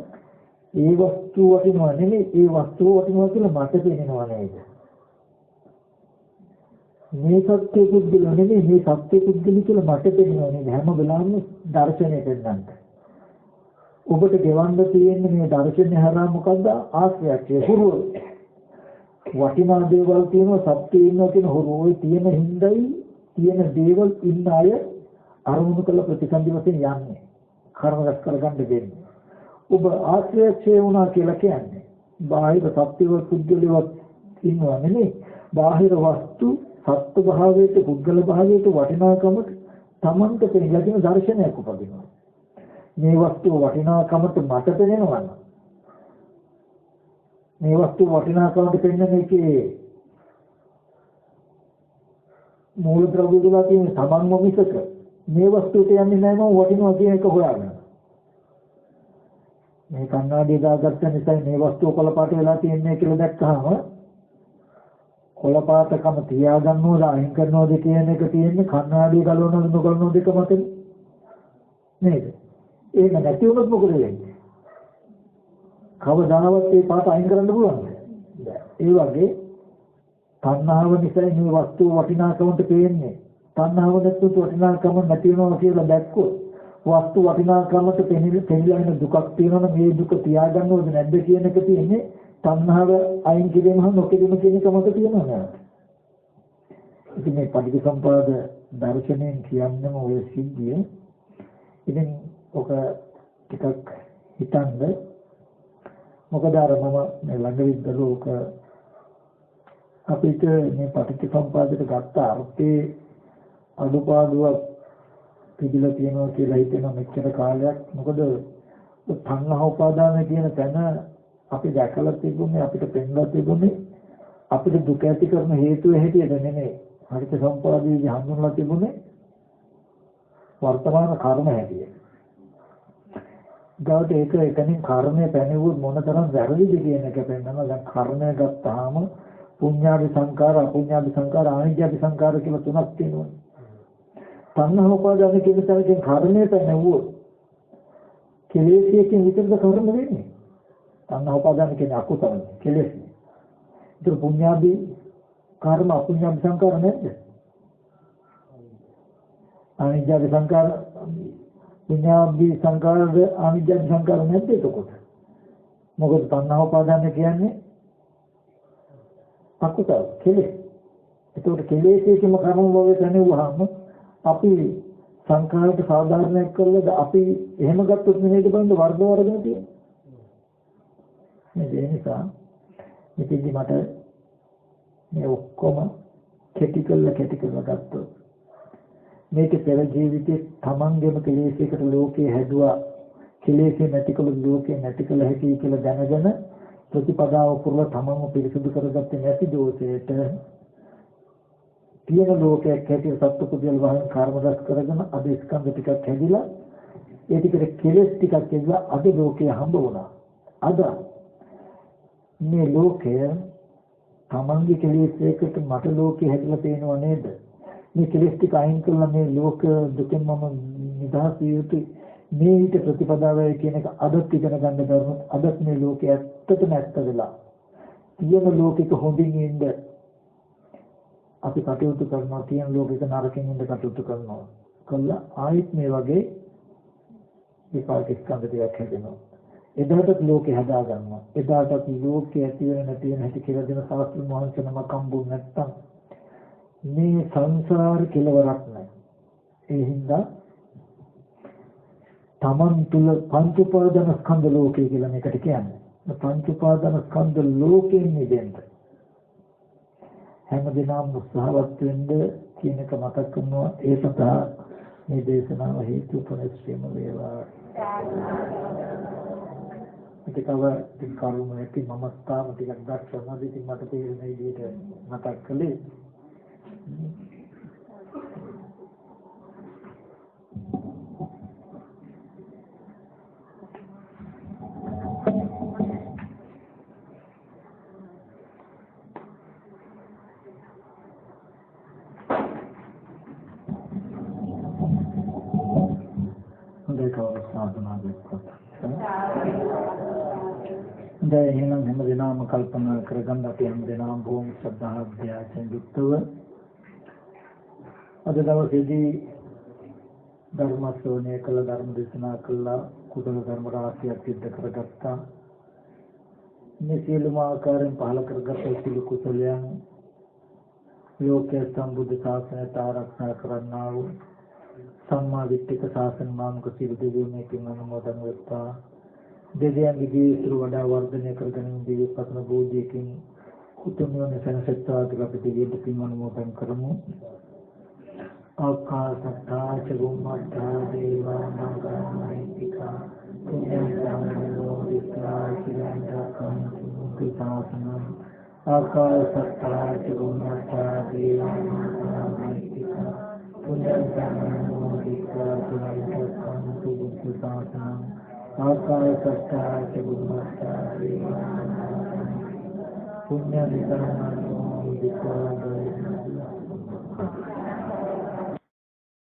ඒ වස්තු වටිනවා නෙමෙයි ඒ වස්තුව වටිනවා කියලා මට පේනවා නේද? මේ සත්‍ය පුද්ගල නෙමෙයි මේ සත්‍ය පුද්ගල කියලා මට පේනවා නේද? හැම වෙලාවෙම දර්ශනය දෙන්නන්ට. ඔබට ගෙවන්න තියෙන්නේ මේ දර්ශනය හරහා මොකද්ද? ආශ්‍රයය හුරුව. වටිනා දේවල් තියෙනවා සත්‍ය ඉන්නවා කියන හුරුව තියෙන හිඳයි තියෙන දේවල් ඉන්න අය අරමුණු කළ ප්‍රතිසන්දි වශයෙන් යන්නේ. කර්ම රැස් කරගන්න දෙන්නේ. ඔබ ආශ්‍රයය වුණා කියලා කියන්නේ බාහිර සත්‍යව පුද්ගලවත් ඉන්නවා නෙමෙයි. බාහිර වස්තු සත්‍ය භාවයට පුද්ගල භාවයට වටිනාකමට තමන්ට පෙළගෙන දර්ශනයක් උපදිනවා. මේ වස්තුව වටිනාකමට මට පෙනෙනවා නම් මේ වස්තුව වටිනාකමට පෙනෙන එකේ මූල ද්‍රව්‍ය වල තියෙන සමන්ව මිසක මේ වස්තුවට යන්නේ නැහැ නෝ වටිනවා කියන එක හොයාගන්න. මේ කණ්ණාඩිය දාගත්ත නිසා මේ වස්තුව කොළ පාට වෙලා තියෙන්නේ කියලා දැක්කහම කොළ පාටකම තියාගන්නවද අයින් කරනවද කියන එක තියෙන්නේ කණ්ණාඩිය ගලවනවද නොගලවනවද එක මතනේ නේද? ඒක නැති වුණොත් මොකද වෙන්නේ? කවදාවත් ඒ පාට අයින් කරන්න පුළුවන්ද? ඒ වගේ තණ්හාව නිසා මේ වස්තුව වටිනාකමට පේන්නේ. තණ්හාව නැතුව වටිනාකම නැති වෙනවා කියලා දැක්කොත් වස්තු වටිනාකමට පෙනිලා ඉන්න දුකක් තියෙනවා මේ දුක තියාගන්නවද නැද්ද කියන එක තියෙන්නේ තණ්හාව අයින් කිරීමම නොකිරීම කියන එක මත තියෙනවා නේද? ඉතින් මේ පටිච්චසමුප්පාද දර්ශනයෙන් කියන්නම ඔය සිද්ධිය. ඉතින් ඔක ටිකක් හිතන්න මොකද අර මම මේ ළඟදී දලෝක අපිට මේ පටිච්චසමුප්පාදයට ගත්ත අර්ථයේ අනුපාදුවක් පිළිලා තියෙනවා කියලා හිතෙන මෙච්චර කාලයක් මොකද තණ්හා උපාදාන කියන තැන අපි දැකලා තිබුණේ අපිට පෙන්ලා තිබුණේ අපිට දුක ඇති කරන හේතුව හැටියට නෙමෙයි පටිච්චසමුප්පාදයේ හඳුන්වලා තිබුණේ වර්තමාන කර්ම හැටියට. ගාවට ඒක එකකින් කර්මය පැනෙවුවොත් මොනතරම් වැරදිද කියන එක පෙන්නනවා. දැන් කර්මය ගත්තාම පුඤ්ඤාභි සංකාර අපුඤ්ඤාභි සංකාර ආනිජ්ජාභි සංකාර කියලා තුනක් තියෙනවා. තණ්හා උපාදාන කියන තරකින් කර්මය පැනෙවුවොත් කෙලෙසියකින් විතරද කර්ම වෙන්නේ. තණ්හා උපාදාන කියන්නේ අකුසල කෙලෙස්. ඒක පුඤ්ඤාභි කර්ම අපුඤ්ඤාභි සංකාර නැද්ද? ආනිජ්ජාභි සංකාර පුඤ්ඤාභි සංකාරද ආනිජ්ජාභි සංකාර නැද්ද එතකොට? මොකද තණ්හා උපාදාන කියන්නේ අකුසල කෙලෙස්. ඒකට කෙලෙසියකින්ම කර්ම භවයේ පැනෙවුවාම අපි සංඛාරයට සාධාරණයක් කළාද අපි එහෙම ගත්තොත් නෙමෙයිද බලන්න වර්ධවරගෙන තියෙන්නේ. ඒ නිසා මෙතෙන්දි මට මේ ඔක්කොම කෙටි කරලා ගත්තොත් මේක පෙර ජීවිතේ තමන්ගේම කෙලෙසයකට ලෝකේ හැදුවා කෙලෙසේ නැතිකල ලෝකේ නැතිකල හැකි කියලා දැනගෙන ප්‍රතිපදාව පුරලා තමන්ව පිරිසුදු කරගත්තේ නැති දෝෂයට තියෙන ලෝකයක් හැටියට සත්පුද්ගල වහන් කර්ම රැස් කරගෙන අද ස්කන්ධ ටිකක් හැදිලා ඒ ටිකට කෙලෙස් ටිකක් හැදිලා අද ලෝකේ හම්බ වුණා. අද මේ ලෝකය තමන්ගේ කෙලෙස් එකට මට ලෝකේ හැදිලා පේනව නේද? මේ කෙලෙස් ටික අයින් කළා මේ ලෝක දුකෙන් මම නිදහස් විය යුතුයි. මේ ඊට ප්‍රතිපදාවයි කියන එක අදත් ඉගෙන ගන්න දරුණු අදත් මේ ලෝකේ ඇත්තටම ඇත්ත වෙලා තියෙන ලෝකෙක හොඳින් ඉන්න අපි කටයුතු කරනවා තියෙන ලෝකෙක නරකින් ඉඳ කටයුතු කරනවා කළා ආයෙත් මේ වගේ විපාක ස්කන්ධ ටිකක් හැදෙනවා. එදාටත් ලෝකේ හදා ගන්නවා. එදාටත් ලෝකේ ඇති වෙන නැති වෙන හැටි කියලා දෙන සාස්ත්‍ර මහන්සනම කම්බුන් නැත්තම් මේ සංසාර කෙලවරක් නැහැ. ඒ හින්දා තමන් තුල පංච උපාදාන ස්කන්ධ ලෝකය කියලා මේකට කියන්නේ. පංච උපාදාන ස්කන්ධ ලෝකයෙන් මිදෙන්න හැමදෙනාම උත්සාහවත් වෙන්න කියන එක මතක් කරනවා. ඒ සඳහා මේ දේශනාව හේතු උපනිශ්‍රේම වේවා. ඒකව තින් කරුණ නැති මම තාම ටිකක් දක්වනවා. ඉතින් මට තේරෙන විදිහට මතක් කළේ. දැන් එහෙනම් හැමදෙනාම කල්පනා කරගන්න අපි හැමදෙනාම බොහොම ශ්‍රද්ධාවන්තයන් යුක්තව අද දවසේදී ධර්ම ශ්‍රවණය කළ ධර්ම දේශනා කළ කුසල ධර්ම රාශියක් සිද්ධ කරගත්තා. මේ සියලුම ආකාරයෙන් පහළ කරගත් සියලු කුසලයන් ලෝකයේ සම්බුද්ධ ශාසනයට ආරක්ෂා කරන්නා වූ සම්මා දිට්ඨික ශාසන නාමක සියලු දෙවියන්ගෙන් අනුමෝදන් වෙත්වා. දෙවියන්ගේ ජීවිතය වඩා වර්ධනය කරගෙන දීපත්න බෝධියකින් උතුම් වන සනසත්තා කියලා අපි දෙවියන්ට පින් අනුමෝදන් කරමු. ආකාශත්තා චුම්මත්තා දේවා නාගාමහිත්‍තිකා පුඤ්ඤන්තං විස්සා කිලන්තකම් කුසාසනං ආකාශත්තා චුම්මත්තා දේවා නාගාමහිත්‍තිකා පුඤ්ඤන්තං විස්සා කිලන්තකම් කුසාසනං ආකාශත්තා काय करता के बुद्धता पुण्य निकलना